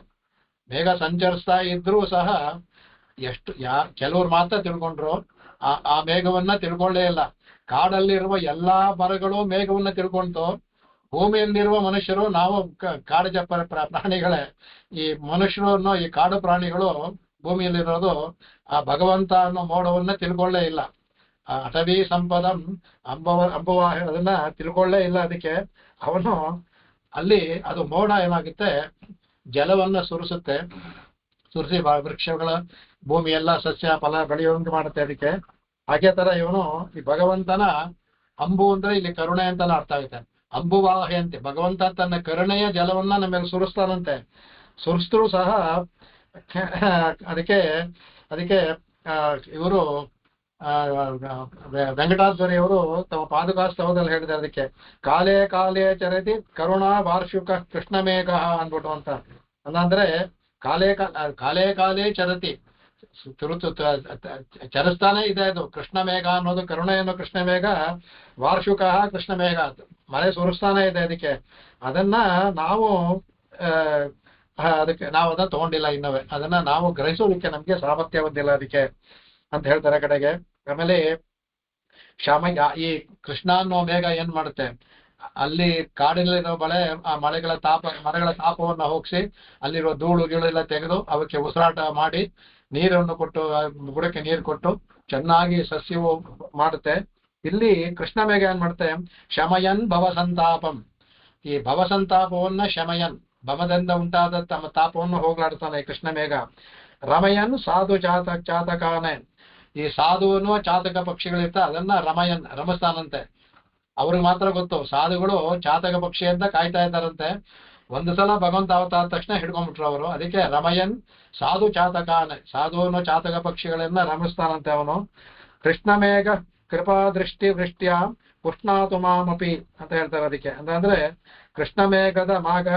ಬೇಗ ಸಂಚರಿಸ್ತಾ ಇದ್ರೂ ಸಹ ಕೆಲವ್ರು ಮಾತ್ರ ತಿಳ್ಕೊಂಡ್ರು, ಆ ಮೇಘವನ್ನ ತಿಳ್ಕೊಳ್ಳೇ ಇಲ್ಲ. ಕಾಡಲ್ಲಿರುವ ಎಲ್ಲಾ ಮರಗಳು ಮೇಘವನ್ನ ತಿಳ್ಕೊಂತು. ಭೂಮಿಯಲ್ಲಿರುವ ಮನುಷ್ಯರು, ನಾವು ಕಾಡು ಪ್ರಾಣಿಗಳೇ. ಈ ಮನುಷ್ಯರನ್ನು, ಈ ಕಾಡು ಪ್ರಾಣಿಗಳು ಭೂಮಿಯಲ್ಲಿರೋದು ಆ ಭಗವಂತ ಅನ್ನೋ ಮೋಡವನ್ನ ತಿಳ್ಕೊಳ್ಳೇ ಇಲ್ಲ. ಆ ಅಟವಿ ಸಂಪದಂ ಅಂಬುವಾಹ ಅದನ್ನ ತಿಳ್ಕೊಳ್ಳೇ ಇಲ್ಲ. ಅದಕ್ಕೆ ಅವನು ಅಲ್ಲಿ ಅದು ಮೋಡ ಏನಾಗುತ್ತೆ, ಜಲವನ್ನ ಸುರಿಸುತ್ತೆ, ಸುರಿಸಿ ವೃಕ್ಷಗಳ ಭೂಮಿ ಎಲ್ಲ ಸಸ್ಯ ಫಲ ಬೆಳೆಯುವಂತೆ ಮಾಡುತ್ತೆ. ಅದಕ್ಕೆ ಹಾಗೆ ತರ ಇವನು ಈ ಭಗವಂತನ ಅಂಬು ಅಂದ್ರೆ ಇಲ್ಲಿ ಕರುಣೆ ಅಂತಾನೆ ಅರ್ಥ ಆಗುತ್ತೆ. ಅಂಬುವಾಹೆ ಅಂತೆ, ಭಗವಂತ ತನ್ನ ಕರುಣೆಯ ಜಲವನ್ನ ನಮ್ಮೇಲೆ ಸುರಿಸ್ತಾನಂತೆ. ಸುರಿಸಿದ್ರು ಸಹ ಅದಕ್ಕೆ ಇವರು ವೆಂಕಟಾದ್ವರಿಯವರು ತಮ್ಮ ಪಾದುಕಾಸ್ತವದಲ್ಲಿ ಹೇಳಿದ್ದಾರೆ. ಅದಕ್ಕೆ ಕಾಲೇ ಕಾಲೇ ಚರತಿ ಕರುಣಾ ವಾರ್ಷಿಕ ಕೃಷ್ಣಮೇಘ ಅಂದ್ಬಿಟ್ಟು ಅಂತ. ಅಂದ್ರೆ ಕಾಲೇ ಕಾಲೇ ಚರತಿ, ಚರಿಸ್ತಾನೆ ಇದೆ ಅದು ಕೃಷ್ಣಮೇಘ ಅನ್ನೋದು, ಕರುಣೆ ಅನ್ನೋ ಕೃಷ್ಣಮೇಘ. ವಾರ್ಷಿಕ ಕೃಷ್ಣಮೇಘ, ಮಳೆ ಸುರಿಸ್ತಾನೆ ಇದೆ. ಅದಕ್ಕೆ ಅದನ್ನ ನಾವು ಅದನ್ನ ತಗೊಂಡಿಲ್ಲ ಇನ್ನವೇ, ಅದನ್ನ ನಾವು ಗ್ರಹಿಸೋದಕ್ಕೆ ನಮ್ಗೆ ಸಾಮರ್ಥ್ಯ ಬಂದಿಲ್ಲ ಅದಕ್ಕೆ ಅಂತ ಹೇಳ್ತಾರೆ ಕಡೆಗೆ. ಆಮೇಲೆ ಈ ಕೃಷ್ಣ ಅನ್ನೋ ಮೇಘ ಏನ್ ಮಾಡುತ್ತೆ, ಅಲ್ಲಿ ಕಾಡಿನಲ್ಲಿರೋ ಆ ಮರಗಳ ತಾಪವನ್ನ ಹೋಗಿಸಿ ಅಲ್ಲಿರೋ ಧೂಳು ಗೀಳೆಲ್ಲ ತೆಗೆದು ಅವಕ್ಕೆ ಉಸಿರಾಟ ಮಾಡಿ ನೀರನ್ನು ಕೊಟ್ಟು, ಬುಡಕ್ಕೆ ನೀರು ಕೊಟ್ಟು ಚೆನ್ನಾಗಿ ಸಸ್ಯವು ಮಾಡುತ್ತೆ. ಇಲ್ಲಿ ಕೃಷ್ಣ ಮೇಘ ಏನ್ ಮಾಡುತ್ತೆ, ಶಮಯನ್ ಭವಸಂತಾಪಂ, ಈ ಭವಸಂತಾಪವನ್ನ ಶಮಯನ್, ಭವದಿಂದ ಉಂಟಾದ ತಮ್ಮ ತಾಪವನ್ನು ಹೋಗ್ಲಾಡ್ತಾನೆ ಕೃಷ್ಣ ಮೇಘ. ರಮಯನ್ ಸಾಧು ಚಾತಕಾನೆ, ಈ ಸಾಧುವನ್ನು ಚಾತಕ ಪಕ್ಷಿಗಳಿರ್ತ ಅದನ್ನ ರಮಸ್ತಾನಂತೆ. ಅವ್ರಿಗೆ ಮಾತ್ರ ಗೊತ್ತು, ಸಾಧುಗಳು ಚಾತಕ ಪಕ್ಷಿ ಅಂತ ಕಾಯ್ತಾ ಇದ್ದಾರಂತೆ. ಒಂದು ಸಲ ಭಗವಂತ ಅವತಾರ ತಕ್ಷಣ ಹಿಡ್ಕೊಂಡ್ಬಿಟ್ರು ಅವರು. ಅದಕ್ಕೆ ರಮಯನ್ ಸಾಧು ಚಾತಕಾನೆ, ಸಾಧುವನ್ನು ಚಾತಕ ಪಕ್ಷಿಗಳನ್ನ ರಮಿಸ್ತಾನಂತೆ ಅವನು. ಕೃಷ್ಣ ಮೇಘ ಕೃಪಾ ದೃಷ್ಟಿ ವೃಷ್ಟ್ಯ ಪುಷ್ಣಾತು ಮಾಮಪಿ ಅಂತ ಹೇಳ್ತಾರೆ. ಅದಕ್ಕೆ ಅಂದ್ರೆ ಕೃಷ್ಣ ಮೇಘದ ಮಾಘ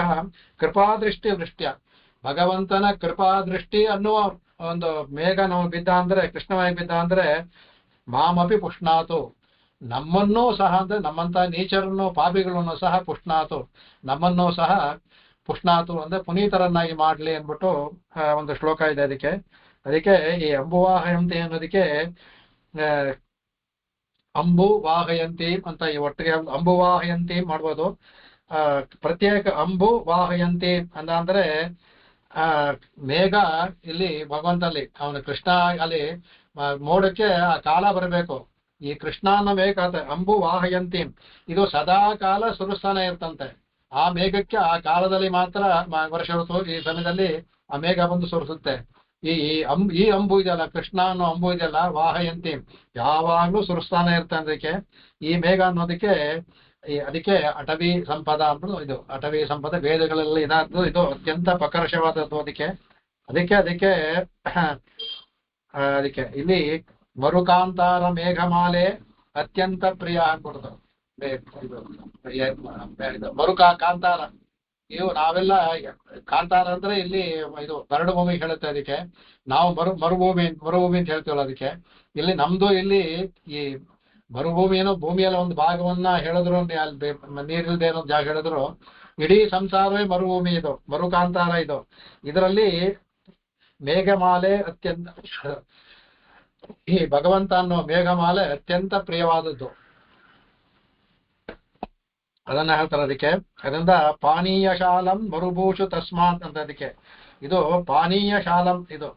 ಕೃಪಾದೃಷ್ಟಿ ವೃಷ್ಟ್ಯ, ಭಗವಂತನ ಕೃಪಾದೃಷ್ಟಿ ಅನ್ನುವ ಒಂದು ಮೇಘ ನಮಗೆ ಬಿದ್ದ ಅಂದ್ರೆ, ಕೃಷ್ಣ ಮೇಘ ಬಿದ್ದ ಅಂದ್ರೆ ಮಾಮಪಿ ಪುಷ್ಣಾತು, ನಮ್ಮನ್ನೂ ಸಹ ಅಂದ್ರೆ ನಮ್ಮಂತ ನೀಚರನ್ನು ಪಾಪಿಗಳನ್ನು ಸಹ ಪುಷ್ಣಾತು, ನಮ್ಮನ್ನೂ ಸಹ ಪುಷ್ಣಾತು ಅಂದ್ರೆ ಪುನೀತರನ್ನಾಗಿ ಮಾಡ್ಲಿ ಅಂದ್ಬಿಟ್ಟು ಒಂದು ಶ್ಲೋಕ ಇದೆ. ಅದಕ್ಕೆ ಈ ಅಂಬುವಾಹಯಂತಿ ಅನ್ನೋದಕ್ಕೆ ಅಂಬು ವಾಹಯಂತಿ ಅಂತ ಈ ಒಟ್ಟಿಗೆ ಅಂಬುವಾಹಯಂತಿ ಮಾಡ್ಬೋದು. ಪ್ರತ್ಯೇಕ ಅಂಬು ವಾಹಯಂತಿ ಅಂದ್ರೆ ಮೇಘ ಇಲ್ಲಿ ಭಗವಂತಲ್ಲಿ ಅವನು ಕೃಷ್ಣ, ಅಲ್ಲಿ ಮೋಡಕ್ಕೆ ಆ ಕಾಲ ಬರಬೇಕು. ಈ ಕೃಷ್ಣ ಅನ್ನೋ ಮೇಘ ಅಂಬು ವಾಹಯಂತಿ, ಇದು ಸದಾ ಕಾಲ ಸುರಿಸ್ತಾನೆ ಇರ್ತಂತೆ. ಆ ಮೇಘಕ್ಕೆ ಆ ಕಾಲದಲ್ಲಿ ಮಾತ್ರ ವರ್ಷ ಋತು ಈ ಸಮಯದಲ್ಲಿ ಆ ಮೇಘ ಬಂದು ಸುರಿಸುತ್ತೆ. ಈ ಅಂಬು ಇದೆಯಲ್ಲ, ಕೃಷ್ಣ ಅನ್ನೋ ಅಂಬು ಇದೆಯಲ್ಲ ವಾಹಯಂತಿ, ಯಾವಾಗ್ಲೂ ಸುರಿಸ್ತಾನೆ ಇರ್ತಾನೆ. ಅದಕ್ಕೆ ಈ ಮೇಘ ಅನ್ನೋದಕ್ಕೆ ಅದಕ್ಕೆ ಅಟವಿ ಸಂಪದ ಅಂದ್ಬಿಟ್ಟು, ಇದು ಅಟವಿ ಸಂಪದ ವೇದಗಳಲ್ಲಿ ಇದಾದ್ದು, ಇದು ಅತ್ಯಂತ ಪ್ರಕರ್ಷವಾದದ್ದು. ಅದಕ್ಕೆ ಇಲ್ಲಿ ಮರುಕಾಂತಾರ ಮೇಘಮಾಲೆ ಅತ್ಯಂತ ಪ್ರಿಯ ಅನ್ಬಿಡ್ತು. ಮರುಕ ಕಾಂತಾರ ನಾವೆಲ್ಲ ಕಾಂತಾರ ಅಂದ್ರೆ ಇಲ್ಲಿ ಇದು ಬರಡು ಭೂಮಿ ಹೇಳುತ್ತೆ ಅದಕ್ಕೆ. ನಾವು ಮರುಭೂಮಿ ಅಂತ ಹೇಳ್ತೀವಲ್ಲ ಅದಕ್ಕೆ. ಇಲ್ಲಿ ನಮ್ದು ಇಲ್ಲಿ ಈ ಮರುಭೂಮಿ ಏನೋ ಭೂಮಿಯಲ್ಲಿ ಒಂದು ಭಾಗವನ್ನ ಹೇಳಿದ್ರು, ಅಲ್ಲಿ ನೀರಿಲ್ದೆ ಏನೋ ಜಾಗ ಹೇಳಿದ್ರು, ಇಡೀ ಸಂಸಾರವೇ ಮರುಭೂಮಿ ಇದು, ಮರುಕಾಂತಾರ ಇದು. ಇದರಲ್ಲಿ ಮೇಘಮಾಲೆ ಅತ್ಯಂತ, ಈ ಭಗವಂತ ಅನ್ನೋ ಮೇಘಮಾಲೆ ಅತ್ಯಂತ ಪ್ರಿಯವಾದದ್ದು, ಅದನ್ನ ಹೇಳ್ತಾರೆ ಅದಕ್ಕೆ. ಅದರಿಂದ ಪಾನೀಯ ಶಾಲಂ ಮರುಭೂಷು ತಸ್ಮಾತ್ ಅಂತ ಅದಕ್ಕೆ. ಇದು ಪಾನೀಯ ಶಾಲಂ, ಇದು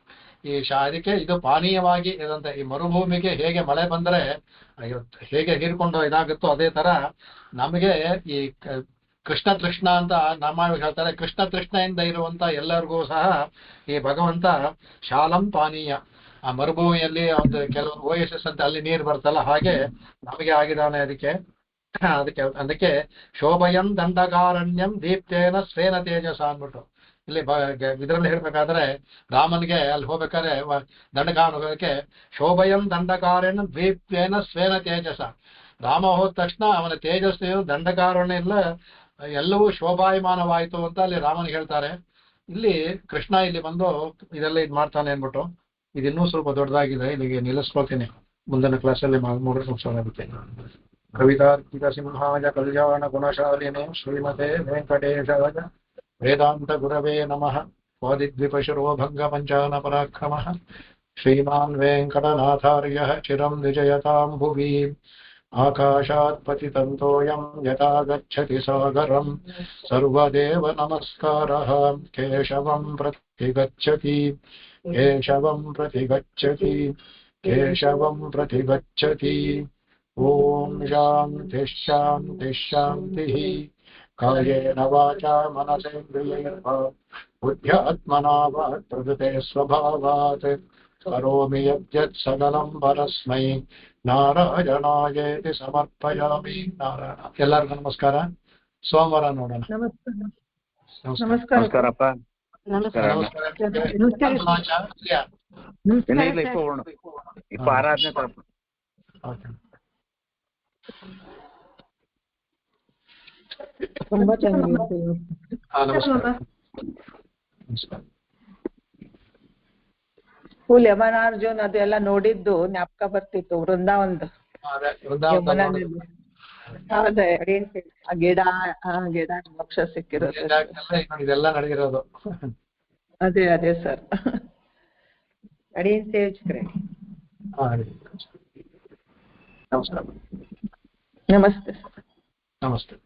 ಈ ಅದಕ್ಕೆ ಇದು ಪಾನೀಯವಾಗಿ ಇದಂತೆ. ಈ ಮರುಭೂಮಿಗೆ ಹೇಗೆ ಮಳೆ ಬಂದರೆ ಹೇಗೆ ಹೀರ್ಕೊಂಡು ಇದಾಗುತ್ತೋ, ಅದೇ ತರ ನಮಗೆ ಈ ಕೃಷ್ಣ ತೃಷ್ಣ ಅಂತ ನಮ್ಮ ಹೇಳ್ತಾರೆ. ಕೃಷ್ಣ ತೃಷ್ಣೆಯಿಂದ ಇರುವಂತ ಎಲ್ಲರಿಗೂ ಸಹ ಈ ಭಗವಂತ ಶಾಲಂ ಪಾನೀಯ. ಆ ಮರುಭೂಮಿಯಲ್ಲಿ ಒಂದು ಕೆಲವರು ಓಎಸ್ಎಸ್ ಅಂತ ಅಲ್ಲಿ ನೀರು ಬರ್ತಲ್ಲ, ಹಾಗೆ ನಮಗೆ ಆಗಿದಾನೆ ಅದಕ್ಕೆ. ಅದಕ್ಕೆ ಶೋಭಯಂ ದಂಡಕಾರಣ್ಯಂ ದೀಪ್ತೇನ ಸ್ವೇನ ತೇಜಸ ಅಂದ್ಬಿಟ್ಟು ಇಲ್ಲಿ ಇದರಲ್ಲಿ ಹೇಳ್ಬೇಕಾದ್ರೆ, ರಾಮನಿಗೆ ಅಲ್ಲಿ ಹೋಗ್ಬೇಕಾದ್ರೆ ದಂಡಕಾರಕ್ಕೆ ಶೋಭಯಂ ದಂಡಕಾರಣ್ಯಂ ದೀಪ್ತೇನ ಸ್ವೇನ ತೇಜಸ. ರಾಮ ಹೋದ ತಕ್ಷಣ ಅವನ ತೇಜಸ್ಸು ದಂಡಕಾರಣ್ಯ ಎಲ್ಲ ಎಲ್ಲವೂ ಶೋಭಾಯಮಾನವಾಯಿತು ಅಂತ ಅಲ್ಲಿ ರಾಮನಿಗೆ ಹೇಳ್ತಾರೆ. ಇಲ್ಲಿ ಕೃಷ್ಣ ಇಲ್ಲಿ ಬಂದು ಇದೆಲ್ಲ ಇದು ಮಾಡ್ತಾನೆ ಅಂದ್ಬಿಟ್ಟು, ಇದಿನ್ನೂ ಸ್ವಲ್ಪ ದೊಡ್ಡದಾಗಿದೆ, ಇಲ್ಲಿಗೆ ನಿಲ್ಲಿಸ್ಕೊಳ್ತೀನಿ. ಮುಂದಿನ ಕ್ಲಾಸಲ್ಲಿ ಮುಗಿಸೋಣಕ್ಕೆ. ಕವಿತಾರ್ಕಿಕ ಸಿಂಹಾಯ ಕಲ್ಯಾಣ ಗುಣಶಾಲಿನೇ ಶ್ರೀಮತೆ ವೆಂಕಟೇಶಾಯ ವೇದಾಂತ ಗುರವೇ ನಮಃ. ವಾದಿದ್ವಿಪಶುರೋ ಭಂಗ ಪಂಚಾನ ಪರಾಕ್ರಮಃ ಶ್ರೀಮಾನ್ ವೆಂಕಟನಾಥಾರ್ಯಃ ಚಿರಂ ವಿಜಯತಾಂ ಭುವಿ. ಆಕಾಶಾತ್ ಪತಿತಂತೋಯಂ ಯಥಾ ಗಚ್ಚತಿ ಸಾಗರಂ ಸರ್ವದೇವ ನಮಸ್ಕಾರಃ. ಕೇಶವಂ ಪ್ರತಿಗಚ್ಚತಿ ಕೇಶವಂ ಪ್ರತಿಗಚ್ಚತಿ ಕೇಶವಂ ಪ್ರತಿಗಚ್ಚತಿ. ಓಂ ಶಾಂತಿ ಶಾಂತಿ ಶಾಂತಿ. ಕಾಯೇನ ವಾಚಾ ಮನಸೇಂದ್ರಿಯೈರ್ವಾ ಬುದ್ಧ್ಯಾತ್ಮನಾ ವಾ ಪ್ರಕೃತೆ ಸ್ವಭಾವಾತ್ ಕರೋಮಿ ಯದ್ಯತ್ ಸಕಲಂ ಪರಸ್ಮೈ ನಾರಾಯಣಾಯೇತಿ ಸಮರ್ಪಯಾಮಿ. ನಾರಾಯಣ. ಎಲ್ಲರಿಗೂ ನಮಸ್ಕಾರ. ಸೋಮವಾರ ನೋಡೋಣ. ನಮಸ್ಕಾರಪ್ಪ. ಇಪ್ಪ ಆರಾಧನೆ ತರಪ್ಪ. ತುಂಬಾ ಚೆನ್ನಾಗಿತ್ತು. ನಮಸ್ಕಾರ. ಫುಲ್ ಯಮನಾರ್ಜುನ್ ಅದೆಲ್ಲ ನೋಡಿದ್ದು ಜ್ಞಾಪಕ ಬರ್ತಿತ್ತು. ವೃಂದಾವನದ ಯಮುನಲ್ಲಿ ಅದೇ ಆ ಗಿಡ ಮೋಕ್ಷ ಸಿಕ್ಕಿರೋದು. ಇದೆಲ್ಲ ನಡೆದಿರೋದು ಅದೇ ಸರ್. ಅಡಿಯನ್ ಸೇವಿಸ್ಕ್ರೆ. ನಮಸ್ಕಾರ. ನಮಸ್ತೆ. ನಮಸ್ತೆ.